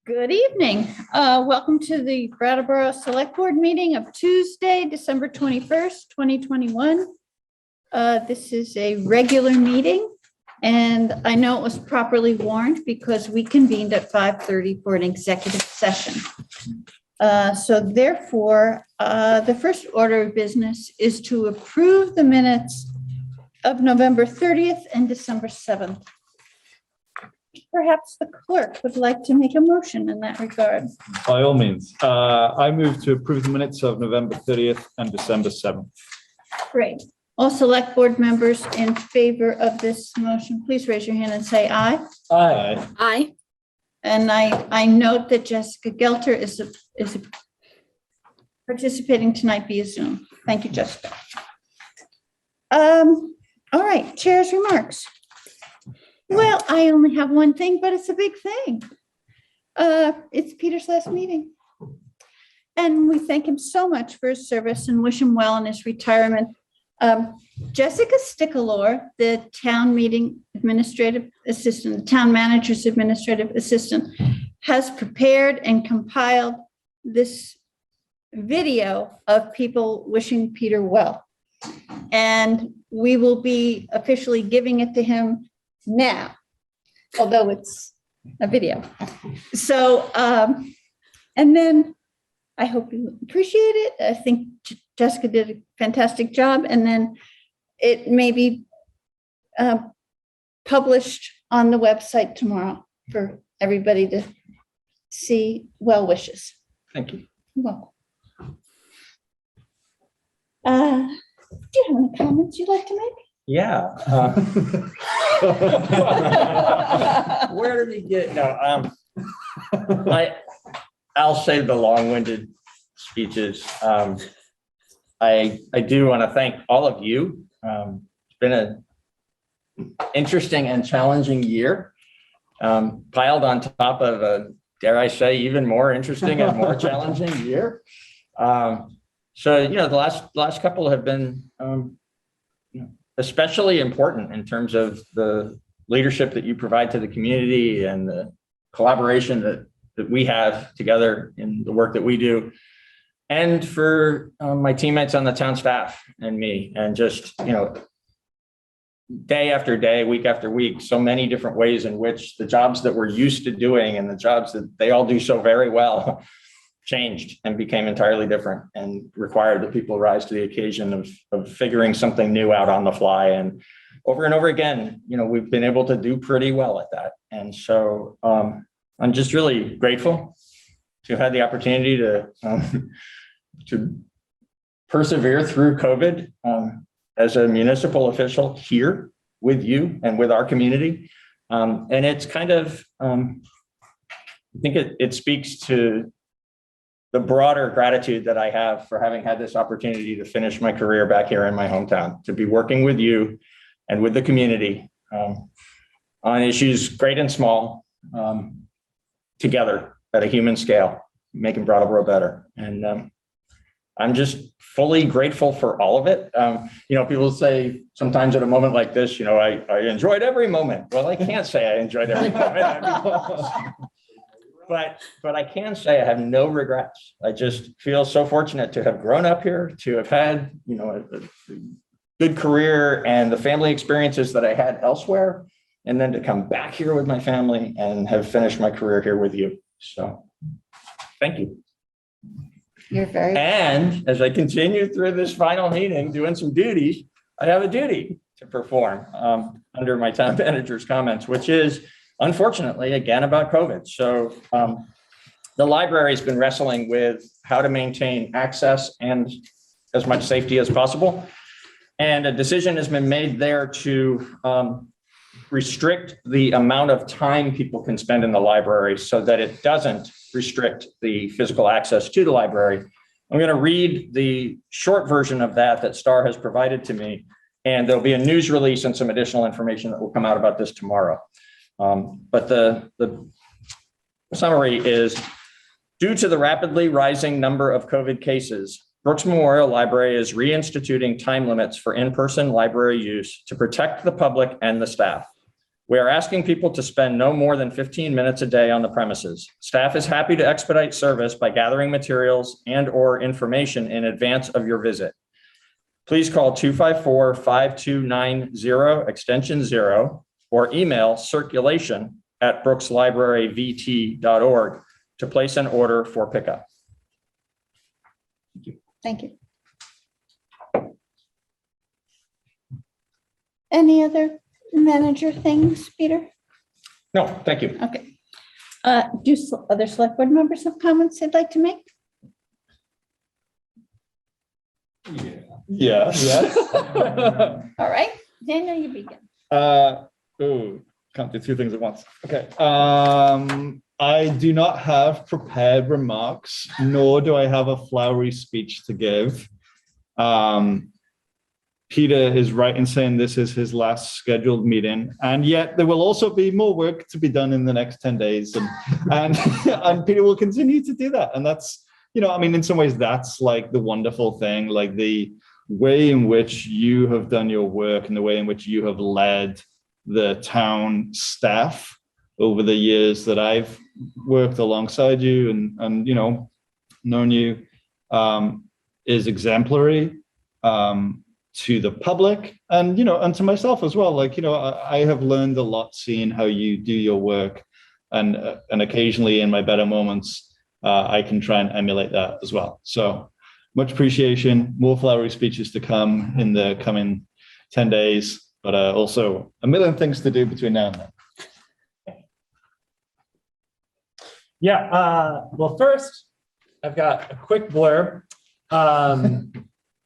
Good evening. Welcome to the Brattleboro Selectboard meeting of Tuesday, December 21st, 2021. This is a regular meeting, and I know it was properly warned because we convened at 5:30 for an executive session. So therefore, the first order of business is to approve the minutes of November 30th and December 7th. Perhaps the clerk would like to make a motion in that regard. By all means, I move to approve the minutes of November 30th and December 7th. Great. All select board members in favor of this motion, please raise your hand and say aye. Aye. Aye. And I note that Jessica Gelter is participating tonight via Zoom. Thank you, Jessica. All right, chair's remarks. Well, I only have one thing, but it's a big thing. It's Peter's last meeting. And we thank him so much for his service and wish him well in his retirement. Jessica Stickalore, the town meeting administrative assistant, the town manager's administrative assistant, has prepared and compiled this video of people wishing Peter well. And we will be officially giving it to him now, although it's a video. So, and then I hope you appreciate it. I think Jessica did a fantastic job. And then it may be published on the website tomorrow for everybody to see. Well wishes. Thank you. Well, do you have any comments you'd like to make? Yeah. Where did he get? No, I'll save the long-winded speeches. I do want to thank all of you. It's been an interesting and challenging year, piled on top of a, dare I say, even more interesting and more challenging year. So, you know, the last couple have been especially important in terms of the leadership that you provide to the community and the collaboration that we have together in the work that we do. And for my teammates on the town staff and me, and just, you know, day after day, week after week, so many different ways in which the jobs that we're used to doing and the jobs that they all do so very well changed and became entirely different and required that people rise to the occasion of figuring something new out on the fly. And over again, you know, we've been able to do pretty well at that. And so I'm just really grateful to have had the opportunity to persevere through COVID as a municipal official here with you and with our community. And it's kind of, I think it speaks to the broader gratitude that I have for having had this opportunity to finish my career back here in my hometown, to be working with you and with the community on issues great and small together at a human scale, making Brattleboro better. And I'm just fully grateful for all of it. You know, people say sometimes at a moment like this, you know, I enjoyed every moment. Well, I can't say I enjoyed every moment. But I can say I have no regrets. I just feel so fortunate to have grown up here, to have had, you know, a good career and the family experiences that I had elsewhere, and then to come back here with my family and have finished my career here with you. So thank you. You're very. And as I continue through this final meeting, doing some duties, I have a duty to perform under my town manager's comments, which is, unfortunately, again, about COVID. So the library has been wrestling with how to maintain access and as much safety as possible. And a decision has been made there to restrict the amount of time people can spend in the library so that it doesn't restrict the physical access to the library. I'm going to read the short version of that Star has provided to me, and there'll be a news release and some additional information that will come out about this tomorrow. But the summary is, due to the rapidly rising number of COVID cases, Brooks Memorial Library is reinstituting time limits for in-person library use to protect the public and the staff. We are asking people to spend no more than 15 minutes a day on the premises. Staff is happy to expedite service by gathering materials and/or information in advance of your visit. Please call 254-5290 extension 0 or email circulation@brookslibraryvt.org to place an order for pickup. Thank you. Any other manager things, Peter? No, thank you. Okay. Do other select board members have comments they'd like to make? Yes. All right, Daniel, you begin. Can't do two things at once. Okay. I do not have prepared remarks, nor do I have a flowery speech to give. Peter is right in saying this is his last scheduled meeting, and yet there will also be more work to be done in the next 10 days. And Peter will continue to do that. And that's, I mean, in some ways, that's like the wonderful thing, like the way in which you have done your work and the way in which you have led the town staff over the years that I've worked alongside you and known you is exemplary. To the public and, and to myself as well. Like, I have learned a lot seeing how you do your work and occasionally in my better moments, I can try and emulate that as well. So much appreciation, more flowery speeches to come in the coming 10 days, but also a million things to do between now and then. Yeah, well, first, I've got a quick blurb.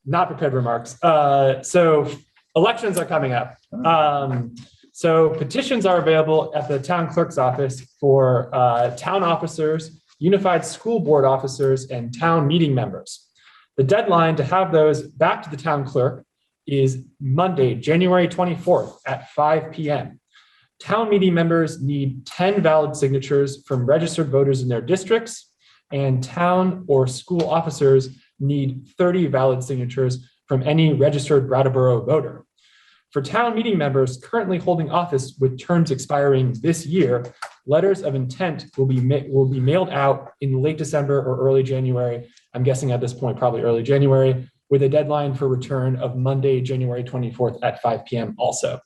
Not prepared remarks. So elections are coming up. So petitions are available at the town clerk's office for town officers, unified school board officers, and town meeting members. The deadline to have those back to the town clerk is Monday, January 24th at 5 p.m. Town meeting members need 10 valid signatures from registered voters in their districts, and town or school officers need 30 valid signatures from any registered Brattleboro voter. For town meeting members currently holding office with terms expiring this year, letters of intent will be mailed out in late December or early January. I'm guessing at this point, probably early January, with a deadline for return of Monday, January 24th at 5 p.m. also.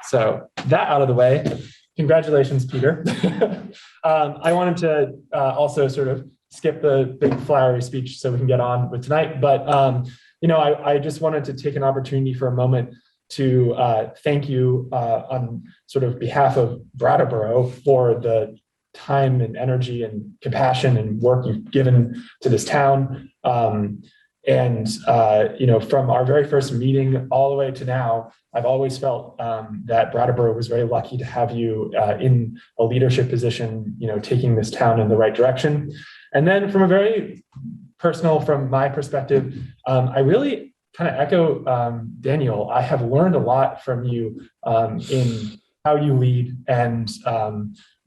So that out of the way, congratulations, Peter. I wanted to also sort of skip the big flowery speech so we can get on with tonight. But, I just wanted to take an opportunity for a moment to thank you on sort of behalf of Brattleboro for the time and energy and compassion and work you've given to this town. From our very first meeting all the way to now, I've always felt that Brattleboro was very lucky to have you in a leadership position, taking this town in the right direction. And then from a very personal, from my perspective, I really kind of echo Daniel. I have learned a lot from you in how you lead and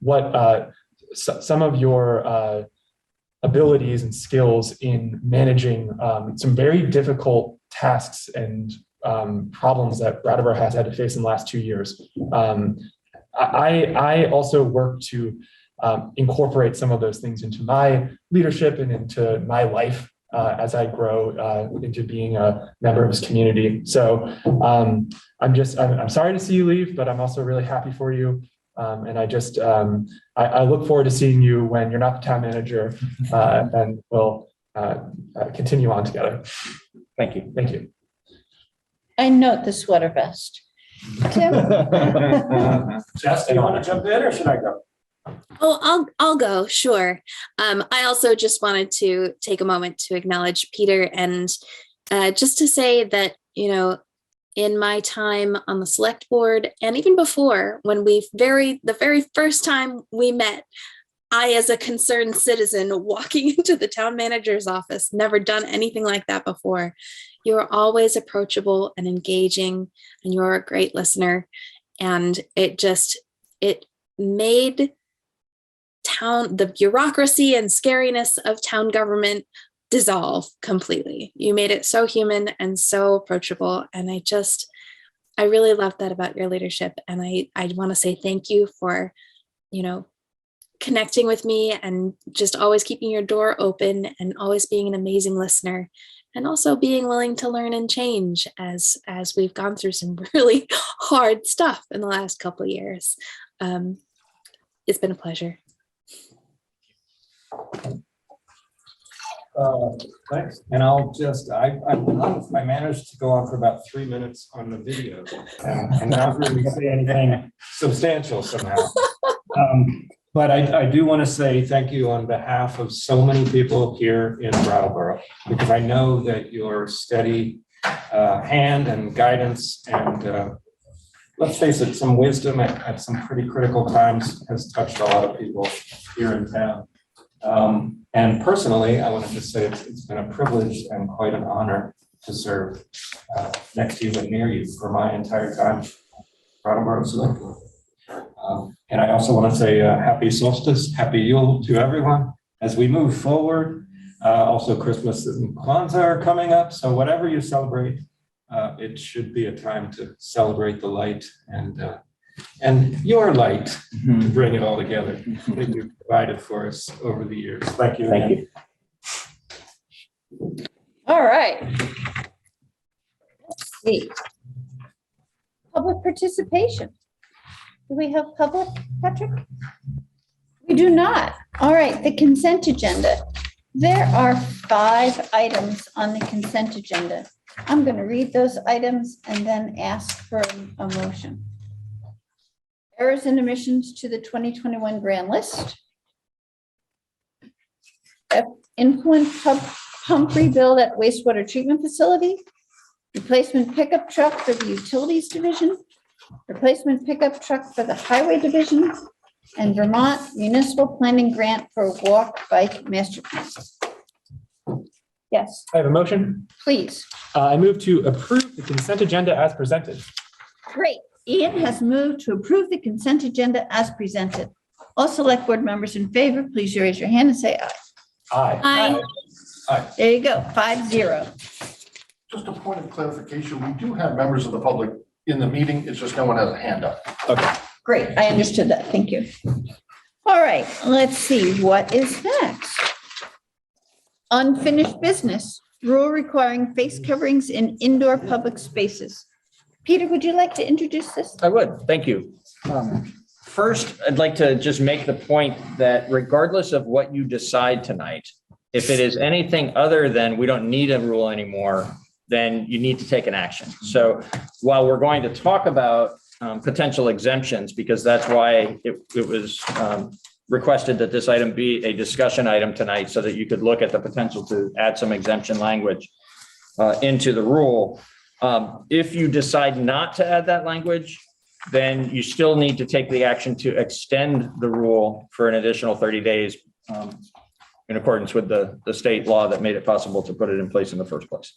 what some of your abilities and skills in managing some very difficult tasks and problems that Brattleboro has had to face in the last 2 years. I also work to incorporate some of those things into my leadership and into my life as I grow into being a member of this community. So I'm sorry to see you leave, but I'm also really happy for you. And I look forward to seeing you when you're not the town manager, and we'll continue on together. Thank you. Thank you. I note the sweater vest. Tim? Jess, do you want to jump in or should I go? Oh, I'll go. Sure. I also just wanted to take a moment to acknowledge Peter and just to say that, in my time on the select board and even before, when the very first time we met, I, as a concerned citizen walking into the town manager's office, never done anything like that before. You're always approachable and engaging, and you're a great listener. And it made the bureaucracy and scariness of town government dissolve completely. You made it so human and so approachable. And I really love that about your leadership. And I want to say thank you for, connecting with me and just always keeping your door open and always being an amazing listener, and also being willing to learn and change as we've gone through some really hard stuff in the last couple of years. It's been a pleasure. Thanks. And I'll just, I managed to go on for about 3 minutes on the video and not really say anything substantial somehow. But I do want to say thank you on behalf of so many people here in Brattleboro, because I know that your steady hand and guidance and let's face it, some wisdom at some pretty critical times has touched a lot of people here in town. And personally, I want to just say it's been a privilege and quite an honor to serve next to you and near you for my entire time, Brattleboro Selectboard. And I also want to say happy solstice, happy Yule to everyone as we move forward. Also, Christmas and Kwanzaa are coming up, so whatever you celebrate, it should be a time to celebrate the light and your light to bring it all together that you've provided for us over the years. Thank you. Thank you. All right. Let's see. Public participation. Do we have public, Patrick? We do not. All right, the consent agenda. There are 5 items on the consent agenda. I'm going to read those items and then ask for a motion. Errors and omissions to the 2021 grand list. Influent pump rebuild at wastewater treatment facility. Replacement pickup truck for the utilities division. Replacement pickup truck for the highway division. And Vermont Municipal Planning Grant for Walk Bike Master Plan. Yes, I have a motion. please. I move to approve the consent agenda as presented. Great. Ian has moved to approve the consent agenda as presented. All select board members in favor, please raise your hand and say aye. Aye. Aye. There you go, 5-0. Just a point of clarification, we do have members of the public in the meeting, it's just no one has a hand up. Okay. Great, I understood that, thank you. All right, let's see, what is next? Unfinished business, rule requiring face coverings in indoor public spaces. Peter, would you like to introduce this? I would, thank you. First, I'd like to just make the point that regardless of what you decide tonight, if it is anything other than we don't need a rule anymore, then you need to take an action. So while we're going to talk about potential exemptions, because that's why it was requested that this item be a discussion item tonight so that you could look at the potential to add some exemption language into the rule. If you decide not to add that language, then you still need to take the action to extend the rule for an additional 30 days in accordance with the state law that made it possible to put it in place in the first place.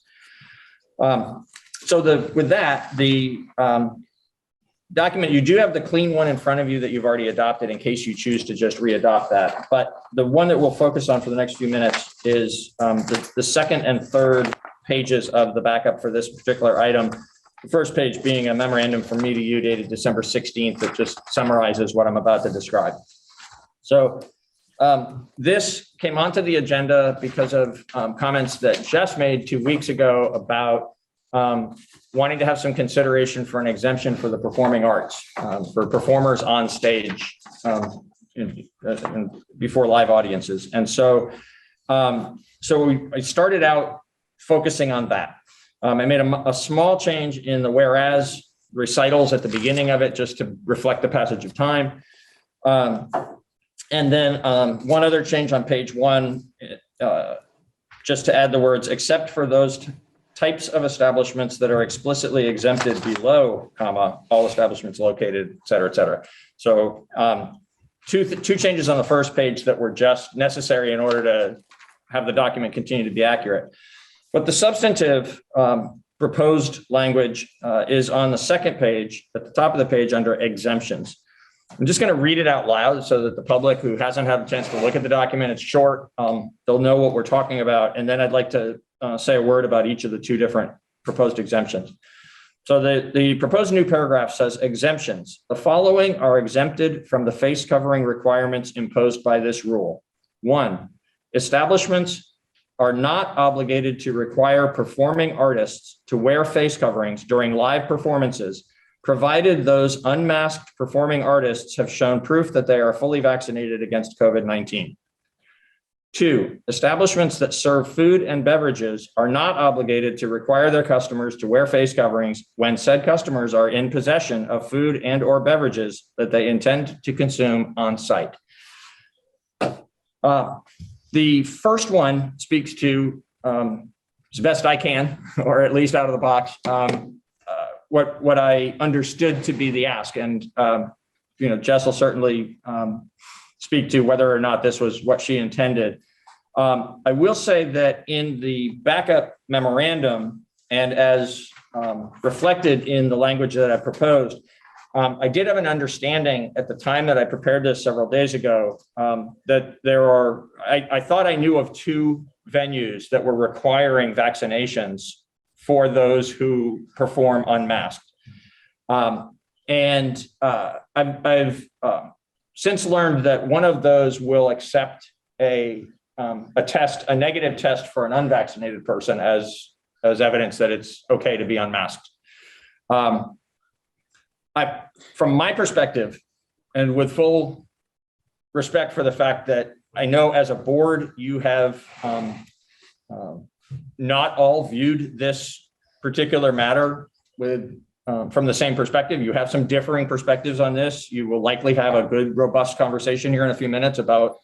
With that, the document, you do have the clean one in front of you that you've already adopted in case you choose to just re-adopt that. But the one that we'll focus on for the next few minutes is the second and third pages of the backup for this particular item. The first page being a memorandum from me to you dated December 16th that just summarizes what I'm about to describe. So this came onto the agenda because of comments that Jess made 2 weeks ago about wanting to have some consideration for an exemption for the performing arts, for performers on stage before live audiences. And so, I started out focusing on that. I made a small change in the whereas recitals at the beginning of it, just to reflect the passage of time. And then one other change on page 1, just to add the words, except for those types of establishments that are explicitly exempted below, comma, all establishments located, et cetera, et cetera. So two changes on the first page that were just necessary in order to have the document continue to be accurate. But the substantive proposed language is on the second page, at the top of the page under exemptions. I'm just going to read it out loud so that the public who hasn't had a chance to look at the document, it's short, they'll know what we're talking about. And then I'd like to say a word about each of the 2 different proposed exemptions. So the proposed new paragraph says exemptions. The following are exempted from the face covering requirements imposed by this rule. 1, establishments are not obligated to require performing artists to wear face coverings during live performances, provided those unmasked performing artists have shown proof that they are fully vaccinated against COVID-19. 2, establishments that serve food and beverages are not obligated to require their customers to wear face coverings when said customers are in possession of food and or beverages that they intend to consume on site. The first one speaks to, as best I can, or at least out of the box, what I understood to be the ask. And, Jess will certainly speak to whether or not this was what she intended. I will say that in the backup memorandum and as reflected in the language that I proposed, I did have an understanding at the time that I prepared this several days ago that there are, I thought I knew of 2 venues that were requiring vaccinations for those who perform unmasked. And I've since learned that one of those will accept a negative test for an unvaccinated person as evidence that it's okay to be unmasked. From my perspective, and with full respect for the fact that I know as a board, you have not all viewed this particular matter from the same perspective. You have some differing perspectives on this. You will likely have a good, robust conversation here in a few minutes about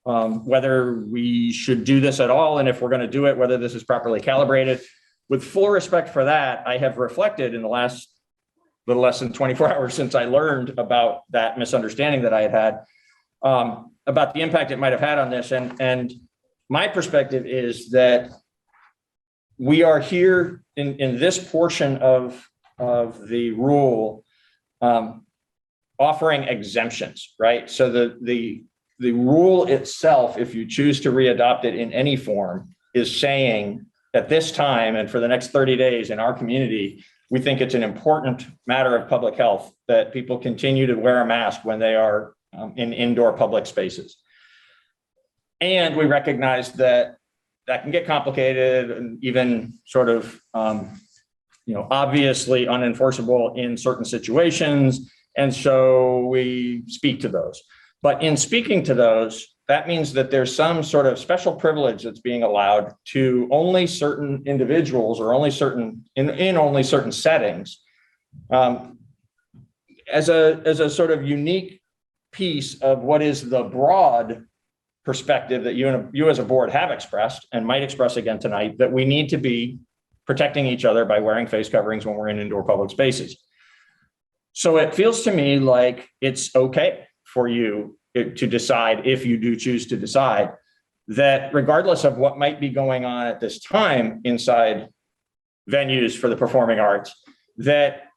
whether we should do this at all, and if we're going to do it, whether this is properly calibrated. With full respect for that, I have reflected in the last little less than 24 hours since I learned about that misunderstanding that I had about the impact it might have had on this. And my perspective is that we are here in this portion of the rule offering exemptions, right? So the rule itself, if you choose to readopt it in any form, is saying at this time and for the next 30 days in our community, we think it's an important matter of public health that people continue to wear a mask when they are in indoor public spaces. And we recognize that can get complicated and even sort of, obviously unenforceable in certain situations. And so we speak to those. But in speaking to those, that means that there's some sort of special privilege that's being allowed to only certain individuals or only certain in only certain settings as a sort of unique piece of what is the broad perspective that you as a board have expressed and might express again tonight, that we need to be protecting each other by wearing face coverings when we're in indoor public spaces. So it feels to me like it's okay for you to decide, if you do choose to decide, that regardless of what might be going on at this time inside venues for the performing arts, that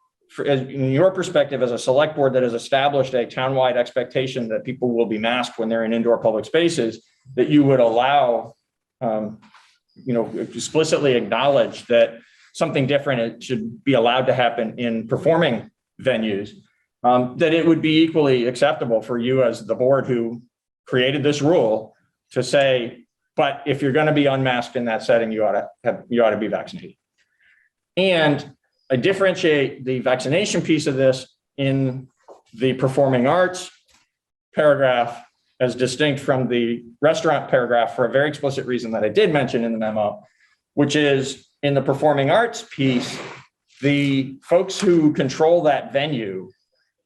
in your perspective as a select board that has established a townwide expectation that people will be masked when they're in indoor public spaces, that you would allow, explicitly acknowledge that something different should be allowed to happen in performing venues, that it would be equally acceptable for you as the board who created this rule to say, but if you're going to be unmasked in that setting, you ought to be vaccinated. And I differentiate the vaccination piece of this in the performing arts paragraph as distinct from the restaurant paragraph for a very explicit reason that I did mention in the memo, which is in the performing arts piece, the folks who control that venue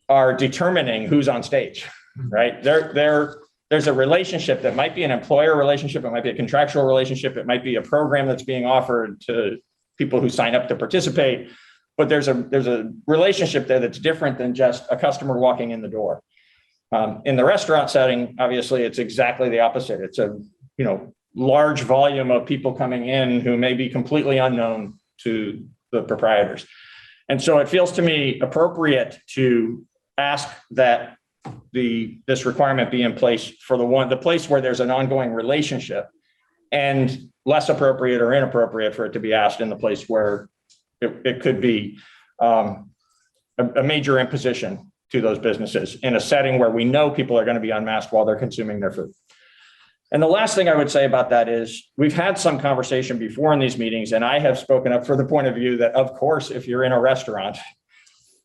are determining who's on stage, right? There's a relationship that might be an employer relationship, it might be a contractual relationship, it might be a program that's being offered to people who sign up to participate, but there's a relationship there that's different than just a customer walking in the door. In the restaurant setting, obviously, it's exactly the opposite. It's a large volume of people coming in who may be completely unknown to the proprietors. And so it feels to me appropriate to ask that this requirement be in place for the place where there's an ongoing relationship, and less appropriate or inappropriate for it to be asked in the place where it could be a major imposition to those businesses in a setting where we know people are going to be unmasked while they're consuming their food. And the last thing I would say about that is we've had some conversation before in these meetings, and I have spoken up for the point of view that, of course, if you're in a restaurant,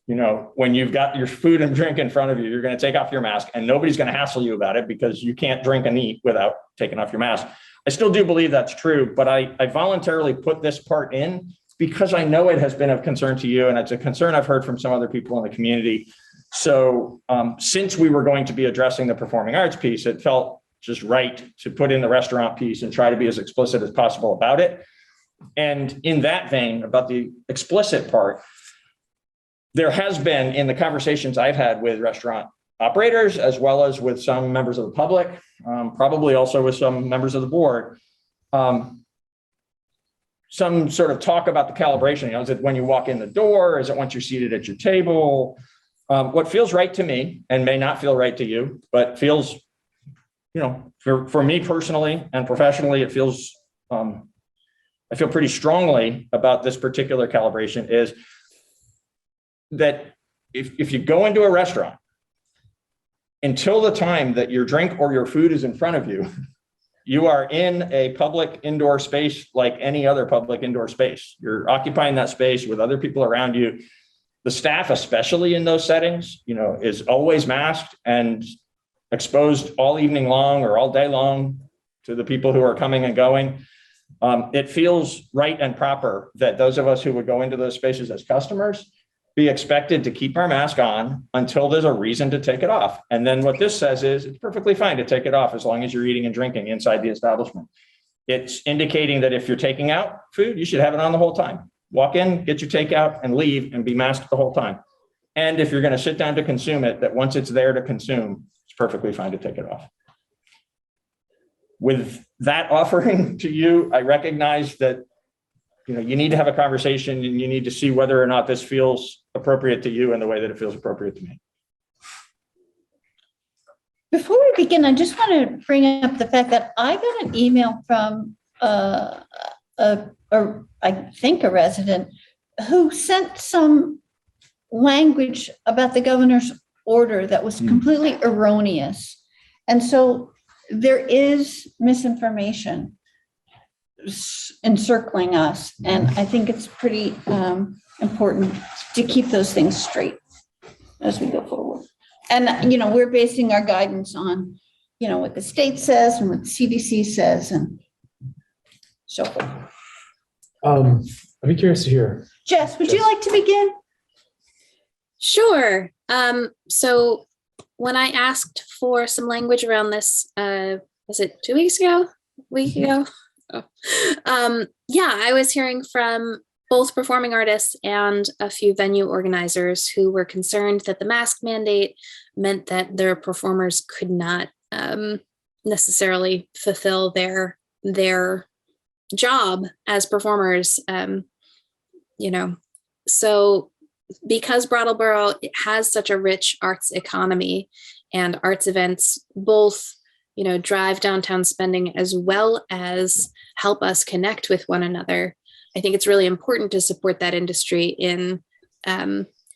you know, when you've got your food and drink in front of you, you're going to take off your mask and nobody's going to hassle you about it because you can't drink and eat without taking off your mask. I still do believe that's true, but I voluntarily put this part in because I know it has been of concern to you, and it's a concern I've heard from some other people in the community. So since we were going to be addressing the performing arts piece, it felt just right to put in the restaurant piece and try to be as explicit as possible about it. And in that vein, about the explicit part, there has been, in the conversations I've had with restaurant operators, as well as with some members of the public, probably also with some members of the board, some sort of talk about the calibration. You know, is it when you walk in the door? Is it once you're seated at your table? What feels right to me, and may not feel right to you, but feels, you know, for me personally and professionally, it feels, I feel pretty strongly about this particular calibration, is that if you go into a restaurant, until the time that your drink or your food is in front of you, you are in a public indoor space like any other public indoor space. You're occupying that space with other people around you. The staff, especially in those settings, you know, is always masked and exposed all evening long or all day long to the people who are coming and going. It feels right and proper that those of us who would go into those spaces as customers be expected to keep our mask on until there's a reason to take it off. And then what this says is it's perfectly fine to take it off as long as you're eating and drinking inside the establishment. It's indicating that if you're taking out food, you should have it on the whole time. Walk in, get your takeout, and leave and be masked the whole time. And if you're going to sit down to consume it, that once it's there to consume, it's perfectly fine to take it off. With that offering to you, I recognize that, you know, you need to have a conversation and you need to see whether or not this feels appropriate to you in the way that it feels appropriate to me. Before we begin, I just want to bring up the fact that I got an email from I think a resident who sent some language about the governor's order that was completely erroneous. And so there is misinformation encircling us. And I think it's pretty important to keep those things straight as we go forward. And, you know, we're basing our guidance on, you know, what the state says and what the CDC says and so forth. I'd be curious to hear. Jess, would you like to begin? Sure. So when I asked for some language around this, was it 2 weeks ago? Week ago? Oh. Yeah, I was hearing from both performing artists and a few venue organizers who were concerned that the mask mandate meant that their performers could not necessarily fulfill their job as performers, you know. So because Brattleboro has such a rich arts economy and arts events both, you know, drive downtown spending as well as help us connect with one another, I think it's really important to support that industry in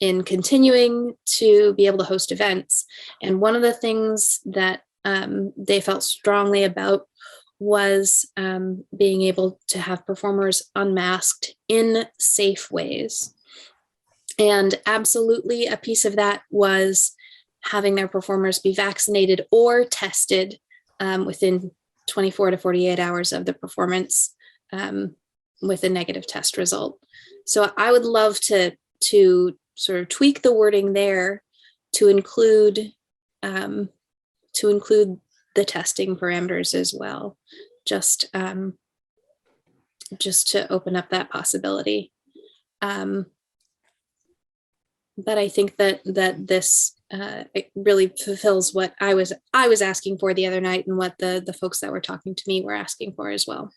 continuing to be able to host events. And one of the things that they felt strongly about was being able to have performers unmasked in safe ways. And absolutely a piece of that was having their performers be vaccinated or tested within 24 to 48 hours of the performance with a negative test result. So I would love to sort of tweak the wording there to include the testing parameters as well, just to open up that possibility. But I think that this it really fulfills what I was asking for the other night, and what the folks that were talking to me were asking for as well.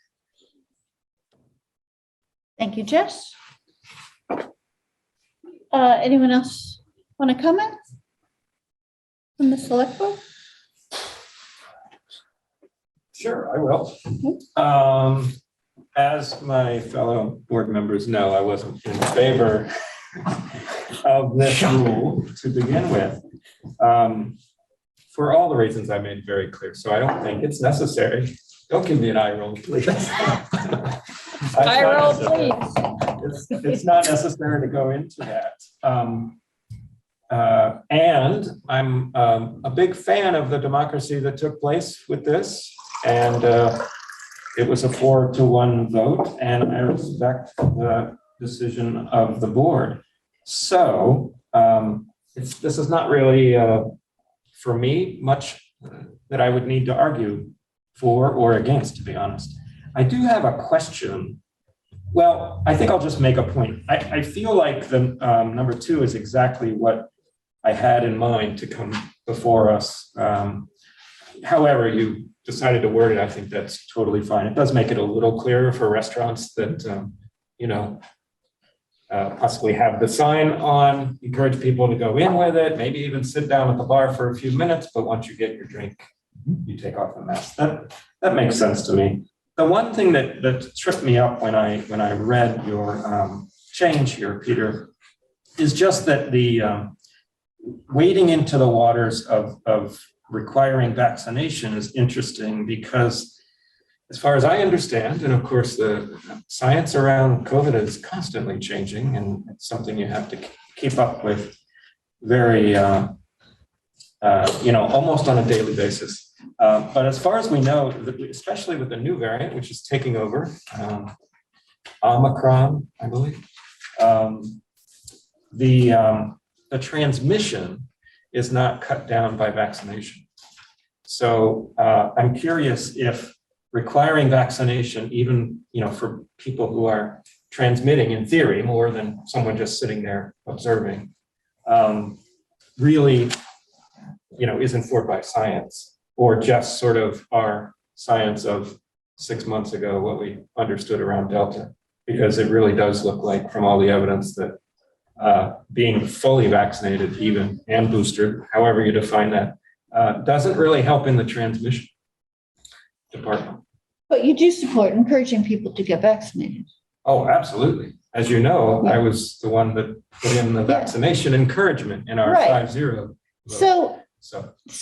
Thank you, Jess. Anyone else want to comment from the select board? Sure, I will. As my fellow board members know, I wasn't in favor of this rule to begin with. For all the reasons I made very clear. So I don't think it's necessary. Don't give me an eye roll, please. Eye roll, please. It's not necessary to go into that. And I'm a big fan of the democracy that took place with this. And it was a 4-1 vote, and I respect the decision of the board. So this is not really, for me, much that I would need to argue for or against, to be honest. I do have a question. Well, I think I'll just make a point. I feel like the number 2 is exactly what I had in mind to come before us. However you decided to word it, I think that's totally fine. It does make it a little clearer for restaurants that, possibly have the sign on, encourage people to go in with it, maybe even sit down at the bar for a few minutes, but once you get your drink, you take off the mask. That makes sense to me. The one thing that tripped me up when I read your change here, Peter, is just that the wading into the waters of requiring vaccination is interesting because, as far as I understand, and of course the science around COVID is constantly changing, and it's something you have to keep up with very, almost on a daily basis. But as far as we know, especially with the new variant, which is taking over, Omicron, I believe, the transmission is not cut down by vaccination. So I'm curious if requiring vaccination, even for people who are transmitting in theory more than someone just sitting there observing, really, is informed by science, or just sort of our science of 6 months ago, what we understood around Delta, because it really does look like, from all the evidence, that being fully vaccinated even and boosted, however you define that, doesn't really help in the transmission department. But you do support encouraging people to get vaccinated. Oh, absolutely. As you know, I was the one that put in the vaccination encouragement in our Right. 5-0 vote. So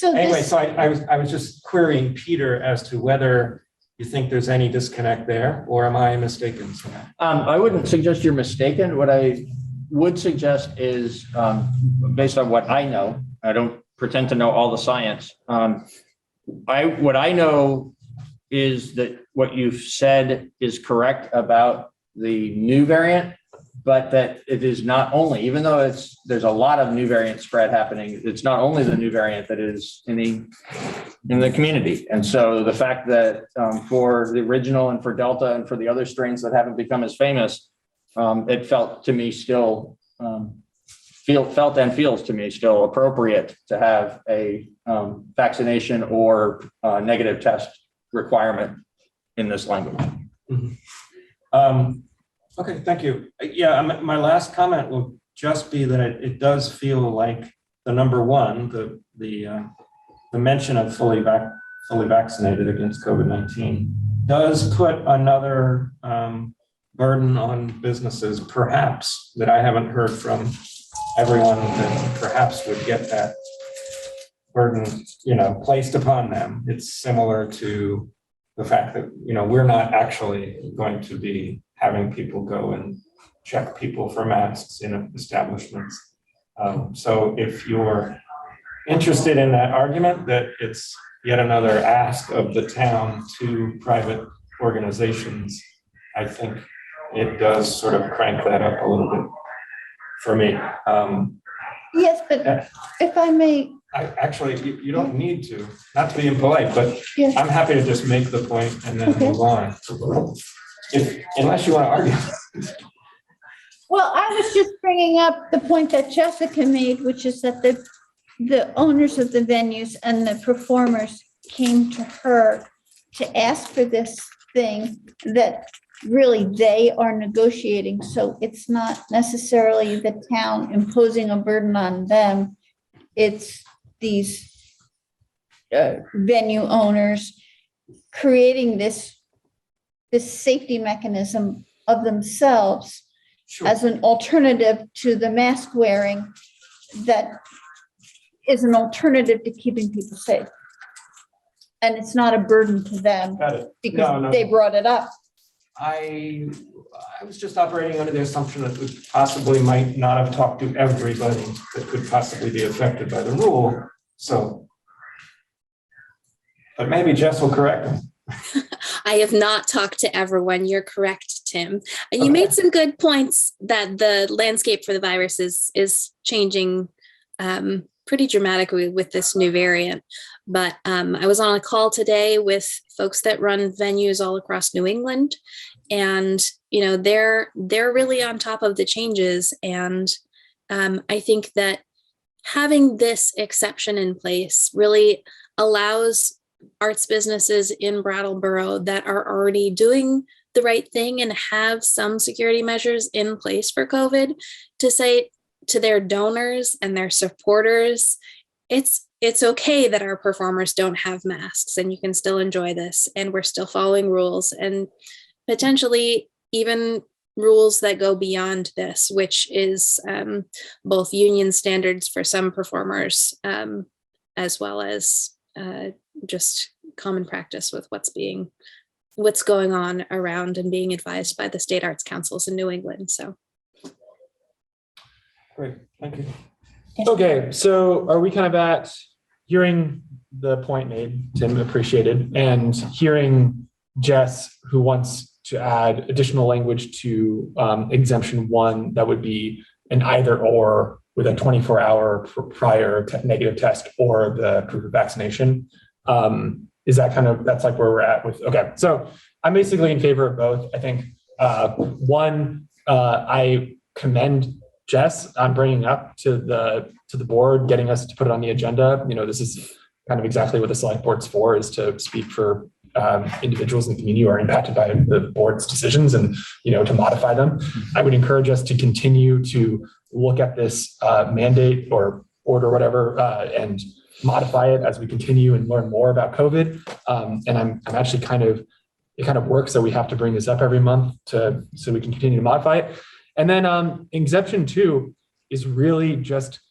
Anyway, this, so I was just querying Peter as to whether you think there's any disconnect there, or am I mistaken? I wouldn't suggest you're mistaken. What I would suggest is, based on what I know, I don't pretend to know all the science. What I know is that what you've said is correct about the new variant, but that it is not only, even though there's a lot of new variant spread happening, it's not only the new variant that is in the community. And so the fact that for the original and for Delta and for the other strains that haven't become as famous, it felt to me still felt and feels to me still appropriate to have a vaccination or negative test requirement in this language. Okay, thank you. Yeah, my last comment will just be that it does feel like the number 1, the mention of fully vaccinated against COVID-19 does put another burden on businesses, perhaps, that I haven't heard from everyone that perhaps would get that burden, placed upon them. It's similar to the fact that, we're not actually going to be having people go and check people for masks in establishments. So if you're interested in that argument that it's yet another ask of the town to private organizations, I think it does sort of crank that up a little bit for me. yes, but if I may, Actually, you don't need to, not to be impolite, but yes, I'm happy to just make the point and then Okay. move on. Unless you want to argue. well, I was just bringing up the point that Jessica made, which is that the owners of the venues and the performers came to her to ask for this thing that really they are negotiating. So it's not necessarily the town imposing a burden on them. It's these venue owners creating this safety mechanism of themselves as an alternative to the mask wearing that is an alternative to keeping people safe. And it's not a burden to them Got it. No, because no. they brought it up. I was just operating under the assumption that we possibly might not have talked to everybody that could possibly be affected by the rule, so. But maybe Jess will correct me. I have not talked to everyone. You're correct, Tim. And you made some good points that the landscape for the virus is changing pretty dramatically with this new variant. But I was on a call today with folks that run venues all across New England, and they're really on top of the changes. And I think that having this exception in place really allows arts businesses in Brattleboro that are already doing the right thing and have some security measures in place for COVID to say to their donors and their supporters, it's okay that our performers don't have masks and you can still enjoy this and we're still following rules, and potentially even rules that go beyond this, which is both union standards for some performers as well as just common practice with what's going on around and being advised by the state arts councils in New England. So Great, thank you. Okay, so are we kind of at hearing the point made, Tim, appreciated, and hearing Jess, who wants to add additional language to exemption 1 that would be an either or with a 24-hour prior negative test or the proof of vaccination. Is that that's like where we're at with, okay. So I'm basically in favor of both. I think one, I commend Jess on bringing up to the board, getting us to put it on the agenda. This is kind of exactly what the select board's for, is to speak for individuals in the community who are impacted by the board's decisions and, to modify them. I would encourage us to continue to look at this mandate or order, whatever, and modify it as we continue and learn more about COVID. And I'm actually it kind of works that we have to bring this up every month so we can continue to modify it. And then exemption 2 is really just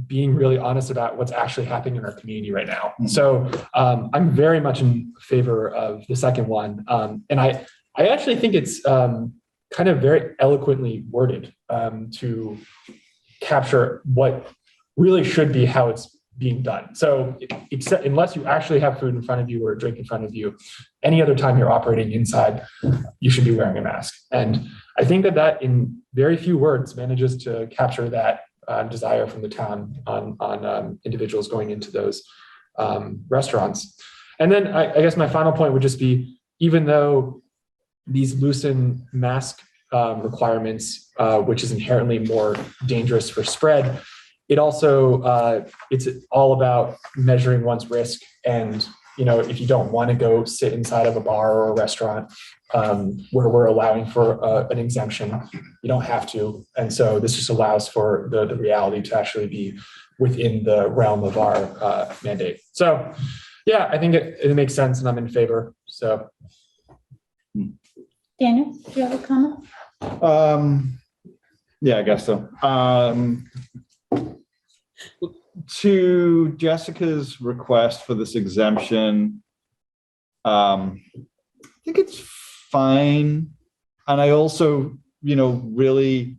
being really honest about what's actually happening in our community right now. So I'm very much in favor of the second one. And I actually think it's kind of very eloquently worded to capture what really should be how it's being done. So except unless you actually have food in front of you or a drink in front of you, any other time you're operating inside, you should be wearing a mask. And I think that in very few words manages to capture that desire from the town on individuals going into those restaurants. And then I guess my final point would just be, even though these loosen mask requirements, which is inherently more dangerous for spread, it also, it's all about measuring one's risk. And, if you don't want to go sit inside of a bar or a restaurant where we're allowing for an exemption, you don't have to. And so this just allows for the reality to actually be within the realm of our mandate. So yeah, I think it makes sense and I'm in favor. So. Daniel, do you have a comment? Yeah, I guess so. To Jessica's request for this exemption, I think it's fine. And I also, really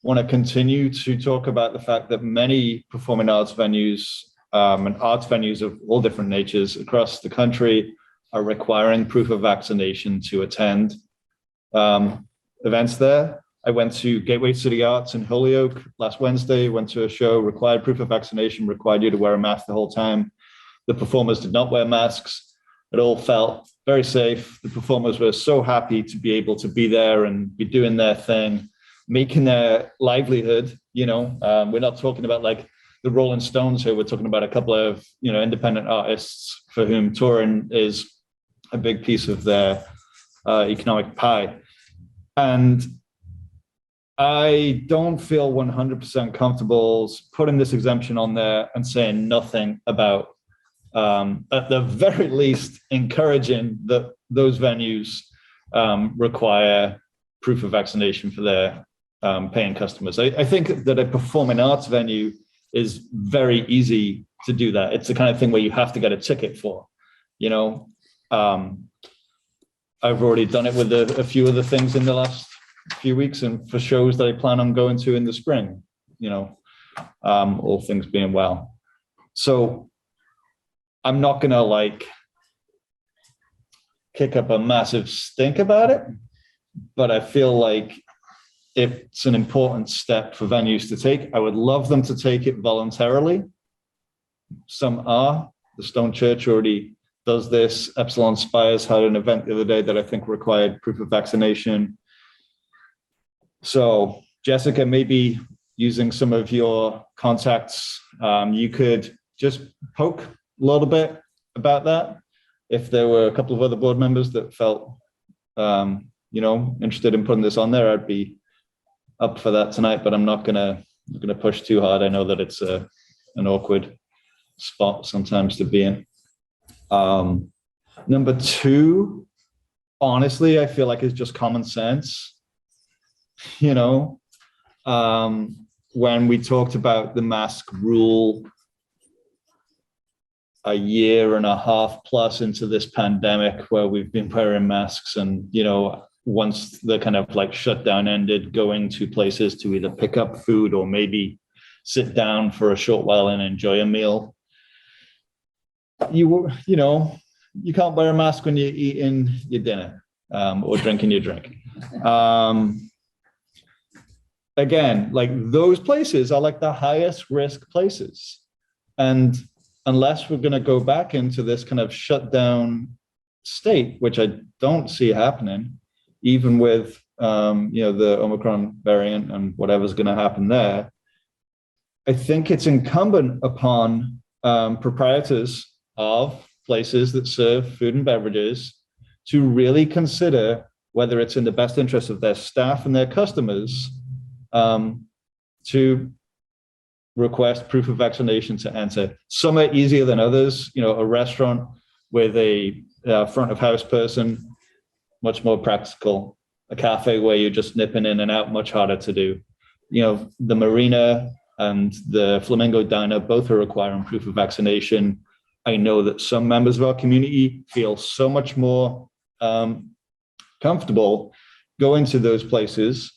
want to continue to talk about the fact that many performing arts venues and arts venues of all different natures across the country are requiring proof of vaccination to attend events there. I went to Gateway City Arts in Holyoke last Wednesday, went to a show, required proof of vaccination, required you to wear a mask the whole time. The performers did not wear masks. It all felt very safe. The performers were so happy to be able to be there and be doing their thing, making their livelihood. We're not talking about like the Rolling Stones here. We're talking about a couple of, independent artists for whom touring is a big piece of their economic pie. And I don't feel 100% comfortable putting this exemption on there and saying nothing about, at the very least, encouraging that those venues require proof of vaccination for their paying customers. I think that a performing arts venue is very easy to do that. It's the kind of thing where you have to get a ticket for, you know. I've already done it with a few other things in the last few weeks, and for shows that I plan on going to in the spring, you know, all things being well. So I'm not gonna like kick up a massive stink about it, but I feel like it's an important step for venues to take. I would love them to take it voluntarily. Some are. The Stone Church already does this. Epsilon Spires had an event the other day that I think required proof of vaccination. So Jessica, maybe using some of your contacts, you could just poke a little bit about that. If there were a couple of other board members that felt, you know, interested in putting this on there, I'd be up for that tonight, but I'm not gonna push too hard. I know that it's an awkward spot sometimes to be in. Number two, honestly, I feel like it's just common sense. You know, when we talked about the mask rule a year and a half plus into this pandemic, where we've been wearing masks, and, you know, once the kind of like shutdown ended, going to places to either pick up food or maybe sit down for a short while and enjoy a meal. You know, you can't wear a mask when you're eating your dinner or drinking your drink. Again, like those places are like the highest risk places. And unless we're going to go back into this kind of shutdown state, which I don't see happening, even with you know, the Omicron variant and whatever's going to happen there, I think it's incumbent upon proprietors of places that serve food and beverages to really consider whether it's in the best interest of their staff and their customers to request proof of vaccination to enter. Some are easier than others. You know, a restaurant with a front of house person, much more practical. A cafe where you're just nipping in and out, much harder to do. You know, the marina and the Flamingo Diner both are requiring proof of vaccination. I know that some members of our community feel so much more comfortable going to those places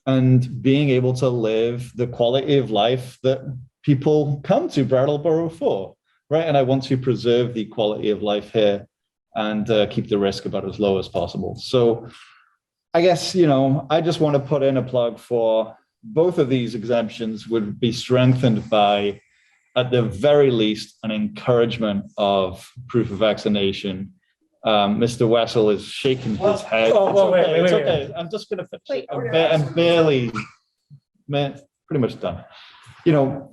and being able to live the quality of life that people come to Brattleboro for, right? And I want to preserve the quality of life here and keep the risk about as low as possible. So I guess, you know, I just want to put in a plug for both of these exemptions would be strengthened by, at the very least, an encouragement of proof of vaccination. Mr. Wessel is shaking his head. It's okay. I'm just going to finish. I'm barely, pretty much done. You know,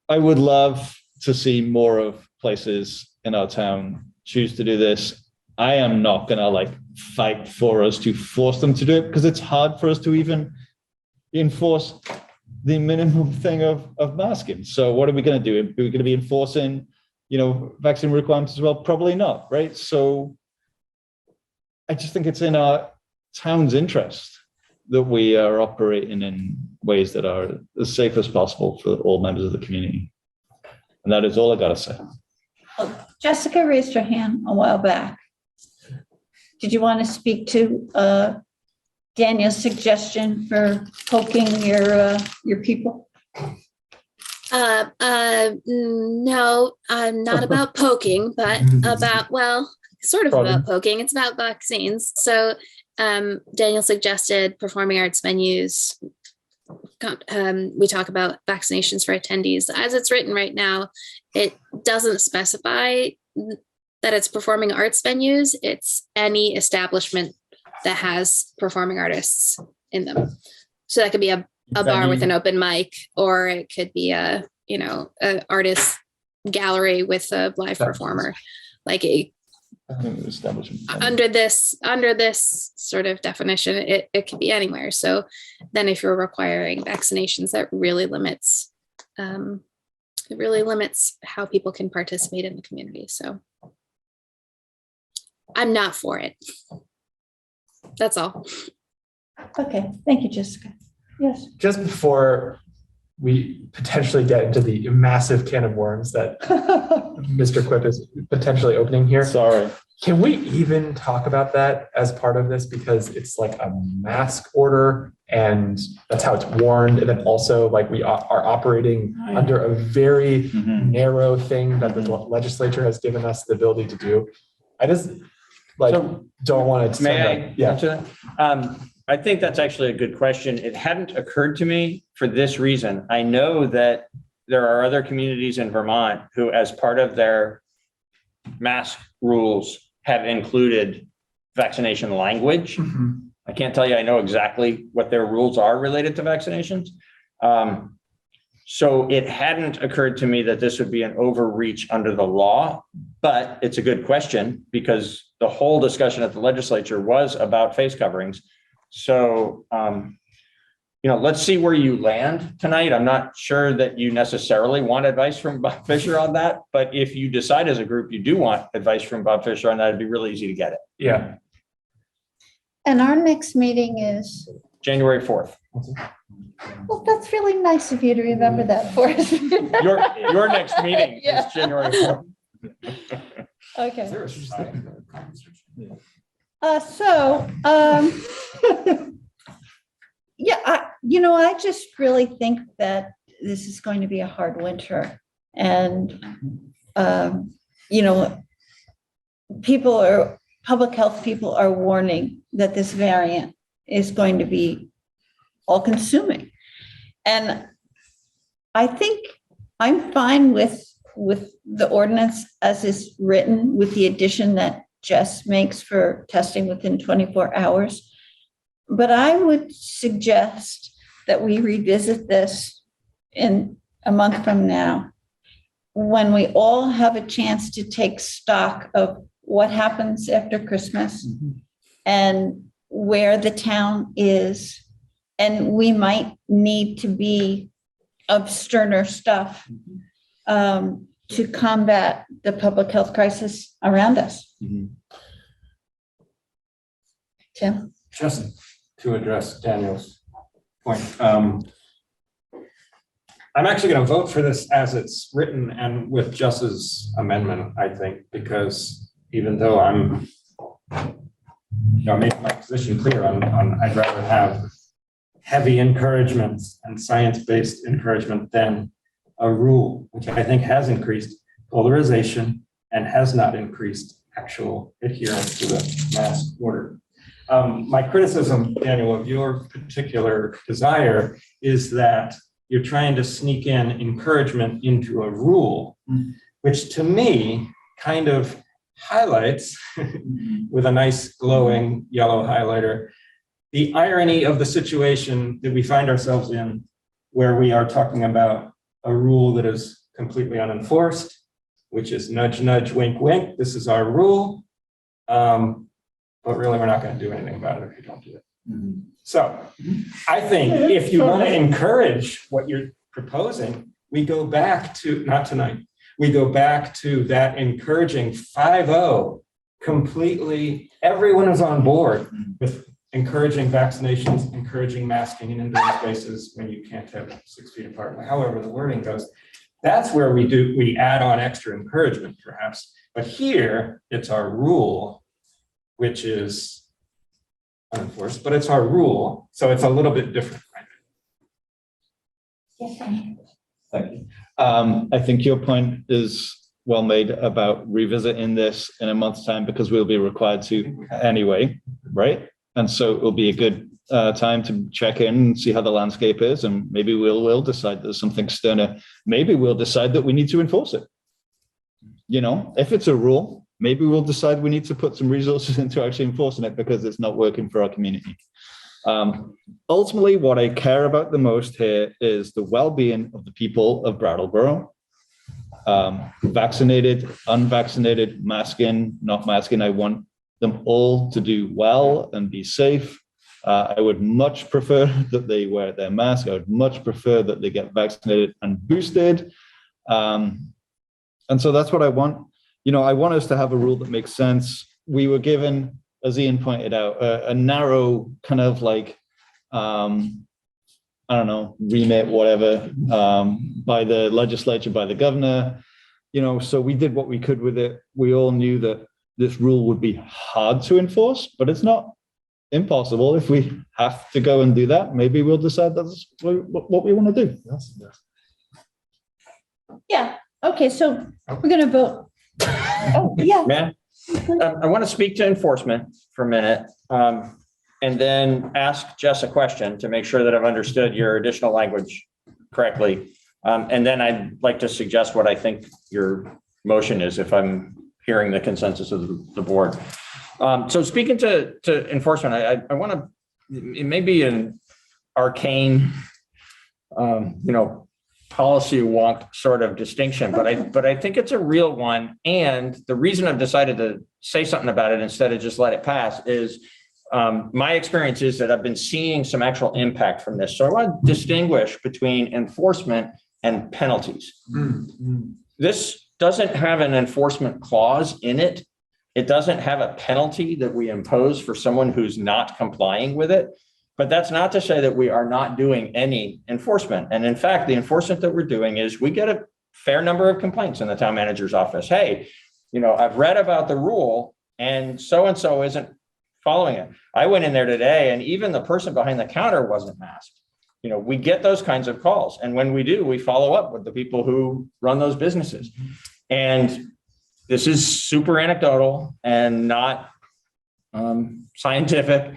I would love to see more of places in our town choose to do this. I am not going to like fight for us to force them to do it, because it's hard for us to even enforce the minimum thing of masking. So what are we going to do? Are we going to be enforcing, you know, vaccine requirements as well? Probably not, right? So I just think it's in our town's interest that we are operating in ways that are as safe as possible for all members of the community. And that is all I got to say. Jessica raised her hand a while back. Did you want to speak to Daniel's suggestion for poking your people? No, not about poking, but about, well, sort of about poking. It's about vaccines. So Daniel suggested performing arts venues. We talk about vaccinations for attendees. As it's written right now, it doesn't specify that it's performing arts venues. It's any establishment that has performing artists in them. So that could be a bar with an open mic, or it could be a, you know, an artist gallery with a live performer. Like under this sort of definition, it could be anywhere. So then if you're requiring vaccinations, that really limits how people can participate in the community. So I'm not for it. That's all. Okay, thank you, Jessica. Yes. Just before we potentially get into the massive can of worms that Mr. Quip is potentially opening here, Sorry. can we even talk about that as part of this? Because it's like a mask order and that's how it's warned. And then also like we are operating under a very narrow thing that the legislature has given us the ability to do. I just like don't want to. May I answer that? I think that's actually a good question. It hadn't occurred to me for this reason. I know that there are other communities in Vermont who, as part of their mask rules, have included vaccination language. I can't tell you I know exactly what their rules are related to vaccinations. So it hadn't occurred to me that this would be an overreach under the law, but it's a good question because the whole discussion at the legislature was about face coverings. So, let's see where you land tonight. I'm not sure that you necessarily want advice from Bob Fisher on that, but if you decide as a group you do want advice from Bob Fisher on that, it'd be really easy to get it. Yeah. And our next meeting is, January 4th. well, that's really nice of you to remember that for us. Your next meeting Yeah. is January 4th. Okay. Yeah, I just really think that this is going to be a hard winter. And, public health people are warning that this variant is going to be all consuming. And I think I'm fine with the ordinance as is written, with the addition that Jess makes for testing within 24 hours. But I would suggest that we revisit this in a month from now, when we all have a chance to take stock of what happens after Christmas and where the town is. And we might need to be of sterner stuff to combat the public health crisis around us. Tim? Just to address Daniel's point, I'm actually going to vote for this as it's written and with Jess's amendment, I think, because even though I'm, making my position clear on I'd rather have heavy encouragement and science-based encouragement than a rule, which I think has increased polarization and has not increased actual adherence to the mask order. My criticism, Daniel, of your particular desire is that you're trying to sneak in encouragement into a rule, which to me kind of highlights with a nice glowing yellow highlighter the irony of the situation that we find ourselves in, where we are talking about a rule that is completely unenforced, which is nudge, nudge, wink, wink. This is our rule. But really, we're not going to do anything about it if you don't do it. So I think if you want to encourage what you're proposing, we go back to, not tonight, we go back to that encouraging 5-0, completely, everyone is on board with encouraging vaccinations, encouraging masking in indoor spaces when you can't have 6 feet apart, however the wording goes. That's where we add on extra encouragement perhaps, but here it's our rule, which is unenforced, but it's our rule. So it's a little bit different. Thank you. I think your point is well made about revisiting this in a month's time, because we'll be required to anyway, right? And so it will be a good time to check in and see how the landscape is, and maybe we'll decide there's something sterner. Maybe we'll decide that we need to enforce it. If it's a rule, maybe we'll decide we need to put some resources into actually enforcing it because it's not working for our community. Ultimately, what I care about the most here is the well-being of the people of Brattleboro. Vaccinated, unvaccinated, masking, not masking. I want them all to do well and be safe. I would much prefer that they wear their mask. I would much prefer that they get vaccinated and boosted. And so that's what I want. I want us to have a rule that makes sense. We were given as Ian pointed out, a narrow kind of like, I don't know, remit, whatever, by the legislature, by the governor, so we did what we could with it. We all knew that this rule would be hard to enforce, but it's not impossible. If we have to go and do that, maybe we'll decide that's what we want to do. Yeah, okay, so we're gonna vote. Oh, yeah. Man, I want to speak to enforcement for a minute, and then ask Jess a question to make sure that I've understood your additional language correctly. And then I'd like to suggest what I think your motion is, if I'm hearing the consensus of the board. So speaking to enforcement, I want to, it may be an arcane, policy wonk sort of distinction, but I think it's a real one. And the reason I've decided to say something about it instead of just let it pass is my experience is that I've been seeing some actual impact from this. So I want to distinguish between enforcement and penalties. This doesn't have an enforcement clause in it. It doesn't have a penalty that we impose for someone who's not complying with it. But that's not to say that we are not doing any enforcement. And in fact, the enforcement that we're doing is we get a fair number of complaints in the town manager's office. Hey, I've read about the rule and so isn't following it. I went in there today and even the person behind the counter wasn't masked. We get those kinds of calls. And when we do, we follow up with the people who run those businesses. And this is super anecdotal and not scientific,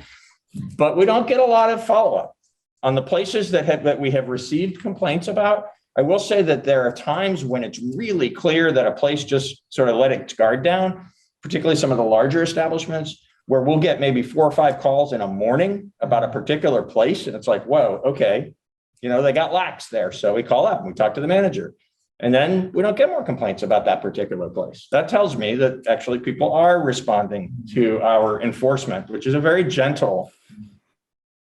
but we don't get a lot of follow-up on the places that we have received complaints about. I will say that there are times when it's really clear that a place just sort of let its guard down, particularly some of the larger establishments, where we'll get maybe 4 or 5 calls in a morning about a particular place. And it's like, whoa, okay, they got lax there. So we call up and we talk to the manager. And then we don't get more complaints about that particular place. That tells me that actually people are responding to our enforcement, which is a very gentle,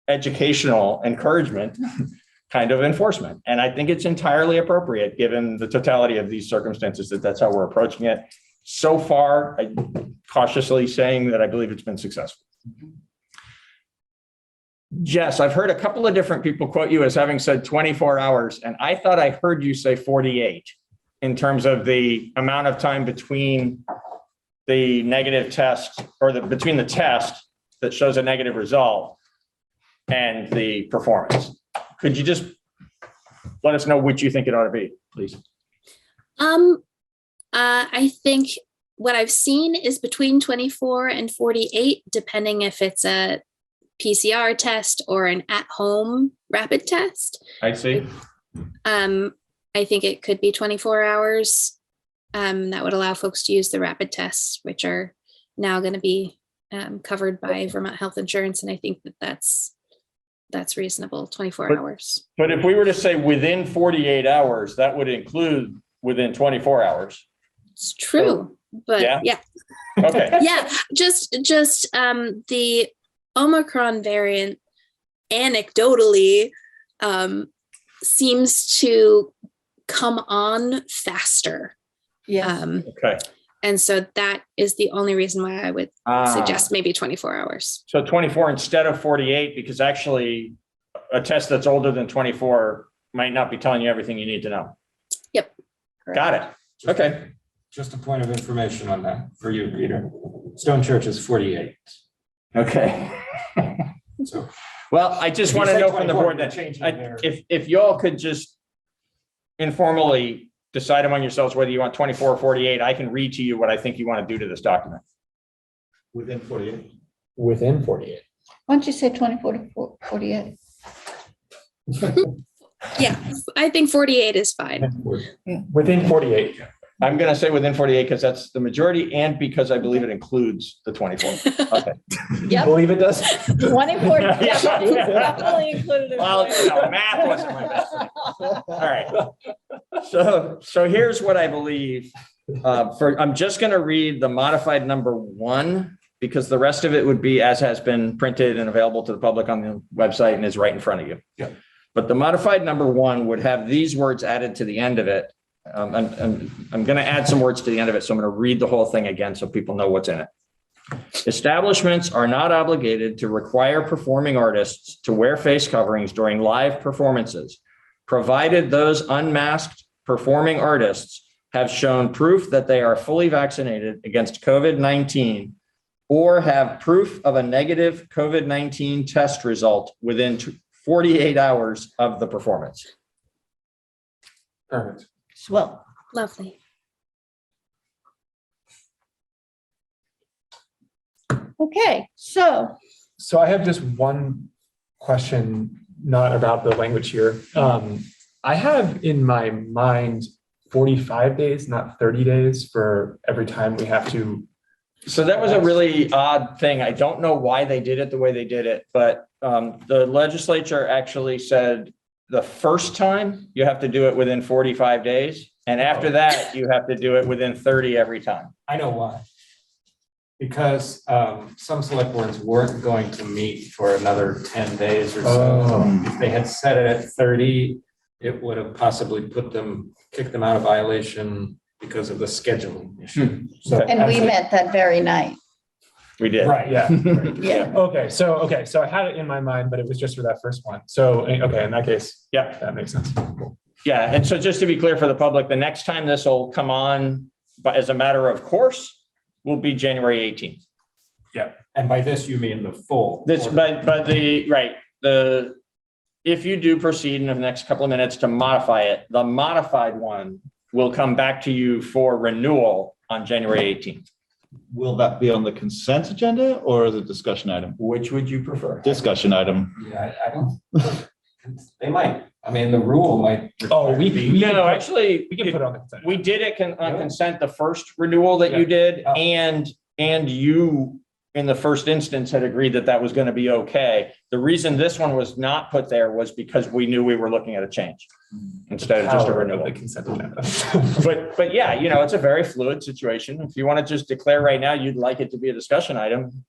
educational encouragement kind of enforcement. And I think it's entirely appropriate given the totality of these circumstances that's how we're approaching it. So far, I'm cautiously saying that I believe it's been successful. Jess, I've heard a couple of different people quote you as having said 24 hours, and I thought I heard you say 48 in terms of the amount of time between the negative test or between the test that shows a negative result and the performance. Could you just let us know what you think it ought to be, please? I think what I've seen is between 24 and 48, depending if it's a PCR test or an at-home rapid test. I see. I think it could be 24 hours. That would allow folks to use the rapid tests, which are now going to be covered by Vermont Health Insurance. And I think that's reasonable, 24 hours. But if we were to say within 48 hours, that would include within 24 hours. It's true, but yeah. Okay. Yeah, just the Omicron variant anecdotally seems to come on faster. Yeah. Okay. And so that is the only reason why I would suggest maybe 24 hours. So 24 instead of 48, because actually a test that's older than 24 might not be telling you everything you need to know. Yep. Got it. Okay. Just a point of information on that for you, Peter. Stone Church is 48. Okay. So Well, I just If you want to say know from the 24, board you're that changing there. if y'all could just informally decide among yourselves whether you want 24 or 48, I can read to you what I think you want to do to this document. Within 48. Within 48. Why don't you say 24 to 48? Yeah, I think 48 is fine. Within 48. I'm going to say within 48 because that's the majority and because I believe it includes the 24. Okay. Yep. Believe it does? 24, Yeah. definitely included. in Well, 24. math wasn't my best thing. All right. So here's what I believe. I'm just going to read the modified number 1 because the rest of it would be as has been printed and available to the public on the website and is right in front of you. Yeah. But the modified number 1 would have these words added to the end of it. I'm going to add some words to the end of it. So I'm going to read the whole thing again so people know what's in it. Establishments are not obligated to require performing artists to wear face coverings during live performances, provided those unmasked performing artists have shown proof that they are fully vaccinated against COVID-19 or have proof of a negative COVID-19 test result within 48 hours of the performance. Perfect. Swell. Lovely. Okay, so So I have just one question, not about the language here. I have in my mind 45 days, not 30 days for every time we have to. So that was a really odd thing. I don't know why they did it the way they did it, but the legislature actually said the first time you have to do it within 45 days. And after that, you have to do it within 30 every time. I know why. Because some select boards weren't going to meet for another 10 days or so. If they had set it at 30, it would have possibly kicked them out of violation because of the scheduling issue. So and we met that very night. We did. Right, yeah. Yeah. Okay, so I had it in my mind, but it was just for that first one. So, okay, in that case, Yeah. that makes sense. Cool. Yeah. And so just to be clear for the public, the next time this will come on, but as a matter of course, will be January 18th. Yeah, and by this you mean the full. This, but if you do proceed in the next couple of minutes to modify it, the modified one will come back to you for renewal on January 18th. Will that be on the consent agenda or as a discussion item? Which would you prefer? Discussion item. Yeah, I don't. They might. I mean, the rule might. Oh, we No, actually, we can put it on the consent. we did it on consent, the first renewal that you did, Oh. and you in the first instance had agreed that that was going to be okay. The reason this one was not put there was because we knew we were looking at a change instead of just a Power of renewal. the consent agenda. But yeah, it's a very fluid situation. If you want to just declare right now, you'd like it to be a discussion item,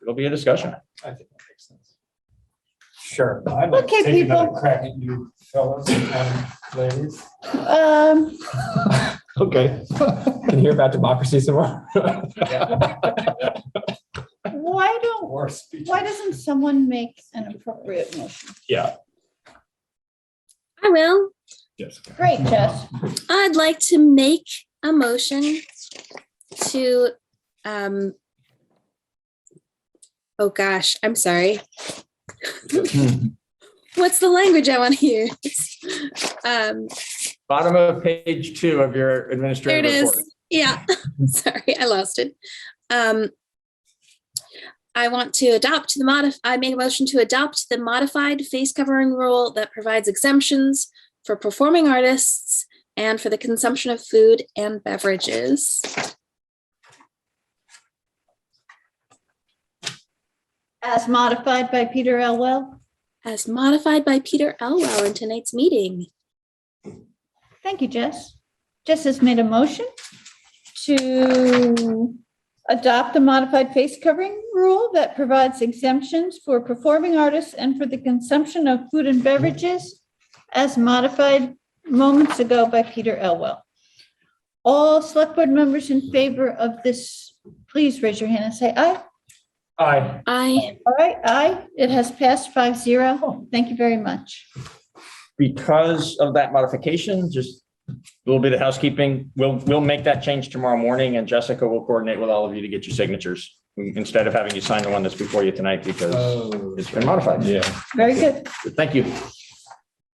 it'll be a discussion. I think that makes sense. Sure. I'd like to Okay, take another people. crack at you fellas and ladies. Okay. Can you hear about democracy some more? Why doesn't someone make an appropriate motion? Yeah. I will. Yes. Great, Jess. I'd like to make a motion to, oh gosh, I'm sorry. What's the language I want to use? Bottom of page 2 of your There administrative it report. is. Yeah, sorry, I lost it. I want to adopt I make a motion to adopt the modified face covering rule that provides exemptions for performing artists and for the consumption of food and beverages. As modified by Peter Elwell. As modified by Peter Elwell in tonight's meeting. Thank you, Jess. Jess has made a motion to adopt the modified face covering rule that provides exemptions for performing artists and for the consumption of food and beverages as modified moments ago by Peter Elwell. All select board members in favor of this, please raise your hand and say aye. Aye. Aye. All right, aye. It has passed 5-0. Thank you very much. Because of that modification, just a little bit of housekeeping, we'll make that change tomorrow morning, and Jessica will coordinate with all of you to get your signatures instead of having you sign the one that's before you tonight because it's been modified. Yeah. Very good. Thank you.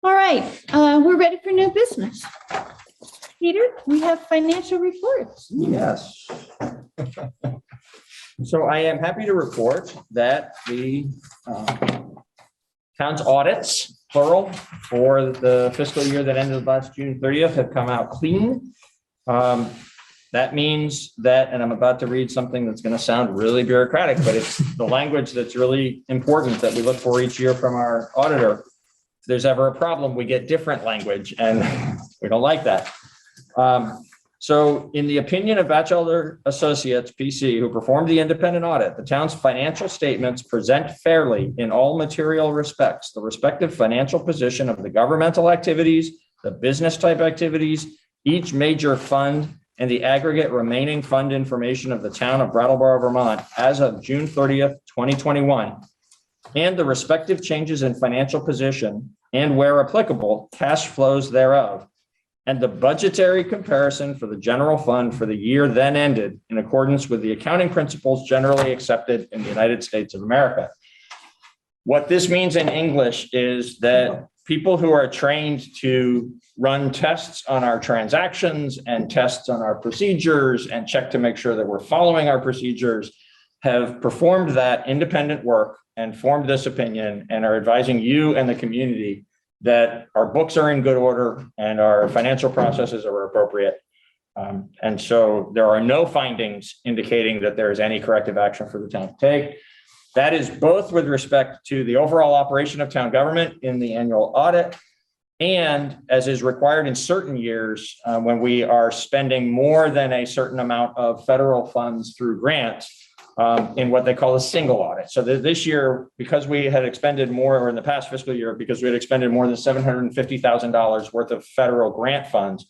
All right, we're ready for new business. Peter, we have financial reports. Yes. So I am happy to report that the town's audits, plural, for the fiscal year that ended last June 30th have come out clean. That means that, and I'm about to read something that's going to sound really bureaucratic, but it's the language that's really important that we look for each year from our auditor. If there's ever a problem, we get different language, and we don't like that. So in the opinion of Batchelder Associates, PC, who performed the independent audit, the town's financial statements present fairly in all material respects, the respective financial position of the governmental activities, the business type activities, each major fund, and the aggregate remaining fund information of the town of Brattleboro, Vermont as of June 30th, 2021, and the respective changes in financial position and, where applicable, cash flows thereof, and the budgetary comparison for the general fund for the year then ended in accordance with the accounting principles generally accepted in the United States of America. What this means in English is that people who are trained to run tests on our transactions and tests on our procedures and check to make sure that we're following our procedures have performed that independent work and formed this opinion and are advising you and the community that our books are in good order and our financial processes are appropriate. And so there are no findings indicating that there is any corrective action for the town to take. That is both with respect to the overall operation of town government in the annual audit, and as is required in certain years when we are spending more than a certain amount of federal funds through grants in what they call a single audit. So this year, because we had expended more, or in the past fiscal year, because we had expended more than $750,000 worth of federal grant funds,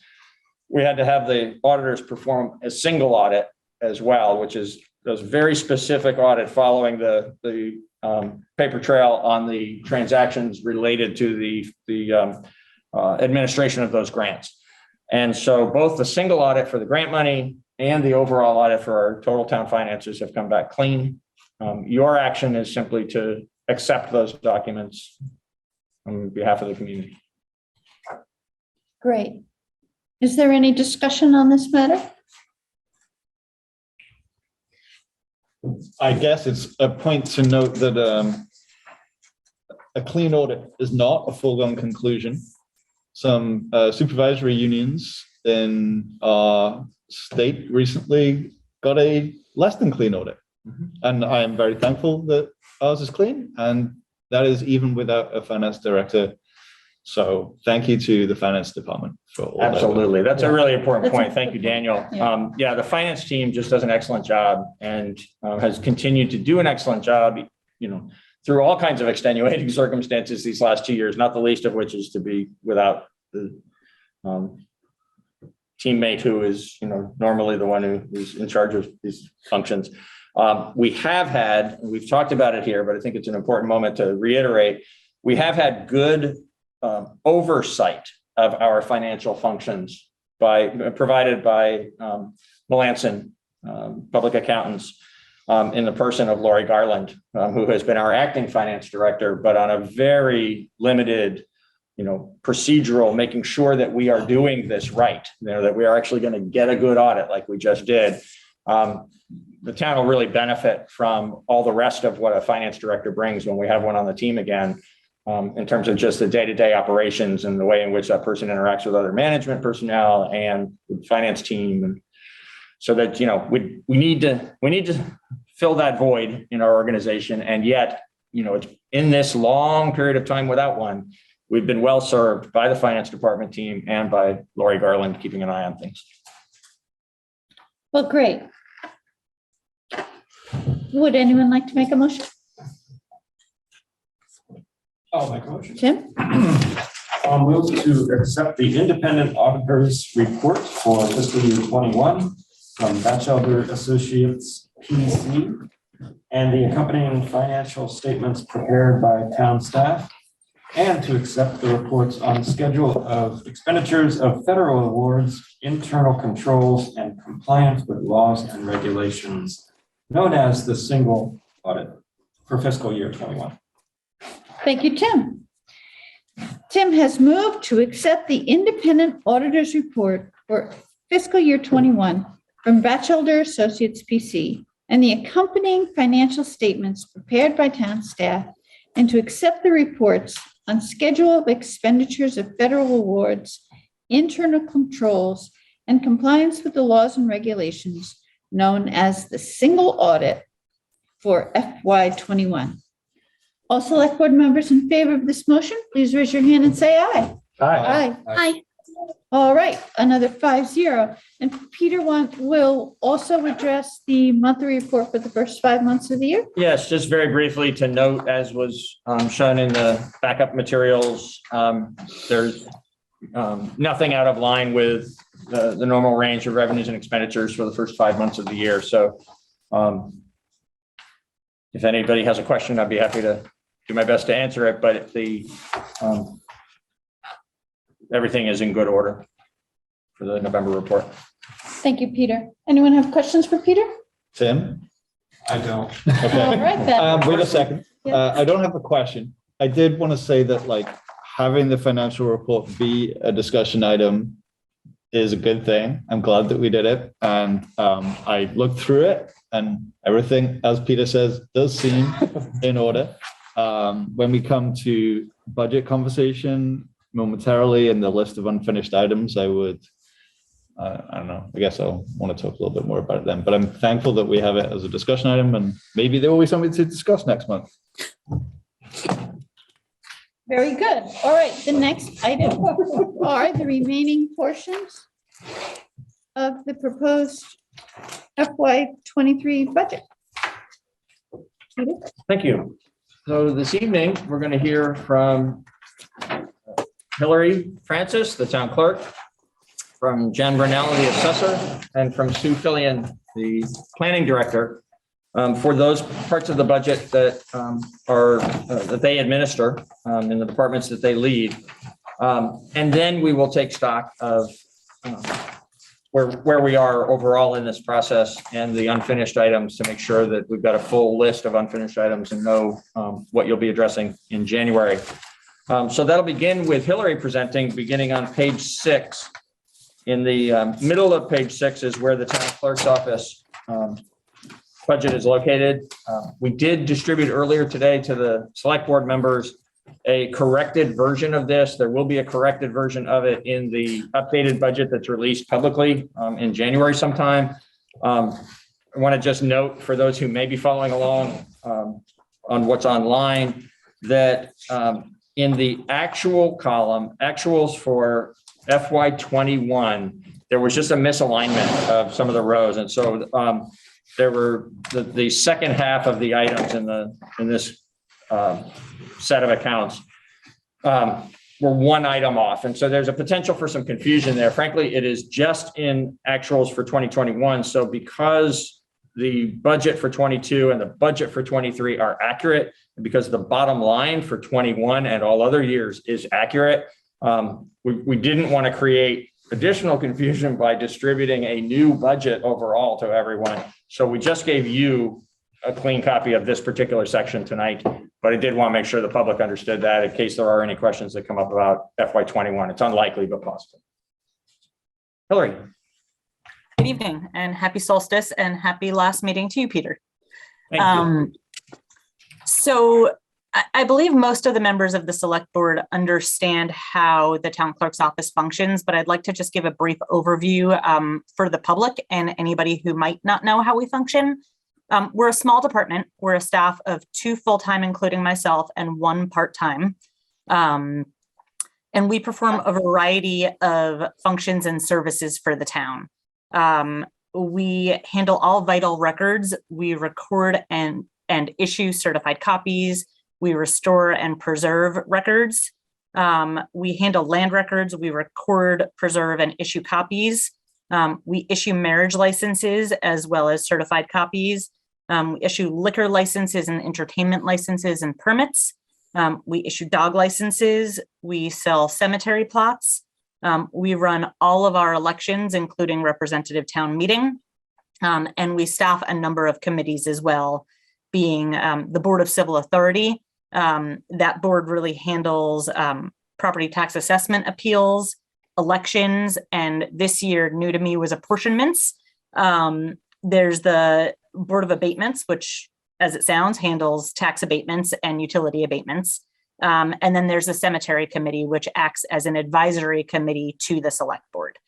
we had to have the auditors perform a single audit as well, which is a very specific audit following the paper trail on the transactions related to the administration of those grants. And so both the single audit for the grant money and the overall audit for our total town finances have come back clean. Your action is simply to accept those documents on behalf of the community. Great. Is there any discussion on this matter? I guess it's a point to note that a clean audit is not a foregone conclusion. Some supervisory unions in our state recently got a less than clean audit. And I am very thankful that ours is clean, and that is even without a finance director. So thank you to the finance department for all that. Absolutely. That's a really important That's a point. Thank you, good point. Daniel. Yeah. The finance team just does an excellent job and has continued to do an excellent job, through all kinds of extenuating circumstances these last 2 years, not the least of which is to be without the teammate who is, normally the one who's in charge of these functions. We have had, and we've talked about it here, but I think it's an important moment to reiterate, we have had good oversight of our financial functions provided by Melanson Public Accountants in the person of Lori Garland, who has been our acting finance director, but on a very limited, procedural, making sure that we are doing this right, that we are actually going to get a good audit like we just did. The town will really benefit from all the rest of what a finance director brings when we have one on the team again. In terms of just the day-to-day operations and the way in which that person interacts with other management personnel and the finance team. And so that, we need to fill that void in our organization. And yet, it's in this long period of time without one, we've been well served by the finance department team and by Lori Garland keeping an eye on things. Well, great. Would anyone like to make a motion? I'll make a motion. Tim? I'll move to accept the independent auditor's report for fiscal year 21 from Batchelder Associates PC and the accompanying financial statements prepared by town staff, and to accept the reports on schedule of expenditures of federal awards, internal controls, and compliance with laws and regulations known as the single audit for fiscal year 21. Thank you, Tim. Tim has moved to accept the independent auditor's report for fiscal year 21 from Batchelder Associates PC and the accompanying financial statements prepared by town staff, and to accept the reports on schedule of expenditures of federal awards, internal controls, and compliance with the laws and regulations known as the single audit for FY21. All select board members in favor of this motion, please raise your hand and say aye. Aye. Hi. All right, another 5-0. And Peter will also address the monthly report for the first 5 months of the year. Yes, just very briefly to note, as was shown in the backup materials, there's nothing out of line with the normal range of revenues and expenditures for the first 5 months of the year. So if anybody has a question, I'd be happy to do my best to answer it, but everything is in good order for the November report. Thank you, Peter. Anyone have questions for Peter? Tim? I don't. Okay. All right, then. Wait a second. Yeah. I don't have a question. I did want to say that like having the financial report be a discussion item is a good thing. I'm glad that we did it. And I looked through it and everything, as Peter says, does seem in order. When we come to budget conversation momentarily and the list of unfinished items, I would, I don't know, I guess I'll want to talk a little bit more about it then, but I'm thankful that we have it as a discussion item and maybe there will be something to discuss next month. Very good. All right, the next item are the remaining portions of the proposed FY23 budget. Peter? Thank you. So this evening, we're going to hear from Hillary Francis, the town clerk, from Jen Brunell, the assessor, and from Sue Fillion, the planning director, for those parts of the budget that that they administer in the departments that they lead. And then we will take stock of where we are overall in this process and the unfinished items to make sure that we've got a full list of unfinished items and know what you'll be addressing in January. So that'll begin with Hillary presenting, beginning on page 6. In the middle of page 6 is where the town clerk's office budget is located. We did distribute earlier today to the select board members a corrected version of this. There will be a corrected version of it in the updated budget that's released publicly in January sometime. I want to just note for those who may be following along on what's online that in the actual column, actuals for FY21, there was just a misalignment of some of the rows. And so there were the second half of the items in this set of accounts were one item off. And so there's a potential for some confusion there. Frankly, it is just in actuals for 2021. So because the budget for 22 and the budget for 23 are accurate, and because the bottom line for 21 and all other years is accurate, we didn't want to create additional confusion by distributing a new budget overall to everyone. So we just gave you a clean copy of this particular section tonight, but I did want to make sure the public understood that in case there are any questions that come up about FY21. It's unlikely, but possible. Hillary. Good evening and happy solstice and happy last meeting to you, Peter. Thank you. So I believe most of the members of the select board understand how the town clerk's office functions, but I'd like to just give a brief overview for the public and anybody who might not know how we function. We're a small department. We're a staff of 2 full-time, including myself, and 1 part-time. And we perform a variety of functions and services for the town. We handle all vital records. We record and issue certified copies. We restore and preserve records. We handle land records. We record, preserve, and issue copies. We issue marriage licenses as well as certified copies. We issue liquor licenses and entertainment licenses and permits. We issue dog licenses. We sell cemetery plots. We run all of our elections, including representative town meeting. And we staff a number of committees as well, being the Board of Civil Authority. That board really handles property tax assessment appeals, elections, and this year, new to me, was apportionments. There's the Board of Abatements, which, as it sounds, handles tax abatements and utility abatements. And then there's the Cemetery Committee, which acts as an advisory committee to the Select Board.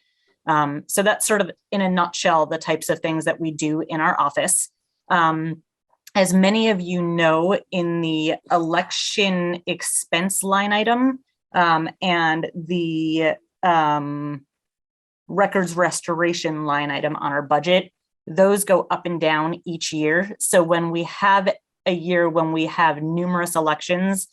So that's sort of, in a nutshell, the types of things that we do in our office. As many of you know, in the election expense line item and the records restoration line item on our budget, those go up and down each year. So when we have a year when we have numerous elections,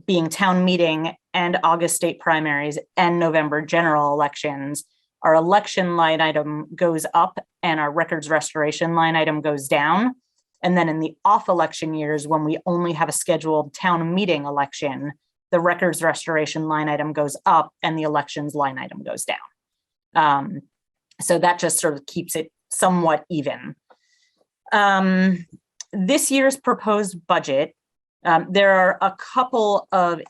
being town meeting and August state primaries and November general elections, our election line item goes up and our records restoration line item goes down. And then in the off election years, when we only have a scheduled town meeting election, the records restoration line item goes up and the elections line item goes down. So that just sort of keeps it somewhat even. This year's proposed budget, there are a couple of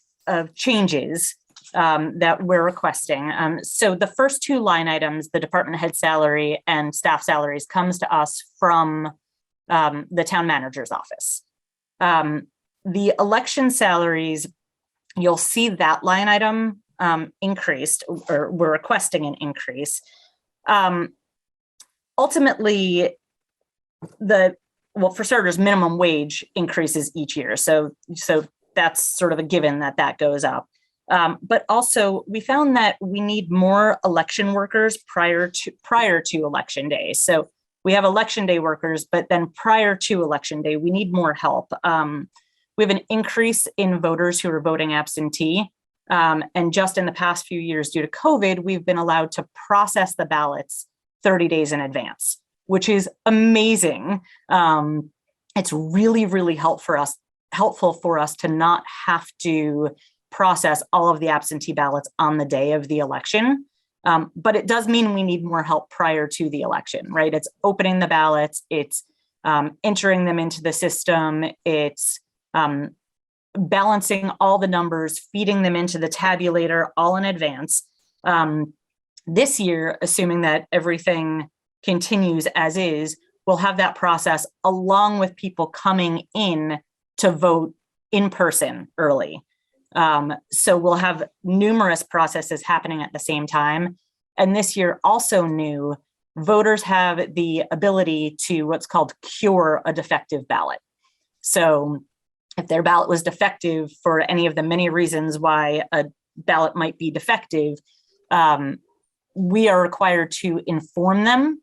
changes that we're requesting. So the first two line items, the department head salary and staff salaries, comes to us from the town manager's office. The election salaries, you'll see that line item increased, or we're requesting an increase. Ultimately, well, for starters, minimum wage increases each year. So that's sort of a given that goes up. But also we found that we need more election workers prior to election day. So we have election day workers, but then prior to election day, we need more help. We have an increase in voters who are voting absentee. And just in the past few years, due to COVID, we've been allowed to process the ballots 30 days in advance, which is amazing. It's really, really helpful for us to not have to process all of the absentee ballots on the day of the election. But it does mean we need more help prior to the election, right? It's opening the ballots, it's entering them into the system, it's balancing all the numbers, feeding them into the tabulator all in advance. This year, assuming that everything continues as is, we'll have that process along with people coming in to vote in person early. So we'll have numerous processes happening at the same time. And this year also new, voters have the ability to what's called cure a defective ballot. So if their ballot was defective for any of the many reasons why a ballot might be defective, we are required to inform them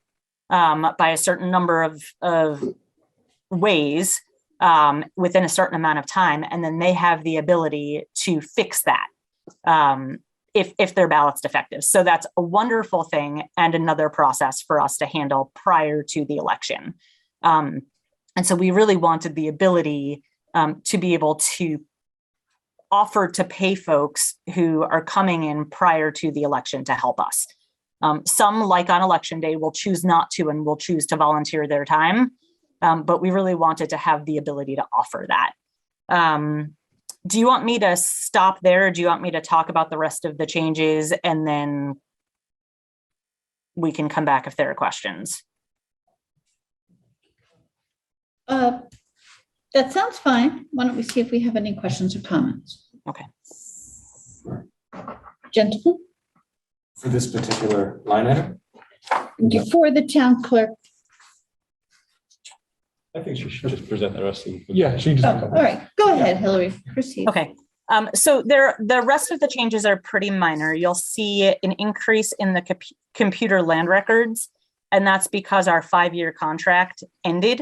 by a certain number of ways within a certain amount of time, and then they have the ability to fix that if their ballot's defective. So that's a wonderful thing and another process for us to handle prior to the election. And so we really wanted the ability to be able to offer to pay folks who are coming in prior to the election to help us. Some, like on election day, will choose not to and will choose to volunteer their time. But we really wanted to have the ability to offer that. Do you want me to stop there? Or do you want me to talk about the rest of the changes and then we can come back if there are questions? That sounds fine. Why don't we see if we have any questions or comments? Okay. Gentlemen? For this particular line item? For the town clerk. I think she should just present the rest of the. Yeah, she just. Oh, all right, go ahead, Hillary, proceed. Okay. So the rest of the changes are pretty minor. You'll see an increase in the computer land records, and that's because our 5-year contract ended.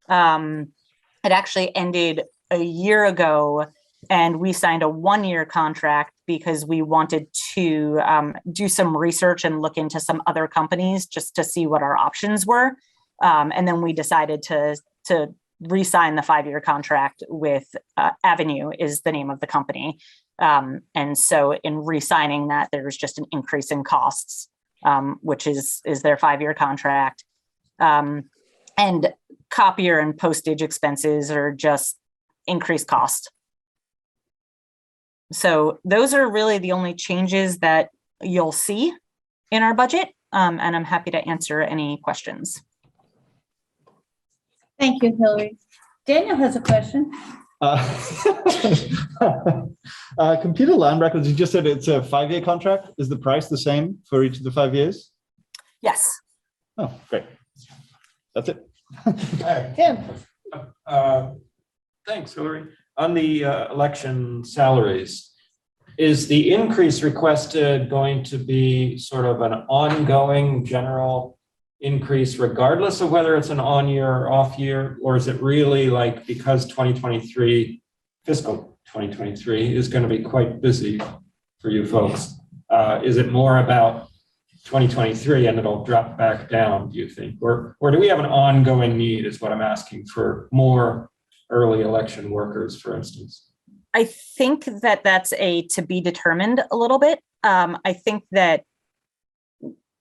It actually ended a year ago, and we signed a 1-year contract because we wanted to do some research and look into some other companies just to see what our options were. And then we decided to re-sign the 5-year contract with Avenue is the name of the company. And so in re-signing that, there's just an increase in costs, which is their 5-year contract. And copier and postage expenses are just increased cost. So those are really the only changes that you'll see in our budget. And I'm happy to answer any questions. Thank you, Hillary. Daniel has a question. Computer land records, you just said it's a 5-year contract. Is the price the same for each of the 5 years? Yes. Oh, great. That's it. Tim? Thanks, Hillary. On the election salaries, is the increase requested going to be sort of an ongoing general increase regardless of whether it's an on year or off year, or is it really like because 2023, fiscal 2023 is going to be quite busy for you folks? Is it more about 2023 and it'll drop back down, do you think? Or do we have an ongoing need is what I'm asking for more early election workers, for instance? I think that that's a to be determined a little bit. I think that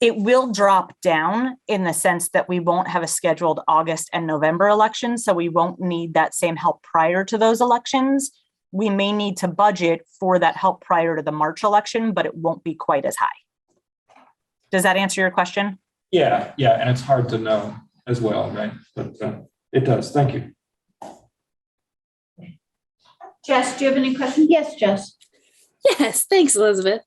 it will drop down in the sense that we won't have a scheduled August and November election, so we won't need that same help prior to those elections. We may need to budget for that help prior to the March election, but it won't be quite as high. Does that answer your question? Yeah, and it's hard to know as well, right? But it does. Thank you. Jess, do you have any questions? Yes, Jess. Yes, thanks, Elizabeth.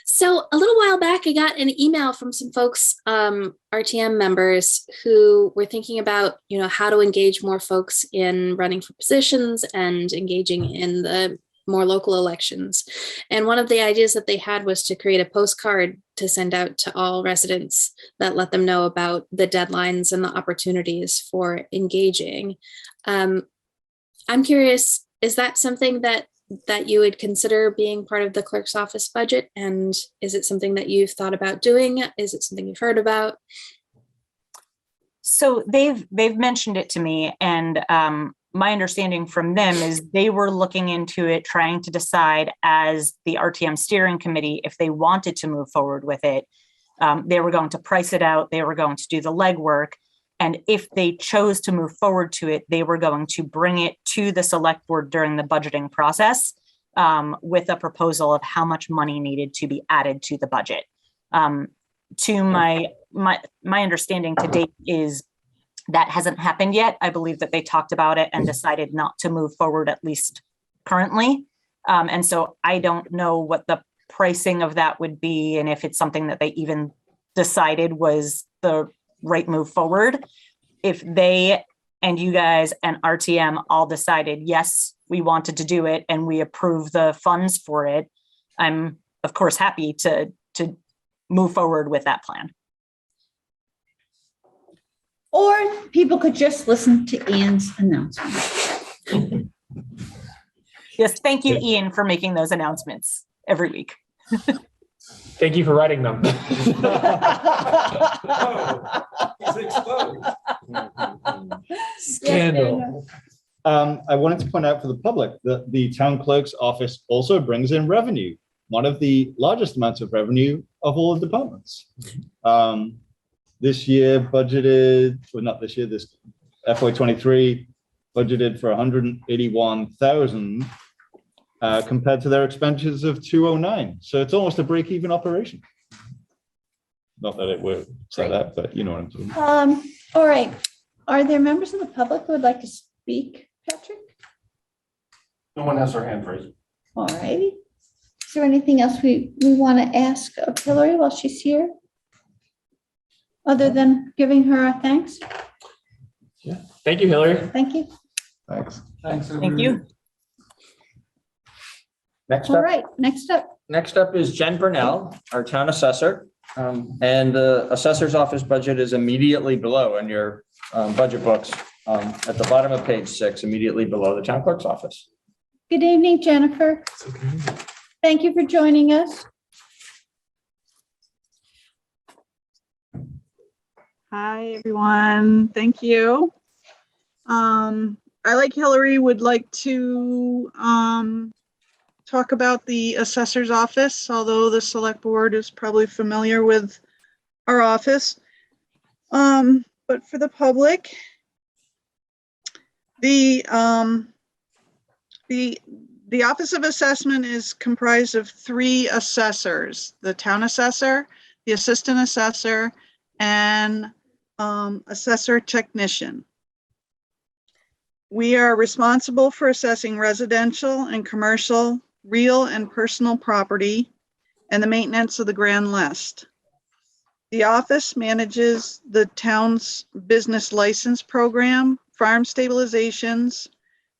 So a little while back, I got an email from some folks, RTM members, who were thinking about, how to engage more folks in running for positions and engaging in the more local elections. And one of the ideas that they had was to create a postcard to send out to all residents that let them know about the deadlines and the opportunities for engaging. I'm curious, is that something that you would consider being part of the clerk's office budget? And is it something that you've thought about doing? Is it something you've heard about? So they've mentioned it to me, and my understanding from them is they were looking into it, trying to decide as the RTM steering committee if they wanted to move forward with it. They were going to price it out. They were going to do the legwork. And if they chose to move forward to it, they were going to bring it to the select board during the budgeting process with a proposal of how much money needed to be added to the budget. To my understanding to date is that hasn't happened yet. I believe that they talked about it and decided not to move forward, at least currently. And so I don't know what the pricing of that would be, and if it's something that they even decided was the right move forward. If they and you guys and RTM all decided, yes, we wanted to do it and we approve the funds for it, I'm of course happy to move forward with that plan. Or people could just listen to Ian's announcement. Yes, thank you, Ian, for making those announcements every week. Thank you for writing them. He's exposed. Scandal. I wanted to point out for the public that the town clerk's office also brings in revenue, one of the largest amounts of revenue of all the departments. This year budgeted, well, not this year, this FY23 budgeted for 181,000 compared to their expenditures of 209. So it's almost a break-even operation. Not that it works like that, but you know what I'm saying. All right. Are there members of the public who would like to speak, Patrick? No one has their hand raised. All righty. Is there anything else we want to ask of Hillary while she's here? Other than giving her our thanks? Yeah. Thank you, Hillary. Thank you. Thanks. Thank you. Next All up, right, next up. is Jen Burnell, our town assessor. And the assessor's office budget is immediately below in your budget books at the bottom of page 6, immediately below the town clerk's office. Good evening, Jennifer. Thank you for joining us. Hi, everyone. Thank you. I, like Hillary, would like to talk about the assessor's office, although the select board is probably familiar with our office. But for the public, the Office of Assessment is comprised of 3 assessors: the town assessor, the assistant assessor, and assessor technician. We are responsible for assessing residential and commercial, real and personal property, and the maintenance of the grand list. The office manages the town's business license program, farm stabilizations,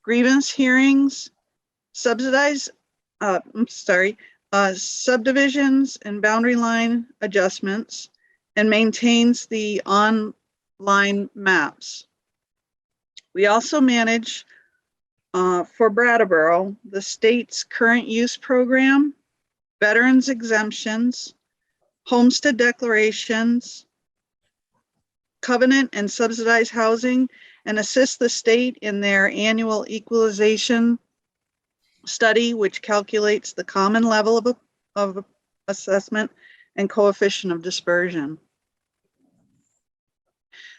grievance hearings, subdivisions and boundary line adjustments, and maintains the online maps. We also manage for Brattleboro, the state's current use program, veterans exemptions, homestead declarations, covenant and subsidized housing, and assist the state in their annual equalization study, which calculates the common level of assessment and coefficient of dispersion.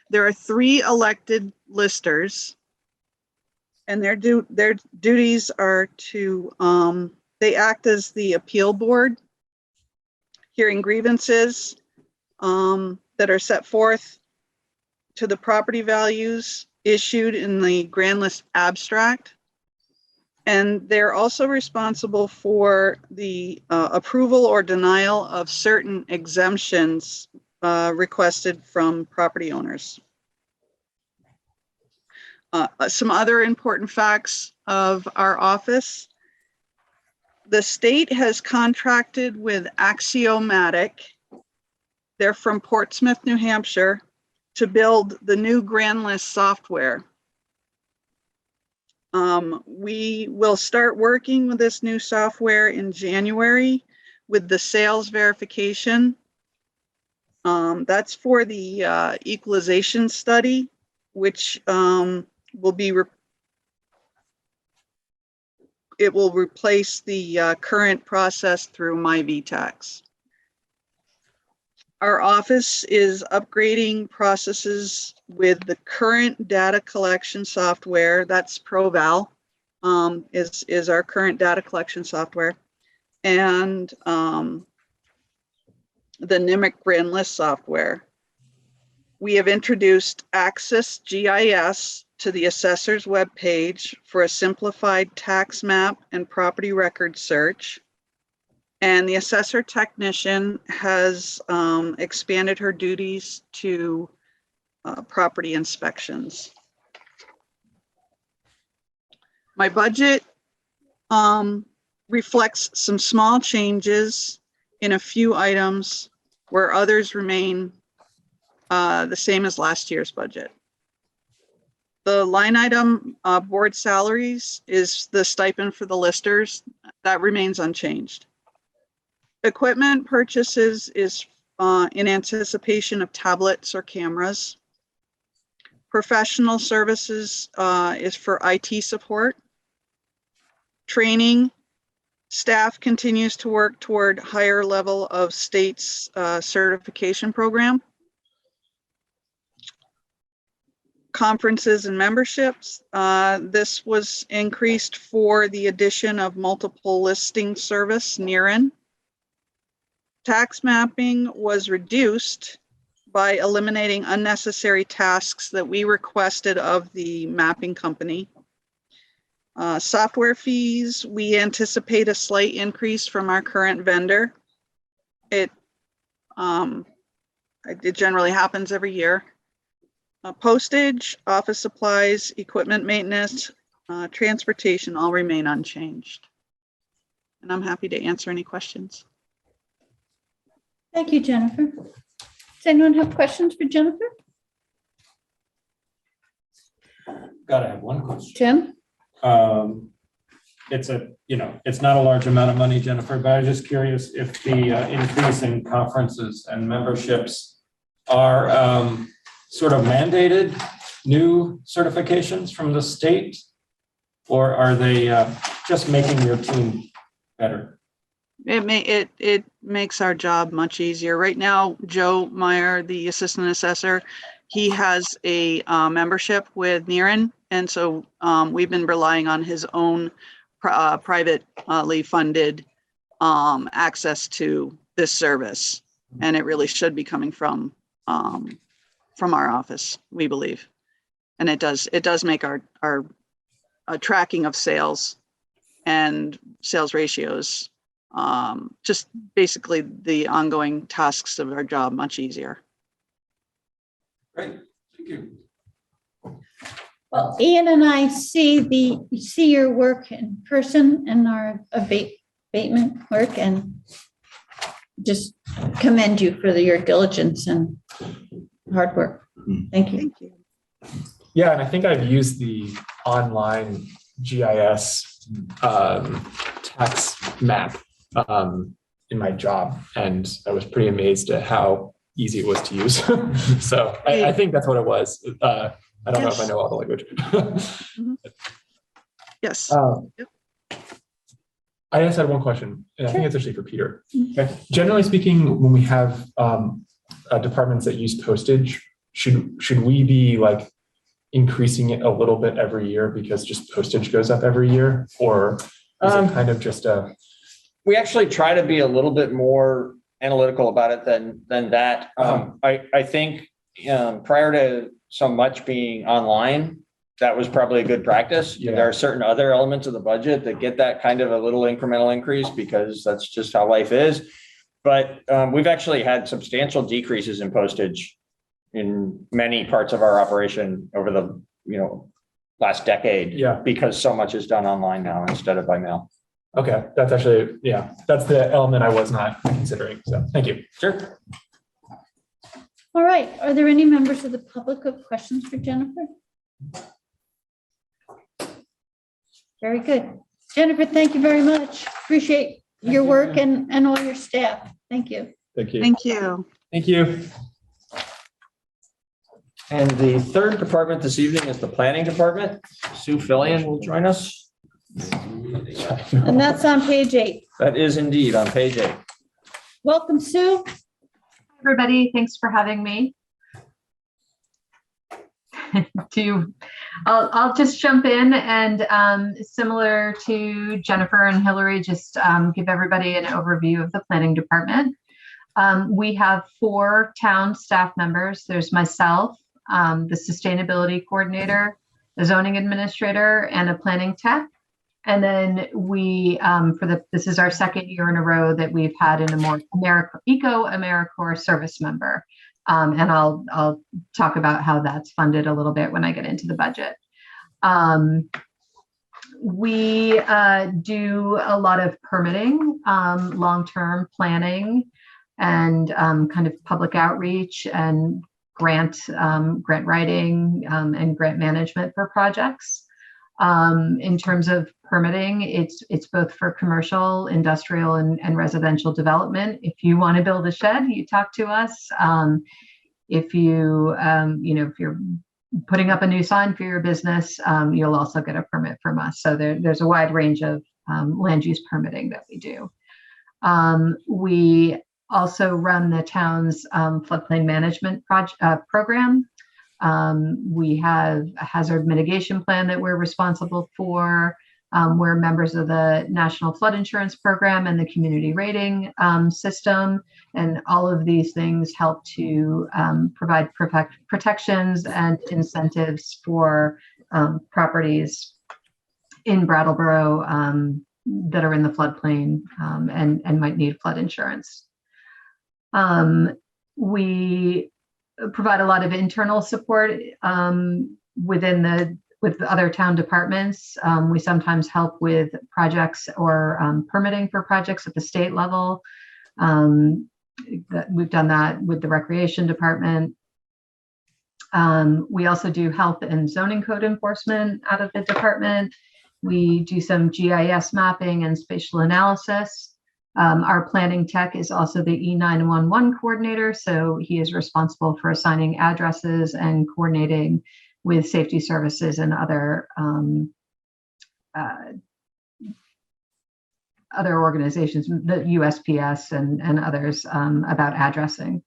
There are 3 elected listers, and their duties are to, they act as the appeal board, hearing grievances that are set forth to the property values issued in the grand list abstract. And they're also responsible for the approval or denial of certain exemptions requested from property owners. Some other important facts of our office. The state has contracted with Axiomatic. They're from Portsmouth, New Hampshire, to build the new grand list software. We will start working with this new software in January with the sales verification. That's for the equalization study, which will be, it will replace the current process through MyVTax. Our office is upgrading processes with the current data collection software. That's ProVal, is our current data collection software. And the NIMIC Grand List software. We have introduced Access GIS to the assessor's webpage for a simplified tax map and property record search. And the assessor technician has expanded her duties to property inspections. My budget reflects some small changes in a few items where others remain the same as last year's budget. The line item board salaries is the stipend for the listers. That remains unchanged. Equipment purchases is in anticipation of tablets or cameras. Professional services is for IT support. Training, staff continues to work toward higher level of state's certification program. Conferences and memberships. This was increased for the addition of multiple listing service, NERIN. Tax mapping was reduced by eliminating unnecessary tasks that we requested of the mapping company. Software fees, we anticipate a slight increase from our current vendor. It generally happens every year. Postage, office supplies, equipment maintenance, transportation all remain unchanged. And I'm happy to answer any questions. Thank you, Jennifer. Does anyone have questions for Jennifer? Gotta have one question. Jim? It's it's not a large amount of money, Jennifer, but I was just curious if the increase in conferences and memberships are sort of mandated new certifications from the state, or are they just making your team better? It makes our job much easier. Right now, Joe Meyer, the assistant assessor, he has a membership with NERIN, and so we've been relying on his own privately funded access to this service, and it really should be coming from our office, we believe, and it does make our tracking of sales and sales ratios, just basically the ongoing tasks of our job much easier. Great, thank you. Well, Ian and I see your work in person and our abatement work, and just commend you for your diligence and hard work. Thank you. Thank you. Yeah, and I think I've used the online GIS tax map in my job, and I was pretty amazed at how easy it was to use. So I think that's what it was. I don't know if I know all the language. Yes. Yep. I just had one question, and I think it's actually for Peter. Okay. Generally speaking, when we have departments that use postage, should we be like increasing it a little bit every year because just postage goes up every year, or is it kind of just a? We actually try to be a little bit more analytical about it than that. I think prior to so much being online, that was probably a good practice. Yeah. There are certain other elements of the budget that get that kind of a little incremental increase because that's just how life is. But we've actually had substantial decreases in postage in many parts of our operation over the last decade. Yeah. Because so much is done online now instead of by mail. Okay, that's actually, yeah, that's the element I was not considering. So thank you. Sure. All right. Are there any members of the public who have questions for Jennifer? Very good. Jennifer, thank you very much. Appreciate your work and all your staff. Thank you. Thank you. Thank you. Thank you. And the third department this evening is the planning department. Sue Fillion will join us. And that's on page 8. That is indeed on page 8. Welcome, Sue. Everybody, thanks for having me. I'll just jump in and similar to Jennifer and Hillary, just give everybody an overview of the planning department. We have 4 town staff members. There's myself, the sustainability coordinator, the zoning administrator, and a planning tech. And then we, this is our second year in a row that we've had a more Eco AmeriCorps service member. And I'll talk about how that's funded a little bit when I get into the budget. We do a lot of permitting, long-term planning, and kind of public outreach and grant writing and grant management for projects. In terms of permitting, it's both for commercial, industrial, and residential development. If you want to build a shed, you talk to us. If you, if you're putting up a new sign for your business, you'll also get a permit from us. So there's a wide range of land use permitting that we do. We also run the town's floodplain management program. We have a hazard mitigation plan that we're responsible for. We're members of the National Flood Insurance Program and the community rating system. And all of these things help to provide protections and incentives for properties in Brattleboro that are in the floodplain and might need flood insurance. We provide a lot of internal support with other town departments. We sometimes help with projects or permitting for projects at the state level. We've done that with the recreation department. We also do health and zoning code enforcement out of the department. We do some GIS mapping and spatial analysis. Our planning tech is also the E911 coordinator, so he is responsible for assigning addresses and coordinating with safety services and other organizations, the USPS and others, about addressing.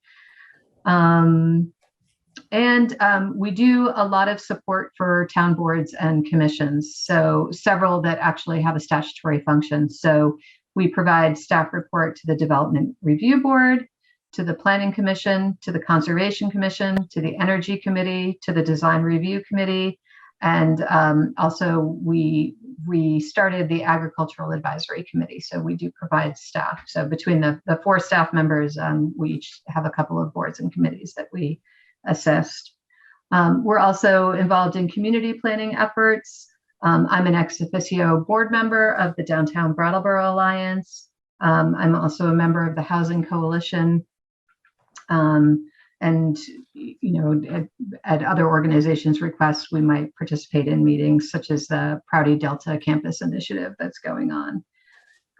We do a lot of support for town boards and commissions, so several that actually have a statutory function. So we provide staff report to the Development Review Board, to the Planning Commission, to the Conservation Commission, to the Energy Committee, to the Design Review Committee. And also we started the Agricultural Advisory Committee. So we do provide staff. So between the 4 staff members, we each have a couple of boards and committees that we assist. We're also involved in community planning efforts. I'm an ex officio board member of the Downtown Brattleboro Alliance. I'm also a member of the Housing Coalition. And, at other organizations' requests, we might participate in meetings such as the Prouty Delta Campus Initiative that's going on.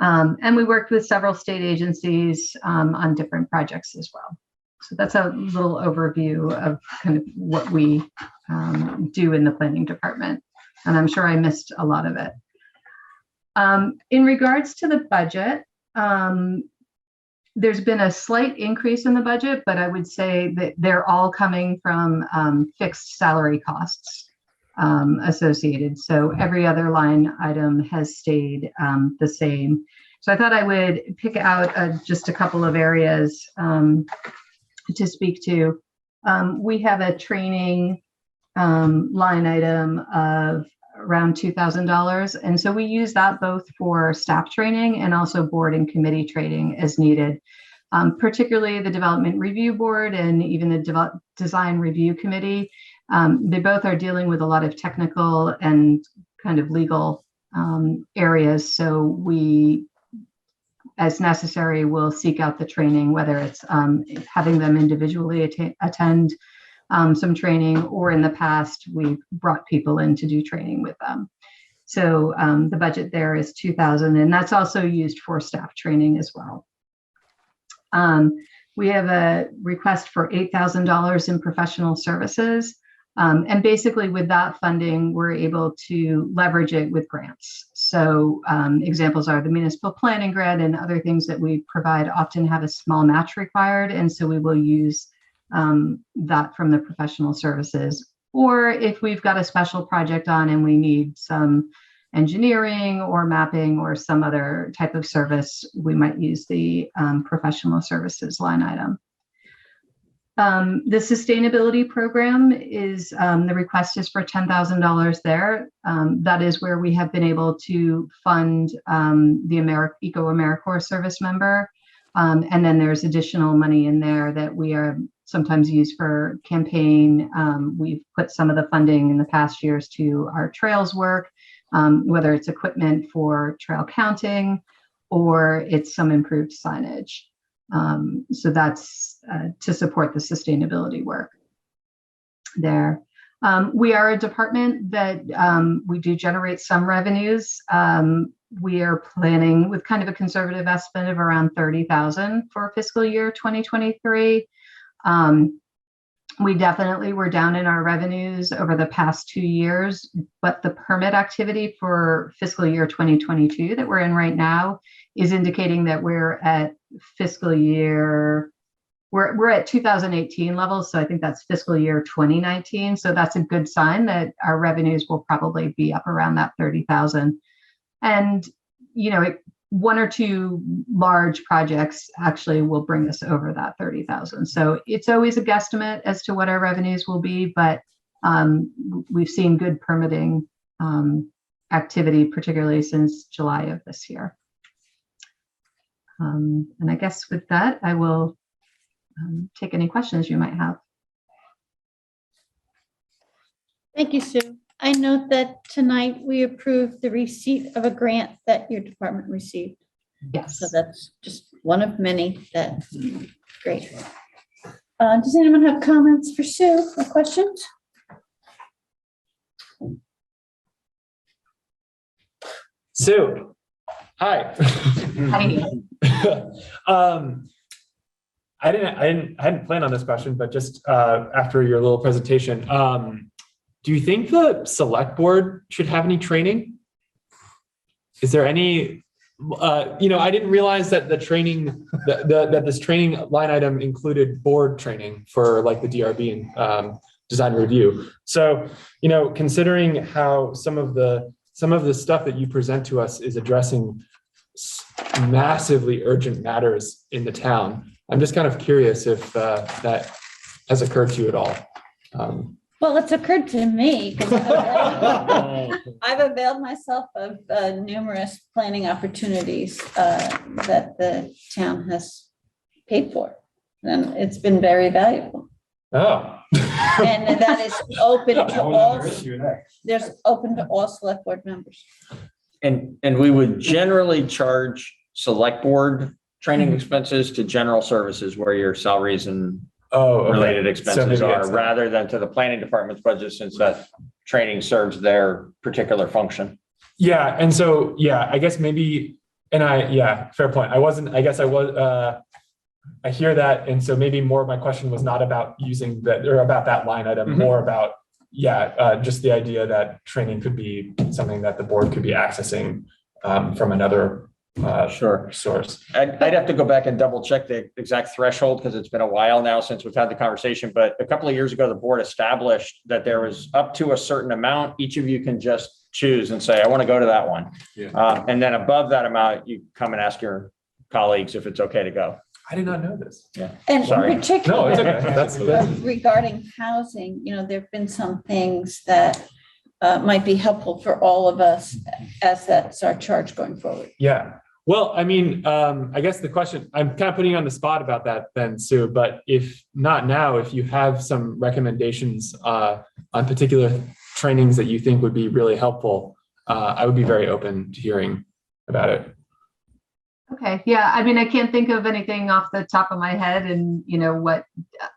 And we worked with several state agencies on different projects as well. So that's a little overview of kind of what we do in the planning department. And I'm sure I missed a lot of it. In regards to the budget, there's been a slight increase in the budget, but I would say that they're all coming from fixed salary costs associated. So every other line item has stayed the same. So I thought I would pick out just a couple of areas to speak to. We have a training line item of around $2,000. And so we use that both for staff training and also board and committee training as needed, particularly the Development Review Board and even the Design Review Committee. They both are dealing with a lot of technical and kind of legal areas. So we, as necessary, will seek out the training, whether it's having them individually attend some training, or in the past, we've brought people in to do training with them. So the budget there is $2,000, and that's also used for staff training as well. We have a request for $8,000 in professional services. And basically with that funding, we're able to leverage it with grants. So examples are the municipal planning grant and other things that we provide often have a small match required. And so we will use that from the professional services. Or if we've got a special project on and we need some engineering or mapping or some other type of service, we might use the professional services line item. The sustainability program is, the request is for $10,000 there. That is where we have been able to fund the Eco AmeriCorps service member. And then there's additional money in there that we are sometimes used for campaign. We've put some of the funding in the past years to our trails work, whether it's equipment for trail counting or it's some improved signage. So that's to support the sustainability work there. We are a department that we do generate some revenues. We are planning with kind of a conservative estimate of around $30,000 for fiscal year 2023. We definitely were down in our revenues over the past 2 years, but the permit activity for fiscal year 2022 that we're in right now is indicating that we're at fiscal year, we're at 2018 levels. So I think that's fiscal year 2019. So that's a good sign that our revenues will probably be up around that 30,000. And, you know, one or two large projects actually will bring us over that 30,000. So it's always a guesstimate as to what our revenues will be, but we've seen good permitting activity, particularly since July of this year. And I guess with that, I will take any questions you might have. Thank you, Sue. I note that tonight we approved the receipt of a grant that your department received. Yes. So that's just one of many. That's great. Does anyone have comments for Sue or questions? Sue, hi. Hi. I hadn't planned on this question, but just after your little presentation, do you think the select board should have any training? Is there any, I didn't realize that the training, that this training line item included board training for like the DRB and design review. So, considering how some of the stuff that you present to us is addressing massively urgent matters in the town, I'm just kind of curious if that has occurred to you at all. Well, it's occurred to me because I've availed myself of numerous planning opportunities that the town has paid for, and it's been very valuable. Oh. And that is open to all. There's open to all select board members. And we would generally charge select board training expenses to general services where your salaries and related expenses are, rather than to the planning department's budget, since that training serves their particular function. Yeah. And so, I guess maybe And yeah, fair point. I hear that. And so maybe more of my question was not about using that or about that line item, more about, just the idea that training could be something that the board could be accessing from another source. I'd have to go back and double check the exact threshold because it's been a while now since we've had the conversation. But a couple of years ago, the board established that there was up to a certain amount. Each of you can just choose and say, I want to go to that one. Yeah. And then above that amount, you come and ask your colleagues if it's okay to go. I did not know this. Yeah. And Sorry. particularly No, it's okay. regarding housing, there've been some things that might be helpful for all of us as that's our charge going forward. Yeah. Well, I mean, I guess the question, I'm kind of putting you on the spot about that then, Sue, but if not now, if you have some recommendations on particular trainings that you think would be really helpful, I would be very open to hearing about it. Okay, yeah, I mean, I can't think of anything off the top of my head, and what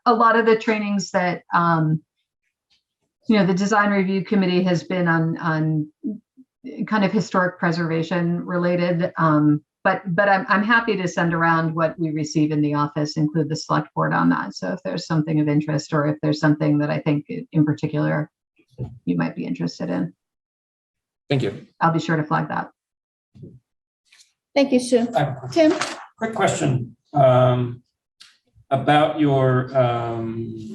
a lot of the trainings that the design review committee has been on kind of historic preservation related, but I'm happy to send around what we receive in the office, include the select board on that. So if there's something of interest, or if there's something that I think in particular you might be interested in, Thank you. I'll be sure to flag that. Thank you, Sue. Tim? Quick question about your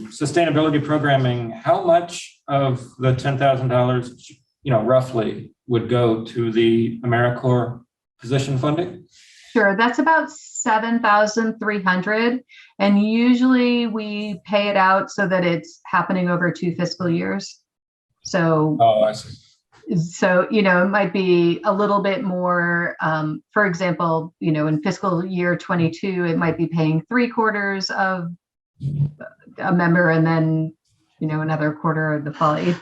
sustainability programming. How much of the $10,000, roughly, would go to the AmeriCorps position funding? Sure, that's about 7,300, and usually we pay it out so that it's happening over 2 fiscal years. So, I see. So, it might be a little bit more, for example, in fiscal year 22, it might be paying 3/4 of a member, and then, another quarter of the following.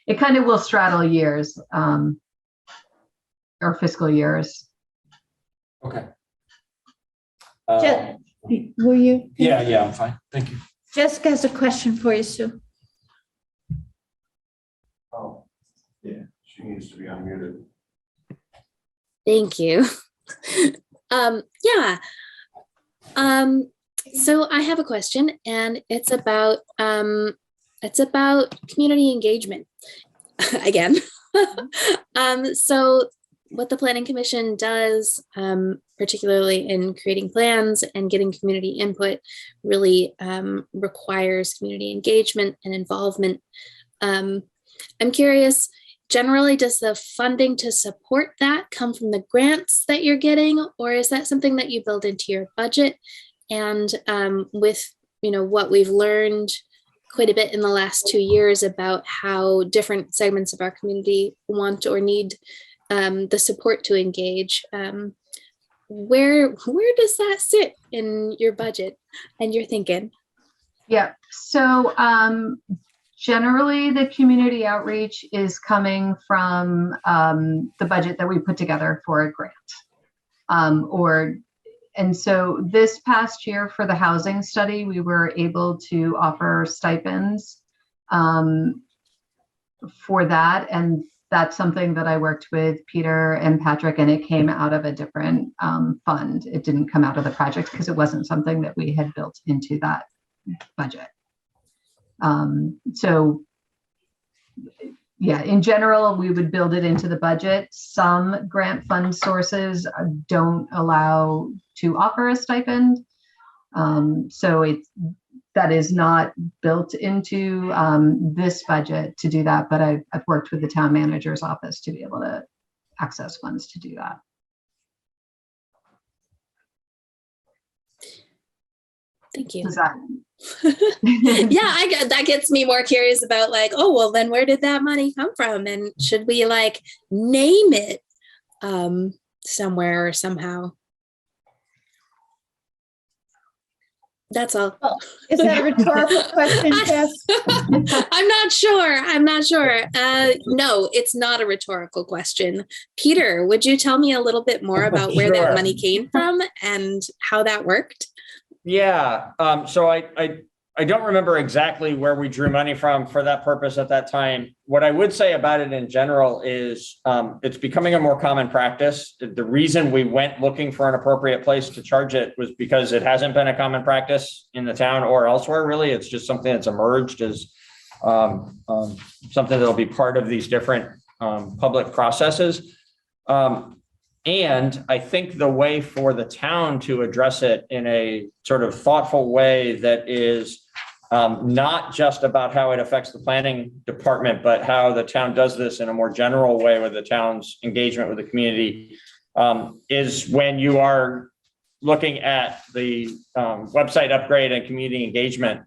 It kind of will straddle years, or fiscal years. Okay. Were you? Yeah, I'm fine. Thank you. Jessica has a question for you, Sue. Oh, yeah, she needs to be unmuted. Thank you. So I have a question, and it's about community engagement again. So what the Planning Commission does, particularly in creating plans and getting community input, really requires community engagement and involvement. I'm curious, generally, does the funding to support that come from the grants that you're getting, or is that something that you build into your budget? And with what we've learned quite a bit in the last 2 years about how different segments of our community want or need the support to engage, where does that sit in your budget and your thinking? Yeah, so generally the community outreach is coming from the budget that we put together for a grant. And so this past year for the housing study, we were able to offer stipends for that. And that's something that I worked with Peter and Patrick, and it came out of a different fund. It didn't come out of the project because it wasn't something that we had built into that budget. So yeah, in general, we would build it into the budget. Some grant fund sources don't allow to offer a stipend. So that is not built into this budget to do that, but I've worked with the town manager's office to be able to access funds to do that. Thank you. Yeah, that gets me more curious about then where did that money come from? And should we name it somewhere or somehow? That's all. Oh, is that a rhetorical question, Jess? I'm not sure. No, it's not a rhetorical question. Peter, would you tell me a little bit more about where that money came from and how that worked? Yeah. So I I don't remember exactly where we drew money from for that purpose at that time. What I would say about it in general is it's becoming a more common practice. The reason we went looking for an appropriate place to charge it was because it hasn't been a common practice in the town or elsewhere, really. It's just something that's emerged as something that'll be part of these different public processes. And I think the way for the town to address it in a sort of thoughtful way that is not just about how it affects the planning department, but how the town does this in a more general way with the town's engagement with the community, is when you are looking at the website upgrade and community engagement,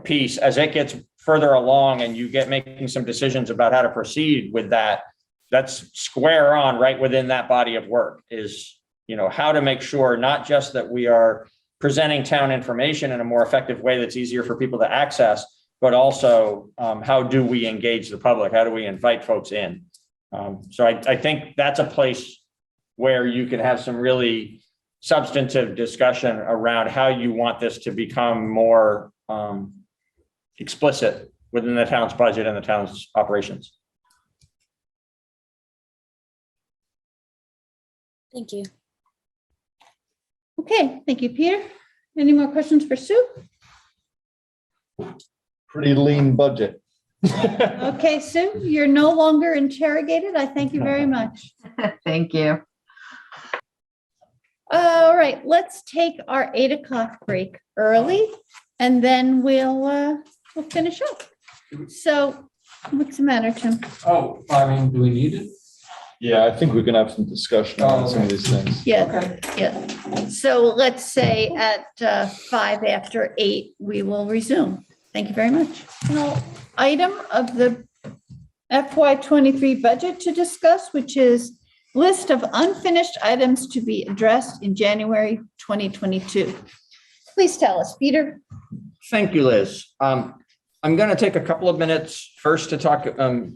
piece, as it gets further along and you get making some decisions about how to proceed with that. That's square on right within that body of work is, how to make sure not just that we are presenting town information in a more effective way that's easier for people to access, but also how do we engage the public? How do we invite folks in? So I think that's a place where you can have some really substantive discussion around how you want this to become more explicit within the town's budget and the town's operations. Thank you. Okay, thank you, Peter. Any more questions for Sue? Pretty lean budget. Okay, Sue, you're no longer interrogated. I thank you very much. Thank you. All right, let's take our 8 o'clock break early and then we'll finish up. So what's the matter, Tim? Oh, do we need it? Yeah, I think we can have some discussion on some of these things. Yeah, yeah. So let's say at 5 after 8, we will resume. Thank you very much. Now, item of the FY23 budget to discuss, which is list of unfinished items to be addressed in January 2022. Please tell us, Peter. Thank you, Liz. I'm going to take a couple of minutes first to talk,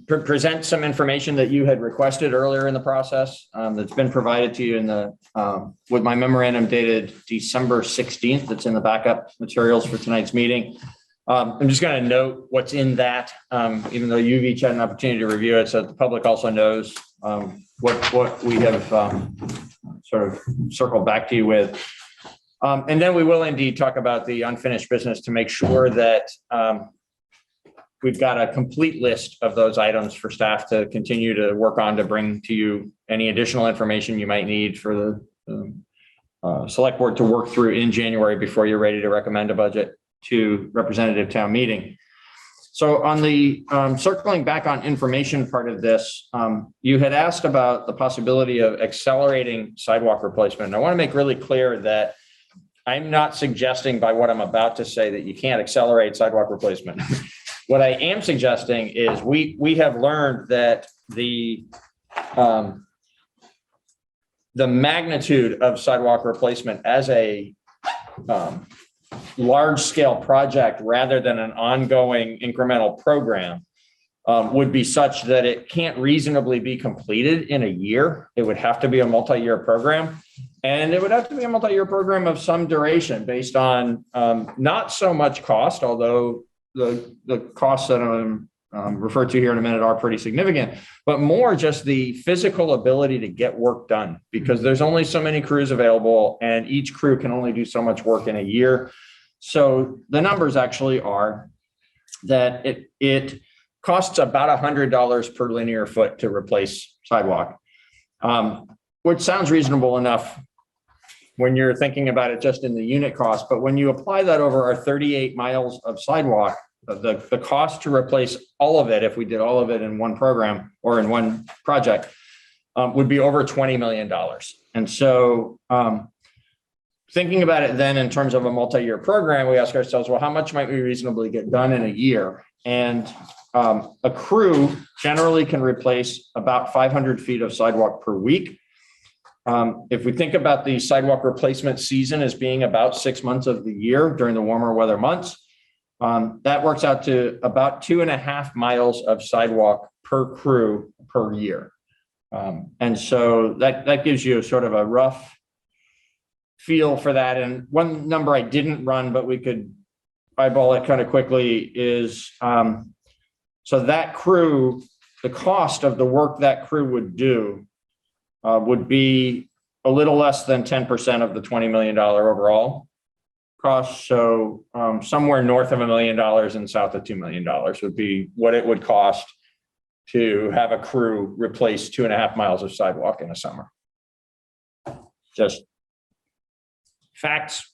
present some information that you had requested earlier in the process that's been provided to you in the with my memorandum dated December 16th. That's in the backup materials for tonight's meeting. I'm just going to note what's in that, even though you've each had an opportunity to review it, so that the public also knows what we have sort of circled back to you with. And then we will indeed talk about the unfinished business to make sure that we've got a complete list of those items for staff to continue to work on to bring to you any additional information you might need for the select board to work through in January before you're ready to recommend a budget to representative town meeting. So on the circling back on information part of this, you had asked about the possibility of accelerating sidewalk replacement. And I want to make really clear that I'm not suggesting by what I'm about to say that you can't accelerate sidewalk replacement. What I am suggesting is we have learned that the magnitude of sidewalk replacement as a large scale project rather than an ongoing incremental program would be such that it can't reasonably be completed in a year. It would have to be a multi-year program. And it would have to be a multi-year program of some duration based on not so much cost, although the costs that I'm referred to here in a minute are pretty significant, but more just the physical ability to get work done because there's only so many crews available and each crew can only do so much work in a year. So the numbers actually are that it costs about $100 per linear foot to replace sidewalk, which sounds reasonable enough when you're thinking about it just in the unit cost. But when you apply that over our 38 miles of sidewalk, the cost to replace all of it, if we did all of it in one program or in one project, would be over $20 million. And so thinking about it then in terms of a multi-year program, we ask ourselves, well, how much might we reasonably get done in a year? And a crew generally can replace about 500 feet of sidewalk per week. If we think about the sidewalk replacement season as being about 6 months of the year during the warmer weather months, that works out to about 2.5 miles of sidewalk per crew per year. And so that gives you sort of a rough feel for that. And one number I didn't run, but we could eyeball it kind of quickly is, so that crew, the cost of the work that crew would do would be a little less than 10% of the $20 million overall cost. So somewhere north of $1 million and south of $2 million would be what it would cost to have a crew replace 2.5 miles of sidewalk in a summer. Just facts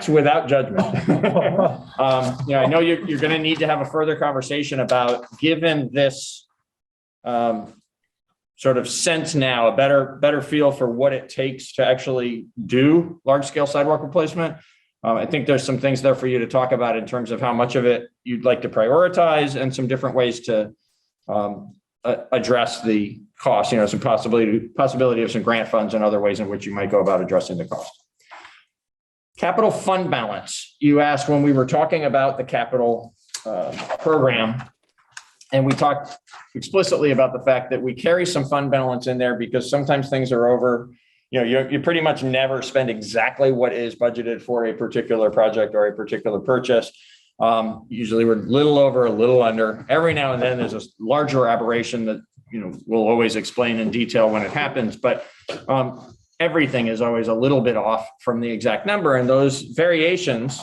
without judgment. I know you're going to need to have a further conversation about, given this sort of sense now, a better feel for what it takes to actually do large scale sidewalk replacement. I think there's some things there for you to talk about in terms of how much of it you'd like to prioritize and some different ways to address the cost, some possibility of some grant funds and other ways in which you might go about addressing the cost. Capital fund balance. You asked when we were talking about the capital program, and we talked explicitly about the fact that we carry some fund balance in there because sometimes things are over. You pretty much never spend exactly what is budgeted for a particular project or a particular purchase. Usually we're a little over, a little under. Every now and then there's a larger aberration that, we'll always explain in detail when it happens, but everything is always a little bit off from the exact number. And those variations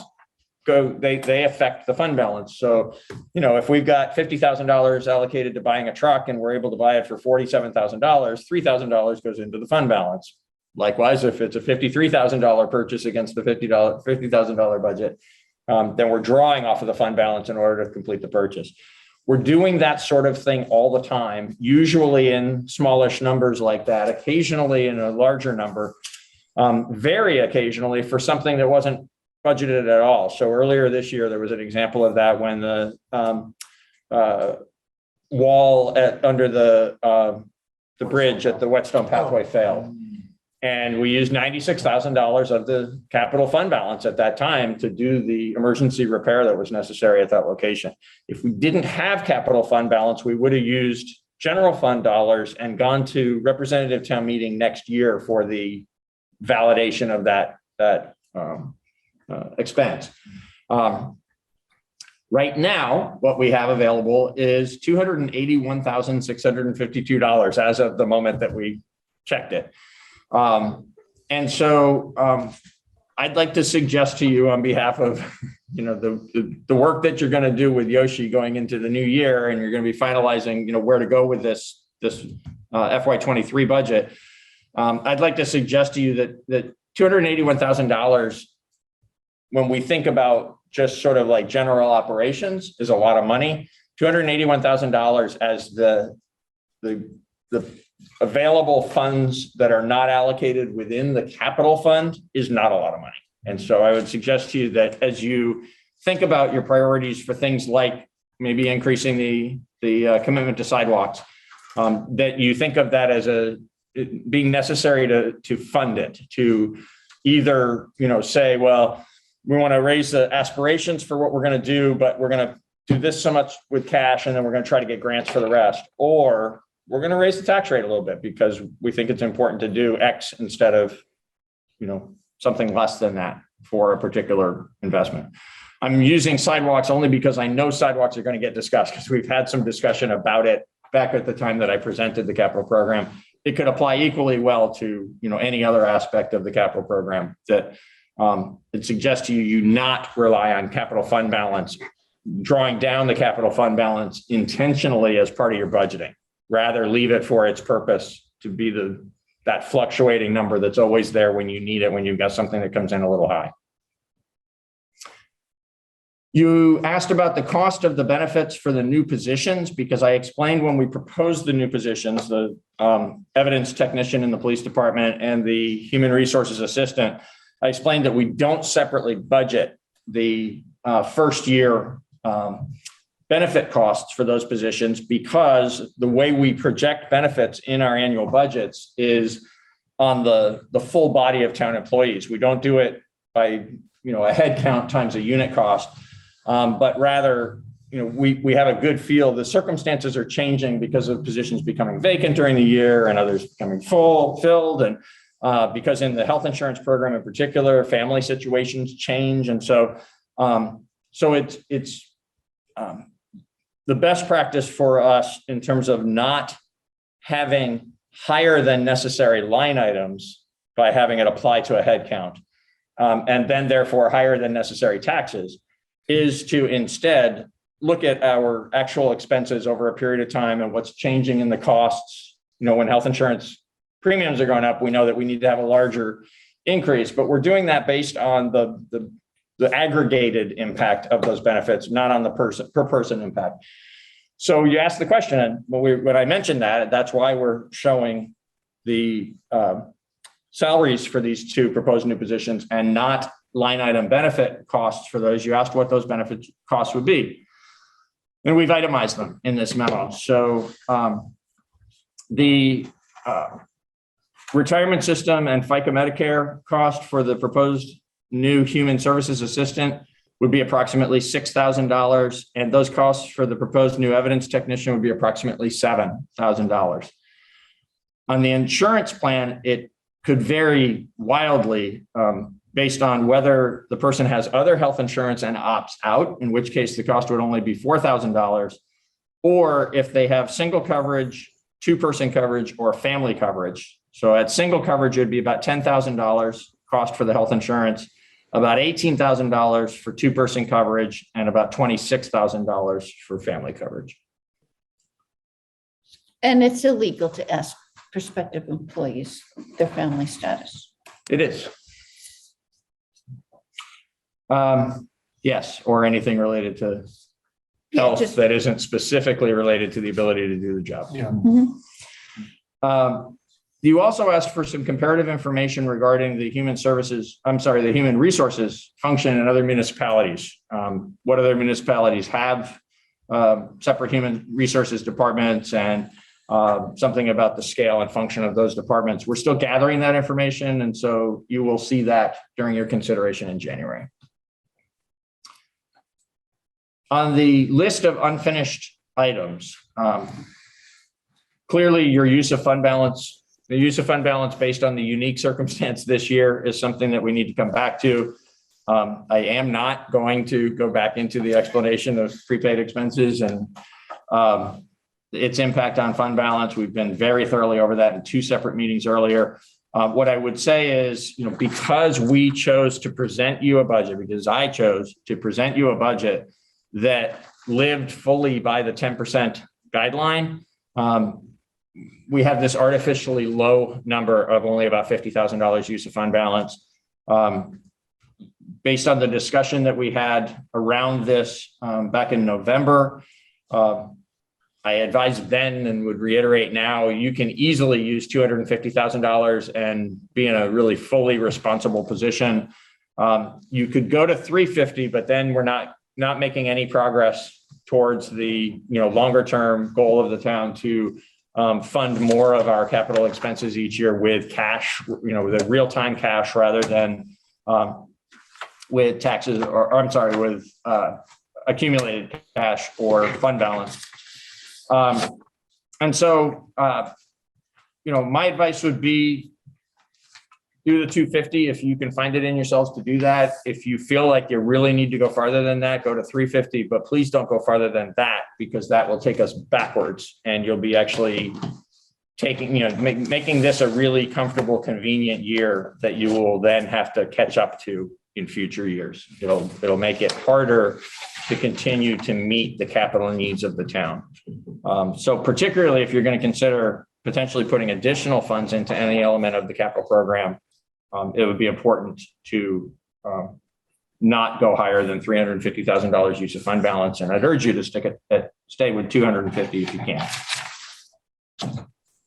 they affect the fund balance. So, if we've got $50,000 allocated to buying a truck and we're able to buy it for $47,000, $3,000 goes into the fund balance. Likewise, if it's a $53,000 purchase against the $50,000 budget, then we're drawing off of the fund balance in order to complete the purchase. We're doing that sort of thing all the time, usually in smallish numbers like that, occasionally in a larger number, very occasionally for something that wasn't budgeted at all. So earlier this year, there was an example of that when the wall under the bridge at the Whetstone Pathway failed. And we used $96,000 of the capital fund balance at that time to do the emergency repair that was necessary at that location. If we didn't have capital fund balance, we would have used general fund dollars and gone to representative town meeting next year for the validation of that expense. Right now, what we have available is $281,652 as of the moment that we checked it. And so I'd like to suggest to you on behalf of, the work that you're going to do with Yoshi going into the new year, and you're going to be finalizing, where to go with this FY23 budget. I'd like to suggest to you that $281,000, when we think about just sort of like general operations, is a lot of money. $281,000 as the available funds that are not allocated within the capital fund is not a lot of money. And so I would suggest to you that as you think about your priorities for things like maybe increasing the commitment to sidewalks, that you think of that as being necessary to fund it, to either, say, well, we want to raise the aspirations for what we're going to do, but we're going to do this so much with cash, and then we're going to try to get grants for the rest. Or we're going to raise the tax rate a little bit because we think it's important to do X instead of, something less than that for a particular investment. I'm using sidewalks only because I know sidewalks are going to get discussed, because we've had some discussion about it back at the time that I presented the capital program. It could apply equally well to, any other aspect of the capital program. That it suggests to you not rely on capital fund balance, drawing down the capital fund balance intentionally as part of your budgeting. Rather leave it for its purpose to be that fluctuating number that's always there when you need it, when you've got something that comes in a little high. You asked about the cost of the benefits for the new positions, because I explained when we proposed the new positions, the evidence technician in the police department and the human resources assistant, I explained that we don't separately budget the first year benefit costs for those positions, because the way we project benefits in our annual budgets is on the full body of town employees. We don't do it by, a head count times a unit cost, but rather, we have a good feel. The circumstances are changing because of positions becoming vacant during the year and others becoming filled. And because in the health insurance program in particular, family situations change. And so So it's the best practice for us in terms of not having higher than necessary line items by having it apply to a head count, and then therefore higher than necessary taxes, is to instead look at our actual expenses over a period of time and what's changing in the costs. You know, when health insurance premiums are going up, we know that we need to have a larger increase, but we're doing that based on the aggregated impact of those benefits, not on the per person impact. So you asked the question, and when I mentioned that, that's why we're showing the salaries for these two proposed new positions and not line item benefit costs for those. You asked what those benefit costs would be, and we've itemized them in this memo. So the retirement system and FICA Medicare cost for the proposed new human services assistant would be approximately $6,000. And those costs for the proposed new evidence technician would be approximately $7,000. On the insurance plan, it could vary wildly based on whether the person has other health insurance and opts out, in which case the cost would only be $4,000, or if they have single coverage, two-person coverage, or family coverage. So at single coverage, it'd be about $10,000 cost for the health insurance, about $18,000 for two-person coverage, and about $26,000 for family coverage. And it's illegal to ask prospective employees their family status. It is. Yes, or anything related to health that isn't specifically related to the ability to do the job. Yeah. You also asked for some comparative information regarding the human resources function in other municipalities. What other municipalities have separate human resources departments, and something about the scale and function of those departments. We're still gathering that information, and so you will see that during your consideration in January. On the list of unfinished items, clearly your use of fund balance, the use of fund balance based on the unique circumstance this year is something that we need to come back to. I am not going to go back into the explanation of prepaid expenses and its impact on fund balance. We've been very thoroughly over that in two separate meetings earlier. What I would say is, because we chose to present you a budget, because I chose to present you a budget that lived fully by the 10% guideline, we have this artificially low number of only about $50,000 use of fund balance. Based on the discussion that we had around this back in November, I advised then and would reiterate now, you can easily use $250,000 and be in a really fully responsible position. You could go to 350, but then we're not making any progress towards the longer term goal of the town to fund more of our capital expenses each year with cash, with a real-time cash rather than with taxes, with accumulated cash or fund balance. And so, my advice would be do the 250 if you can find it in yourselves to do that. If you feel like you really need to go farther than that, go to 350, but please don't go farther than that, because that will take us backwards and you'll be actually taking, making this a really comfortable, convenient year that you will then have to catch up to in future years. It'll make it harder to continue to meet the capital needs of the town. So particularly if you're going to consider potentially putting additional funds into any element of the capital program, it would be important to not go higher than $350,000 use of fund balance. And I'd urge you to stay with 250 if you can.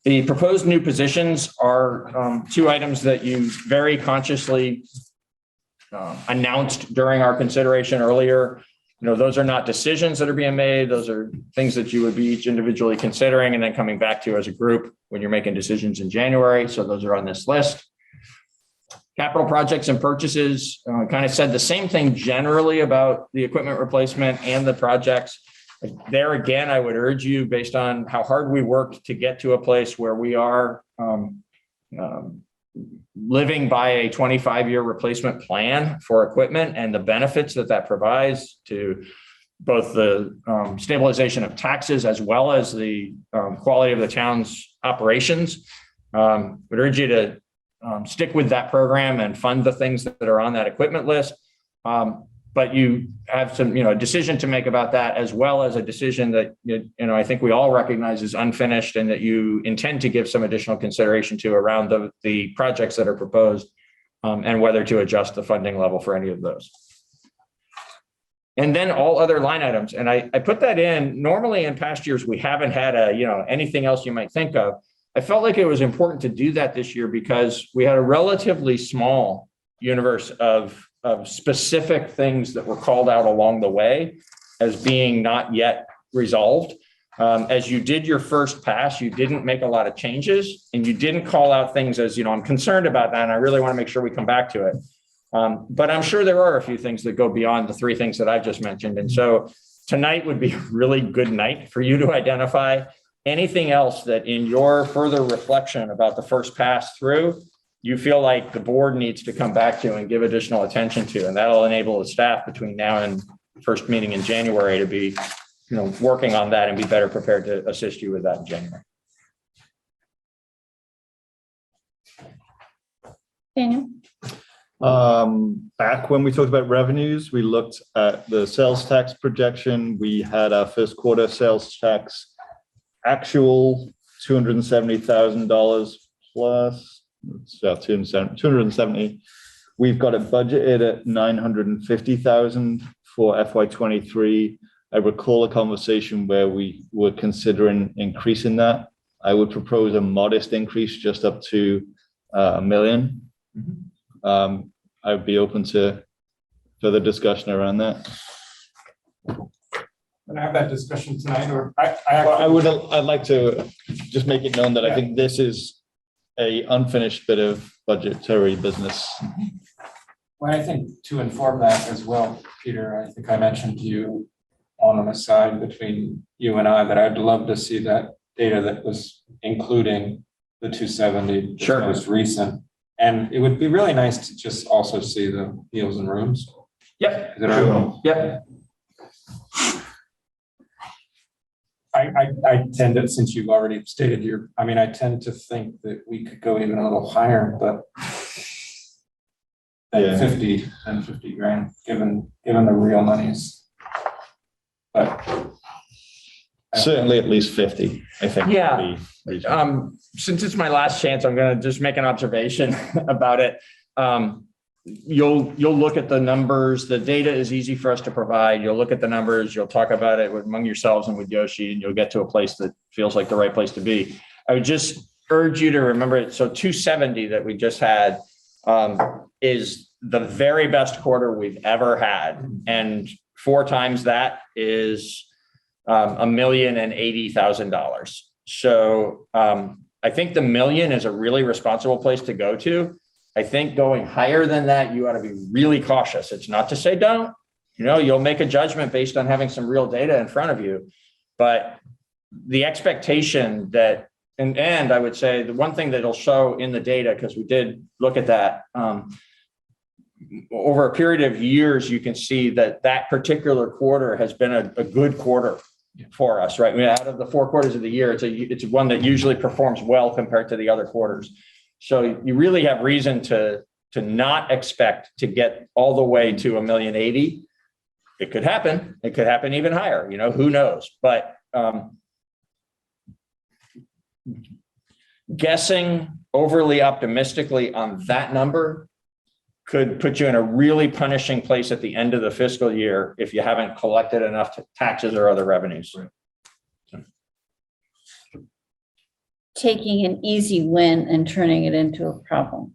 The proposed new positions are two items that you very consciously announced during our consideration earlier. Those are not decisions that are being made. Those are things that you would be each individually considering and then coming back to as a group when you're making decisions in January. So those are on this list. Capital projects and purchases, kind of said the same thing generally about the equipment replacement and the projects. There again, I would urge you, based on how hard we worked to get to a place where we are living by a 25-year replacement plan for equipment and the benefits that that provides to both the stabilization of taxes as well as the quality of the town's operations. Would urge you to stick with that program and fund the things that are on that equipment list. But you have some, a decision to make about that, as well as a decision that, I think we all recognize is unfinished and that you intend to give some additional consideration to around the projects that are proposed, and whether to adjust the funding level for any of those. And then all other line items. And I put that in. Normally in past years, we haven't had anything else you might think of. I felt like it was important to do that this year because we had a relatively small universe of specific things that were called out along the way as being not yet resolved. As you did your first pass, you didn't make a lot of changes and you didn't call out things as, I'm concerned about that and I really want to make sure we come back to it. But I'm sure there are a few things that go beyond the three things that I've just mentioned. And so tonight would be a really good night for you to identify anything else that in your further reflection about the first pass through, you feel like the board needs to come back to and give additional attention to. And that'll enable the staff between now and first meeting in January to be, working on that and be better prepared to assist you with that in January. Daniel? Back when we talked about revenues, we looked at the sales tax projection. We had our first quarter sales tax actual $270,000 plus. It's 270. We've got it budgeted at 950,000 for FY23. I recall a conversation where we were considering increasing that. I would propose a modest increase just up to $1 million. I would be open to further discussion around that. Can I have that discussion tonight, or I'd like to just make it known that I think this is a unfinished bit of budgetary business. Well, I think to inform that as well, Peter, I think I mentioned to you on an aside between you and I that I'd love to see that data that was including the 270, Sure, most recent. And it would be really nice to just also see the meals and rooms. Yep. Sure. Yep. I tend to, since you've already stated I tend to think that we could go even a little higher, but than 50 grand, given the real monies. But certainly at least 50, I think. Yeah. Since it's my last chance, I'm going to just make an observation about it. You'll look at the numbers. The data is easy for us to provide. You'll look at the numbers. You'll talk about it among yourselves and with Yoshi, and you'll get to a place that feels like the right place to be. I would just urge you to remember it. So 270 that we just had is the very best quarter we've ever had, and 4 times that is $1,080,000. So I think the $1 million is a really responsible place to go to. I think going higher than that, you ought to be really cautious. It's not to say don't, you'll make a judgment based on having some real data in front of you. But the expectation that, and I would say the one thing that it'll show in the data, because we did look at that, over a period of years, you can see that particular quarter has been a good quarter for us, right? Out of the 4 quarters of the year, it's one that usually performs well compared to the other quarters. So you really have reason to not expect to get all the way to $1,080,000. It could happen. It could happen even higher. Who knows? But guessing overly optimistically on that number could put you in a really punishing place at the end of the fiscal year if you haven't collected enough taxes or other revenues. Taking an easy win and turning it into a problem.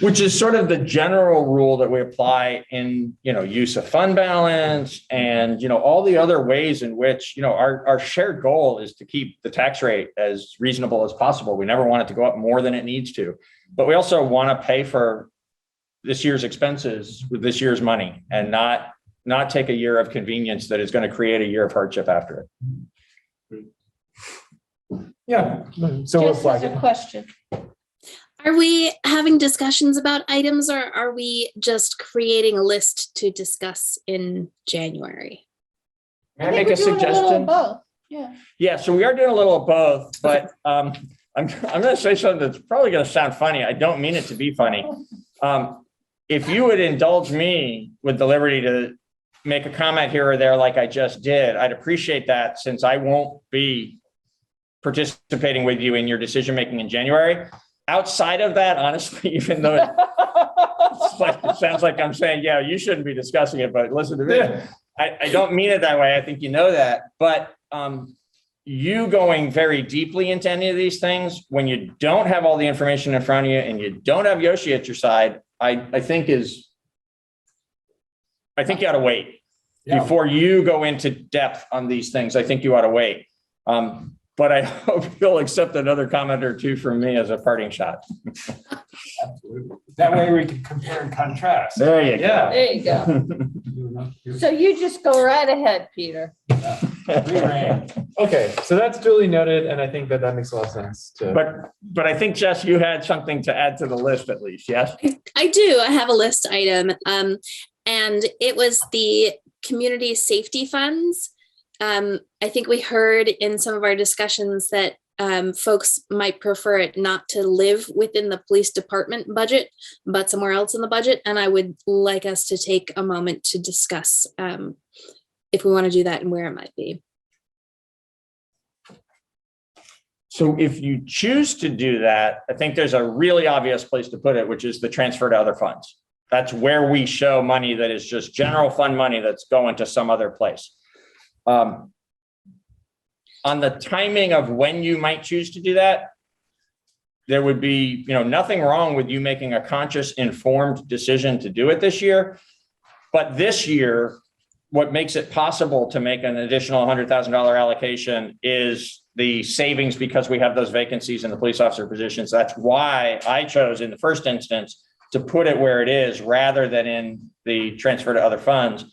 Which is sort of the general rule that we apply in, use of fund balance and, all the other ways in which, our shared goal is to keep the tax rate as reasonable as possible. We never want it to go up more than it needs to, but we also want to pay for this year's expenses with this year's money and not take a year of convenience that is going to create a year of hardship after it. Yeah. So Just as a question, Are we having discussions about items, or are we just creating a list to discuss in January? May I think make a we're doing little of suggestion? both. Yeah. Yeah, so we are doing a little of both, but I'm going to say something that's probably going to sound funny. I don't mean it to be funny. If you would indulge me with the liberty to make a comment here or there like I just did, I'd appreciate that, since I won't be participating with you in your decision-making in January. Outside of that, honestly, even though it sounds like I'm saying, yeah, you shouldn't be discussing it, but listen to me. I don't mean it that way. I think you know that. But you going very deeply into any of these things when you don't have all the information in front of you and you don't have Yoshi at your side, I think you ought to wait before you go into depth on these things. I think you ought to wait. But I hope you'll accept another comment or two from me as a parting shot. Absolutely. That way we can compare and contrast. There you go. Yeah. There you go. So you just go right ahead, Peter. Okay, so that's duly noted, and I think that makes a lot of sense. But I think, Jess, you had something to add to the list at least, yes? I do. I have a list item, and it was the community safety funds. I think we heard in some of our discussions that folks might prefer it not to live within the police department budget, but somewhere else in the budget. And I would like us to take a moment to discuss if we want to do that and where it might be. So if you choose to do that, I think there's a really obvious place to put it, which is the transfer to other funds. That's where we show money that is just general fund money that's going to some other place. On the timing of when you might choose to do that, there would be, nothing wrong with you making a conscious, informed decision to do it this year. But this year, what makes it possible to make an additional $100,000 allocation is the savings, because we have those vacancies in the police officer positions. That's why I chose in the first instance to put it where it is rather than in the transfer to other funds.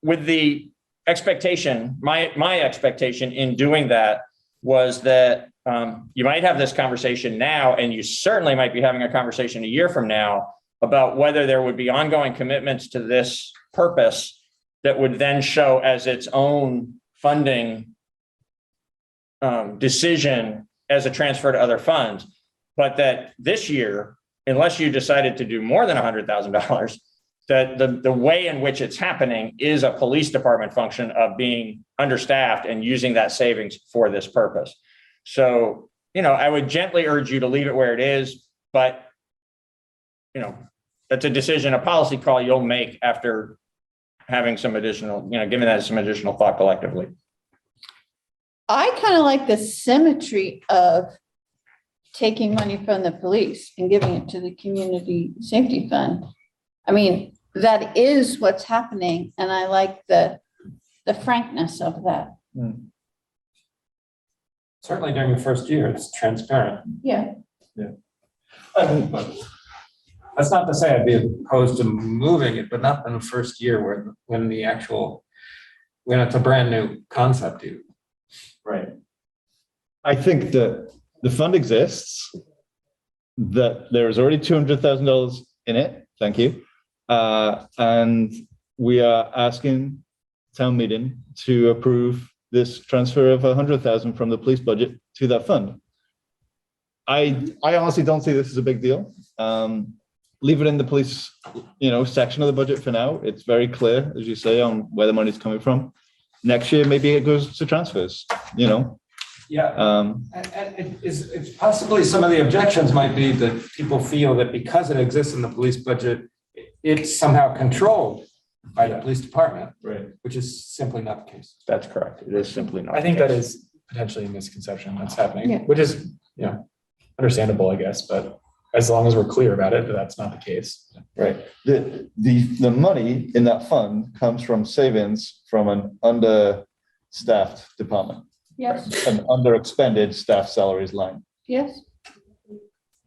With the expectation, my expectation in doing that was that you might have this conversation now, and you certainly might be having a conversation a year from now about whether there would be ongoing commitments to this purpose that would then show as its own funding decision as a transfer to other funds. But that this year, unless you decided to do more than $100,000, that the way in which it's happening is a police department function of being understaffed and using that savings for this purpose. So, I would gently urge you to leave it where it is, but, that's a decision, a policy call you'll make after having some additional, giving that some additional thought collectively. I kind of like the symmetry of taking money from the police and giving it to the community safety fund. I mean, that is what's happening. And I like the frankness of that. Certainly during the first year, it's transparent. Yeah. That's not to say I'd be opposed to moving it, but not in the first year when it's a brand new concept. Right. I think that the fund exists, that there is already $200,000 in it. Thank you. And we are asking town meeting to approve this transfer of 100,000 from the police budget to that fund. I honestly don't see this as a big deal. Leave it in the police, section of the budget for now. It's very clear, as you say, on where the money's coming from. Next year, maybe it goes to transfers, Yeah. And it's possibly some of the objections might be that people feel that because it exists in the police budget, it's somehow controlled by the police department, right? Which is simply not the case. That's correct. It is simply not. I think that is potentially a misconception that's happening, Yeah. which is, understandable, I guess, but as long as we're clear about it, that's not the case. Right. The money in that fund comes from savings from an understaffed department. Yes. An underexpended staff salaries line. Yes.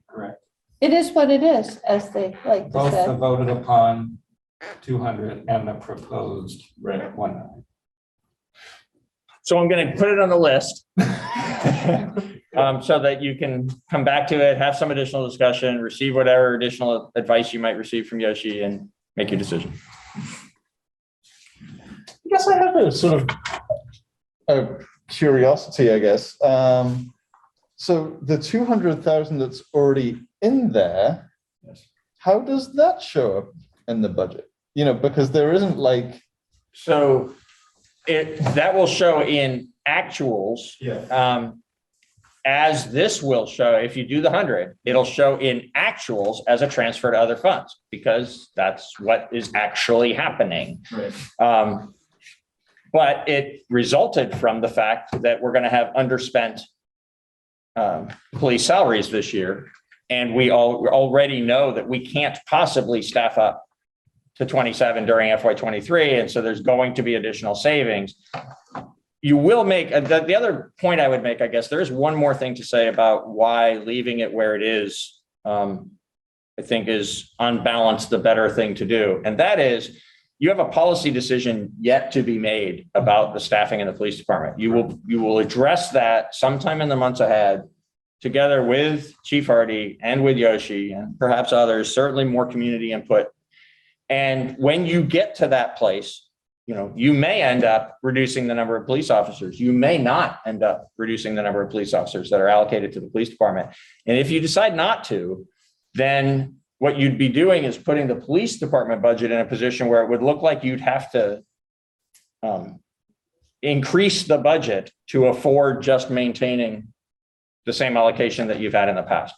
Correct. It is what it is, as they like to Both the say. voted upon 200 and the proposed 100. So I'm going to put it on the list. so that you can come back to it, have some additional discussion, receive whatever additional advice you might receive from Yoshi, and make your decision. I guess I have a sort of a curiosity, I guess. So the 200,000 that's already in there, how does that show up in the budget? You know, because there isn't like. So that will show in actuals. Yeah. As this will show, if you do the 100, it'll show in actuals as a transfer to other funds, because that's what is actually happening. Right. But it resulted from the fact that we're going to have underspent police salaries this year. And we already know that we can't possibly staff up to 27 during FY23. And so there's going to be additional savings. You will make, the other point I would make, I guess, there is one more thing to say about why leaving it where it is, I think is on balance the better thing to do. And that is, you have a policy decision yet to be made about the staffing in the police department. You will address that sometime in the months ahead, together with Chief Hardy and with Yoshi and perhaps others, certainly more community input. And when you get to that place, you know, you may end up reducing the number of police officers. You may not end up reducing the number of police officers that are allocated to the police department. And if you decide not to, then what you'd be doing is putting the police department budget in a position where it would look like you'd have to increase the budget to afford just maintaining the same allocation that you've had in the past.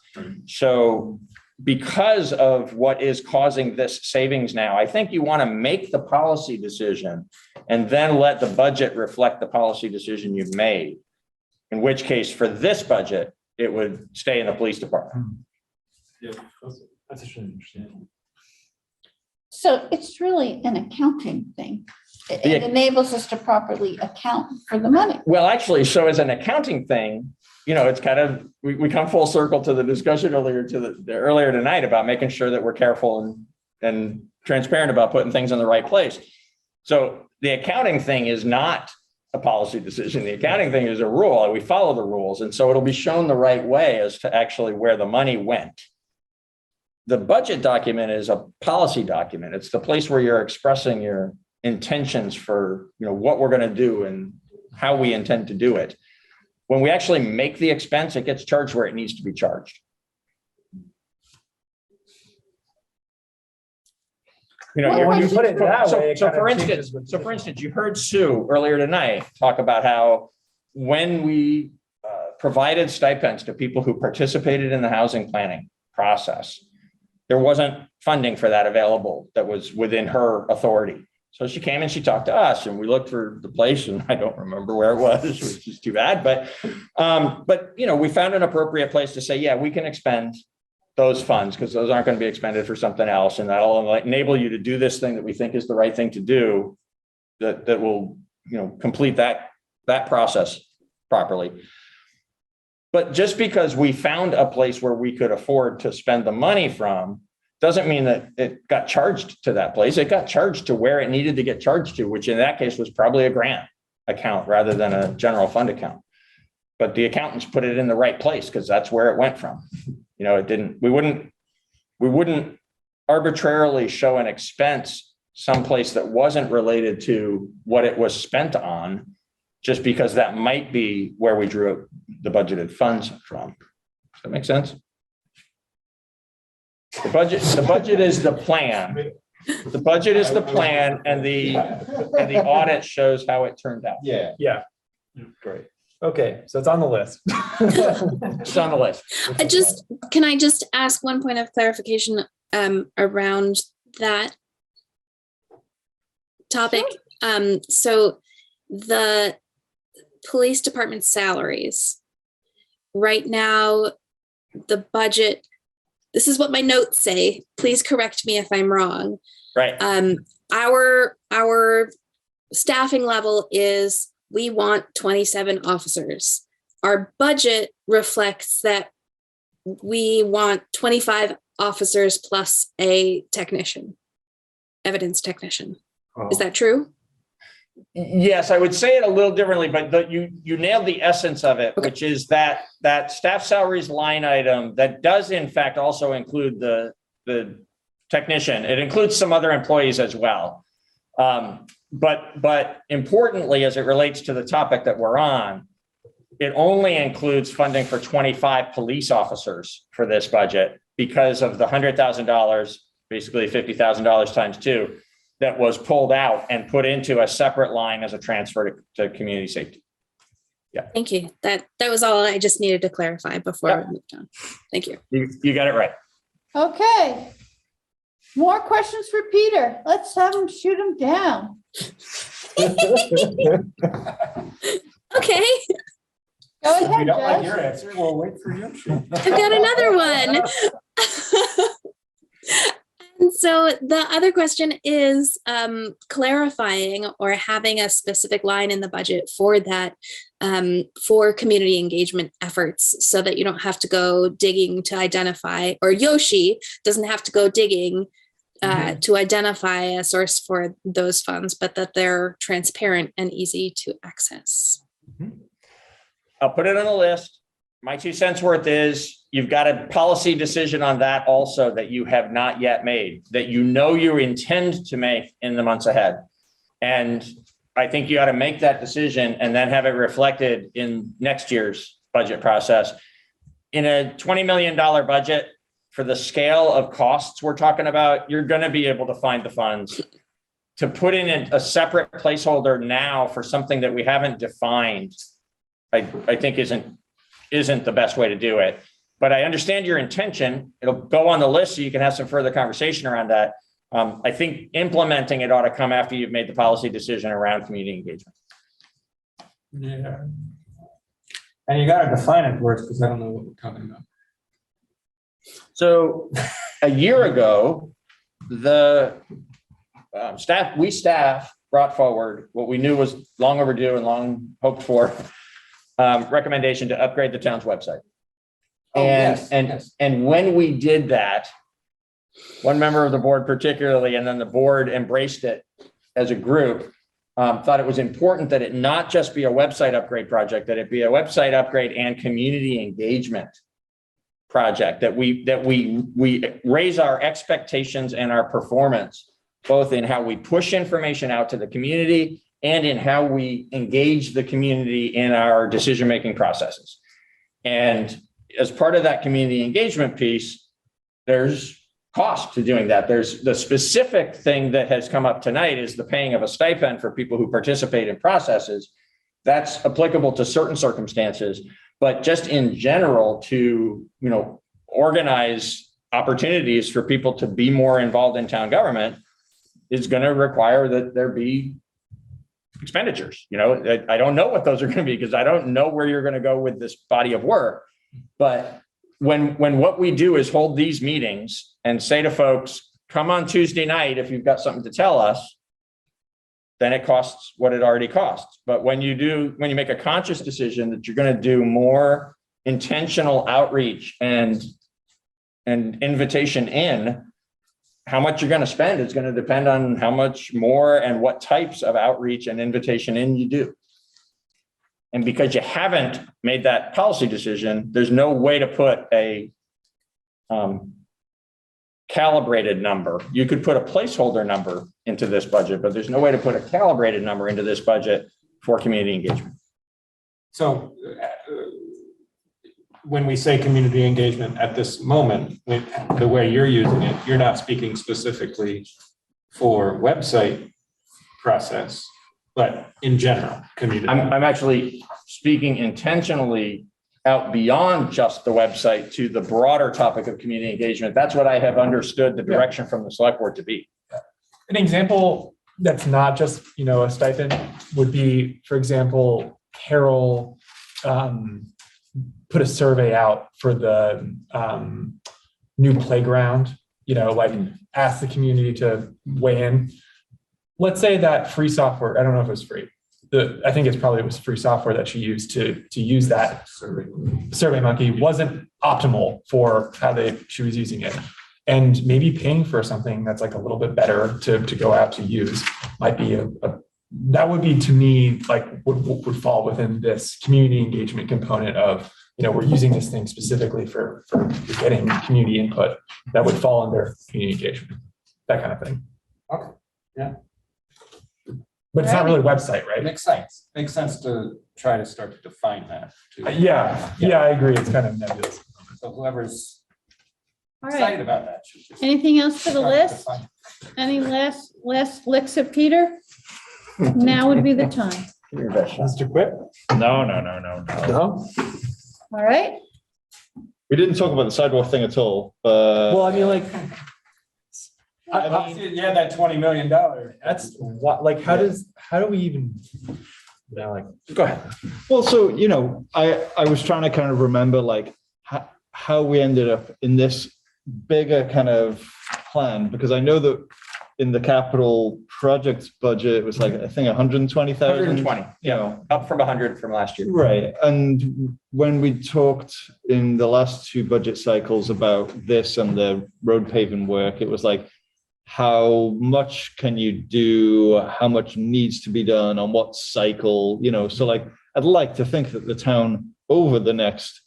So because of what is causing this savings now, I think you want to make the policy decision and then let the budget reflect the policy decision you've made. In which case, for this budget, it would stay in the police department. Yeah, that's interesting. So it's really an accounting thing. It enables us to properly account for the money. Well, actually, so as an accounting thing, you know, it's kind of, we come full circle to the discussion earlier tonight about making sure that we're careful and transparent about putting things in the right place. So the accounting thing is not a policy decision. The accounting thing is a rule, and we follow the rules. And so it'll be shown the right way as to actually where the money went. The budget document is a policy document. It's the place where you're expressing your intentions for, you know, what we're going to do and how we intend to do it. When we actually make the expense, it gets charged where it needs to be charged. You know, When you put it that way, so for instance, you heard Sue earlier tonight talk about how when we provided stipends to people who participated in the housing planning process, there wasn't funding for that available that was within her authority. So she came and she talked to us, and we looked for the place, and I don't remember where it was, which is too bad. But you know, we found an appropriate place to say, yeah, we can expend those funds because those aren't going to be expended for something else, and that'll enable you to do this thing that we think is the right thing to do. That will, you know, complete that process properly. But just because we found a place where we could afford to spend the money from doesn't mean that it got charged to that place. It got charged to where it needed to get charged to, which in that case was probably a grant account rather than a general fund account. But the accountants put it in the right place because that's where it went from. You know, we wouldn't arbitrarily show an expense someplace that wasn't related to what it was spent on, just because that might be where we drew the budgeted funds from. Does that make sense? The budget is the plan. The budget is the plan, and the audit shows how it turned out. Yeah. Great. Okay, so it's on the list. It's on the list. Can I just ask one point of clarification around that topic? So the police department salaries right now, the budget, this is what my notes say. Please correct me if I'm wrong. Right. Our staffing level is, we want 27 officers. Our budget reflects that we want 25 officers plus a technician, evidence technician. Is that true? Yes, I would say it a little differently, but you nailed the essence of it, which is that staff salaries line item that does in fact also include the technician. It includes some other employees as well. But importantly, as it relates to the topic that we're on, it only includes funding for 25 police officers for this budget because of the $100,000, basically $50,000 times 2, that was pulled out and put into a separate line as a transfer to community safety. Yeah. Thank you. That was all I just needed to clarify before we moved on. Thank you. You got it right. Okay. More questions for Peter. Let's have him shoot him down. Okay, Go If you ahead, don't like Jess. your answer, we'll wait for your shoot. I've got another one. And so the other question is clarifying or having a specific line in the budget for that, for community engagement efforts, so that you don't have to go digging to identify, or Yoshi doesn't have to go digging to identify a source for those funds, but that they're transparent and easy to access. I'll put it on the list. My 2 cents worth is you've got a policy decision on that also that you have not yet made, that you know you intend to make in the months ahead. And I think you ought to make that decision and then have it reflected in next year's budget process. In a $20 million budget, for the scale of costs we're talking about, you're going to be able to find the funds. To put in a separate placeholder now for something that we haven't defined, I think isn't the best way to do it. But I understand your intention. It'll go on the list so you can have some further conversation around that. I think implementing it ought to come after you've made the policy decision around community engagement. Yeah. And you got to define it for us because I don't know what we're talking about. So a year ago, the staff brought forward what we knew was long overdue and long hoped for recommendation to upgrade the town's website. And when we did that, one member of the board particularly, and then the board embraced it as a group, thought it was important that it not just be a website upgrade project, that it be a website upgrade and community engagement project, that we raise our expectations and our performance, both in how we push information out to the community and in how we engage the community in our decision-making processes. And as part of that community engagement piece, there's cost to doing that. There's the specific thing that has come up tonight is the paying of a stipend for people who participate in processes. That's applicable to certain circumstances, but just in general to, organize opportunities for people to be more involved in town government is going to require that there be expenditures. I don't know what those are going to be because I don't know where you're going to go with this body of work. But when what we do is hold these meetings and say to folks, come on Tuesday night if you've got something to tell us, then it costs what it already costs. But when you make a conscious decision that you're going to do more intentional outreach and invitation in, how much you're going to spend is going to depend on how much more and what types of outreach and invitation in you do. And because you haven't made that policy decision, there's no way to put a calibrated number. You could put a placeholder number into this budget, but there's no way to put a calibrated number into this budget for community engagement. So when we say community engagement at this moment, the way you're using it, you're not speaking specifically for website process, but in general, community. I'm actually speaking intentionally out beyond just the website to the broader topic of community engagement. That's what I have understood the direction from the select board to be. An example that's not just, a stipend would be, for example, Carol put a survey out for the new playground, ask the community to weigh in. Let's say that free software, I don't know if it was free. I think it was free software that she used to use that SurveyMonkey wasn't optimal for how she was using it. And maybe paying for something that's like a little bit better to go out to use might be a that would be, to me, like would fall within this community engagement component of, we're using this thing specifically for getting community input. That would fall under community engagement, that kind of thing. Okay, yeah. But it's not really a website, right? Makes sense. Makes sense to try to start to define that too. Yeah, I agree. It's kind of nebulous. So whoever's All excited right. about that should just. Anything else for the start to list? define. Any last licks of Peter? Now would be the time. Your best shot. Mr. Quick? No. No. All right. We didn't talk about the sidewalk thing at all, but Well, I mean, like, Yeah, that $20 million. that's what, like, how do we even, Go ahead. well, so, I was trying to kind of remember like how we ended up in this bigger kind of plan, because I know that in the capital projects budget, it was like, I think 120,000. 120, up from 100 from last year. Right. And when we talked in the last two budget cycles about this and the road paving work, it was like, how much can you do? How much needs to be done on what cycle? So like, I'd like to think that the town over the next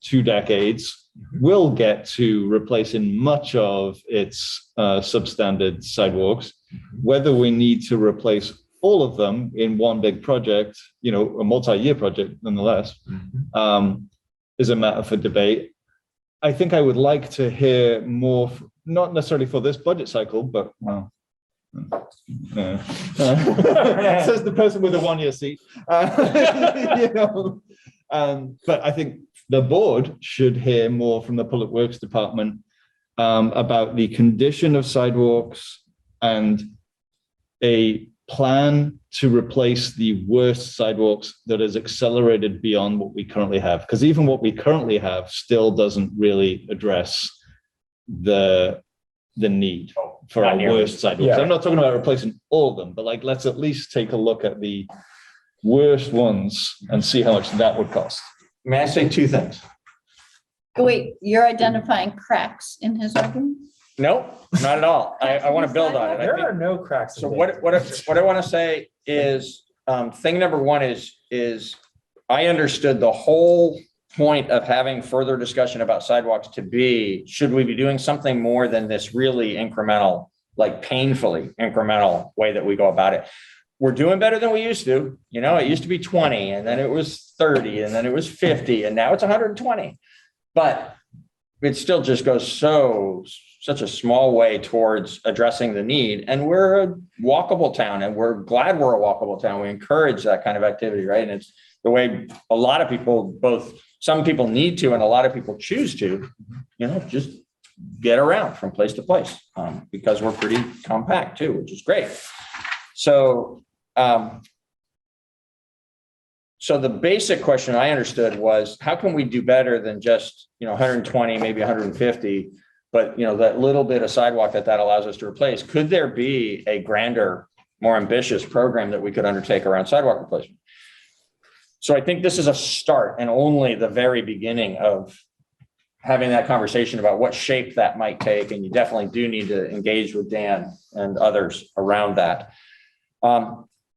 2 decades will get to replacing much of its substandard sidewalks. Whether we need to replace all of them in one big project, a multi-year project nonetheless, is a matter for debate. I think I would like to hear more, not necessarily for this budget cycle, but says the person with a 1-year seat. But I think the board should hear more from the Public Works Department about the condition of sidewalks and a plan to replace the worst sidewalks that is accelerated beyond what we currently have. Because even what we currently have still doesn't really address the need for our worst sidewalks. Yeah. I'm not talking about replacing all of them, but like, let's at least take a look at the worst ones and see how much that would cost. May I say 2 things? Wait, you're identifying cracks in his argument? No, not at all. I want to build on it. I there think- are no cracks. So what I want to say is, thing number one is I understood the whole point of having further discussion about sidewalks to be, should we be doing something more than this really incremental, like painfully incremental way that we go about it? We're doing better than we used to. It used to be 20, and then it was 30, and then it was 50, and now it's 120. But it still just goes such a small way towards addressing the need. And we're a walkable town, and we're glad we're a walkable town. We encourage that kind of activity, right? And it's the way a lot of people, some people need to, and a lot of people choose to, just get around from place to place, because we're pretty compact too, which is great. So, so the basic question I understood was, how can we do better than just, 120, maybe 150, but that little bit of sidewalk that allows us to replace? Could there be a grander, more ambitious program that we could undertake around sidewalk replacement? So I think this is a start and only the very beginning of having that conversation about what shape that might take. And you definitely do need to engage with Dan and others around that.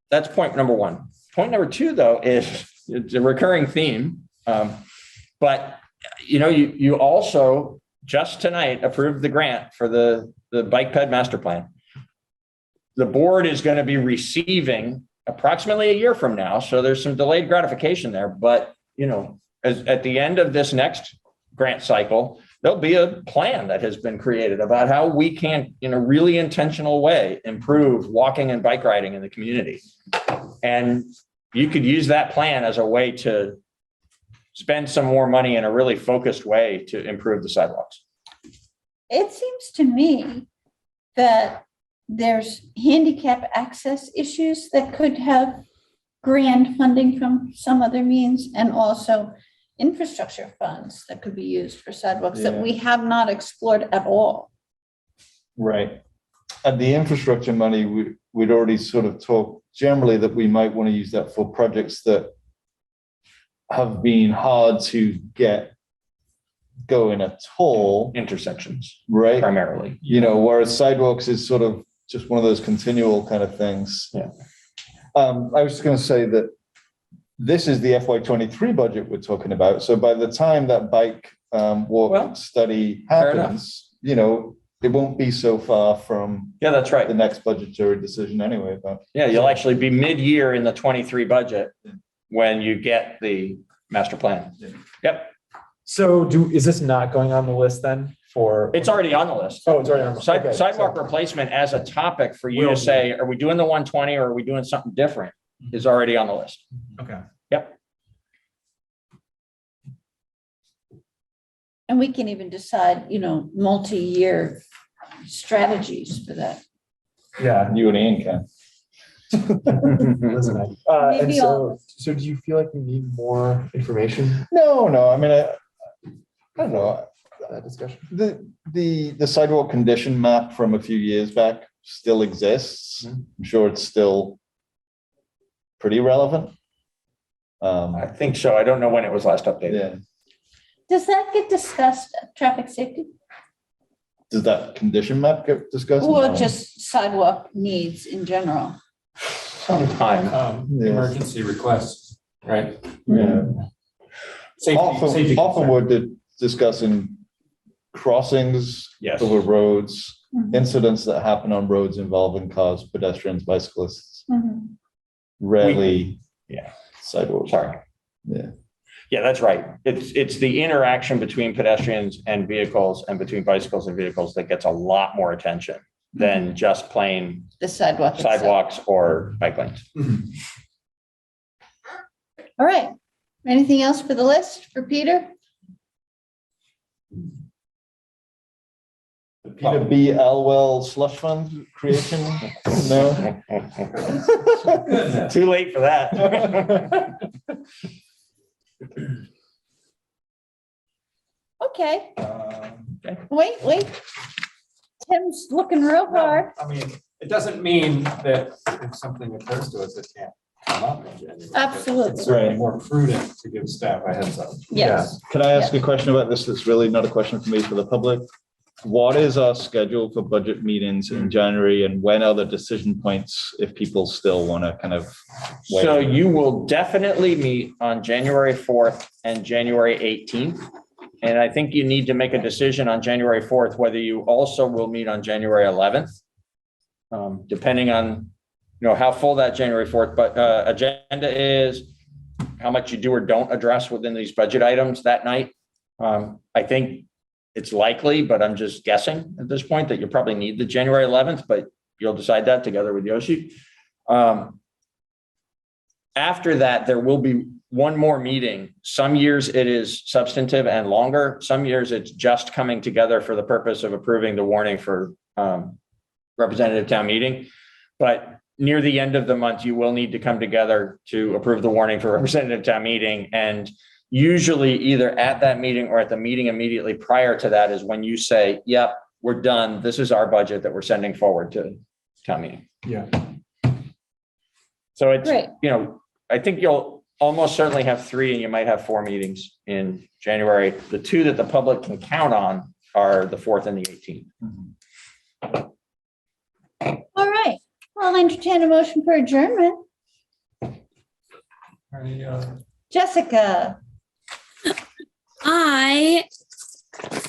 That's point number one. Point number two, though, is it's a recurring theme. But, you also just tonight approved the grant for the bike ped master plan. The board is going to be receiving approximately a year from now. So there's some delayed gratification there. But, at the end of this next grant cycle, there'll be a plan that has been created about how we can, in a really intentional way, improve walking and bike riding in the community. And you could use that plan as a way to spend some more money in a really focused way to improve the sidewalks. It seems to me that there's handicap access issues that could have grant funding from some other means, and also infrastructure funds that could be used for sidewalks that we have not explored at all. Right. And the infrastructure money, we'd already sort of talked generally that we might want to use that for projects that have been hard to get going at all. Intersections, right? Primarily. Whereas sidewalks is sort of just one of those continual kind of things. Yeah. I was just going to say that this is the FY23 budget we're talking about. So by the time that bike walk Well, study fair enough. happens, it won't be so far from Yeah, that's right. the next budgetary decision anyway. But Yeah, you'll actually be mid-year in the 23 budget when you get the master plan. Yep, So is this not going on the list then for? it's already on the list. Oh, it's already on. Okay, Sidewalk so- replacement as a topic for you Will to be. say, are we doing the 120 or are we doing something different? Is already on the list. Okay. Yep. And we can even decide, multi-year strategies for that. Yeah. you and Ian can. Listen, and Maybe so do you feel like you need more information? No. I mean, I don't know. That discussion. The sidewalk condition map from a few years back still exists. I'm sure it's still pretty relevant. I think so. I don't know when it was last updated. Yeah. Does that get discussed at traffic safety? Does that condition map get discussed? Or No. just sidewalk needs in general? Sometime. Yeah. Emergency requests, right? Yeah. Safety Often concern. we're discussing crossings Yes. over roads, Mhm. incidents that happen on roads involving cars, pedestrians, bicyclists, Mhm. rarely Yeah. sidewalks. Sorry. Yeah. Yeah, that's right. It's the interaction between pedestrians and vehicles and between bicycles and vehicles that gets a lot more attention than just plain The sidewalk itself. sidewalks or bike lanes. All right. Anything else for the list for Peter? Peter B. Alwell slush fund creation? No. Too late for that. Okay, wait. Tim's looking real hard. I mean, it doesn't mean that if something occurs to us, it can't come up in January. but Absolutely. It's certainly Right. more prudent to give staff a heads up. Yes. Can I ask a question about this? That's really not a question for me, for the public. What is our schedule for budget meetings in January, and when are the decision points if people still want to kind of? wait? So you will definitely meet on January 4th and January 18th. And I think you need to make a decision on January 4th, whether you also will meet on January 11th. Depending on, how full that January 4th, but agenda is, how much you do or don't address within these budget items that night. I think it's likely, but I'm just guessing at this point, that you probably need the January 11th, but you'll decide that together with Yoshi. After that, there will be one more meeting. Some years it is substantive and longer. Some years it's just coming together for the purpose of approving the warning for representative town meeting. But near the end of the month, you will need to come together to approve the warning for representative town meeting. And usually either at that meeting or at the meeting immediately prior to that is when you say, yep, we're done. This is our budget that we're sending forward to town meeting. Yeah. So it's, Great. I think you'll almost certainly have 3 and you might have 4 meetings in January. The 2 that the public can count on are the 4th and the 18th. All right. I'll entertain a motion for adjournment. Jessica. I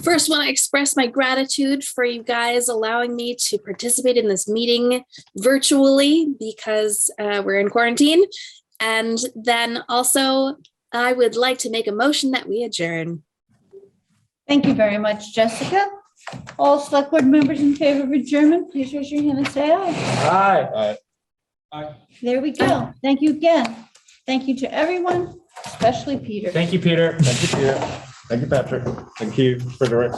first want to express my gratitude for you guys allowing me to participate in this meeting virtually because we're in quarantine. And then also, I would like to make a motion that we adjourn. Thank you very much, Jessica. All select board members in favor of adjournment, please raise your hand and say aye. Hi. There we go. Thank you again. Thank you to everyone, especially Peter. Thank you, Peter. Thank you, Peter. Thank you, Patrick. Thank you, Frederick.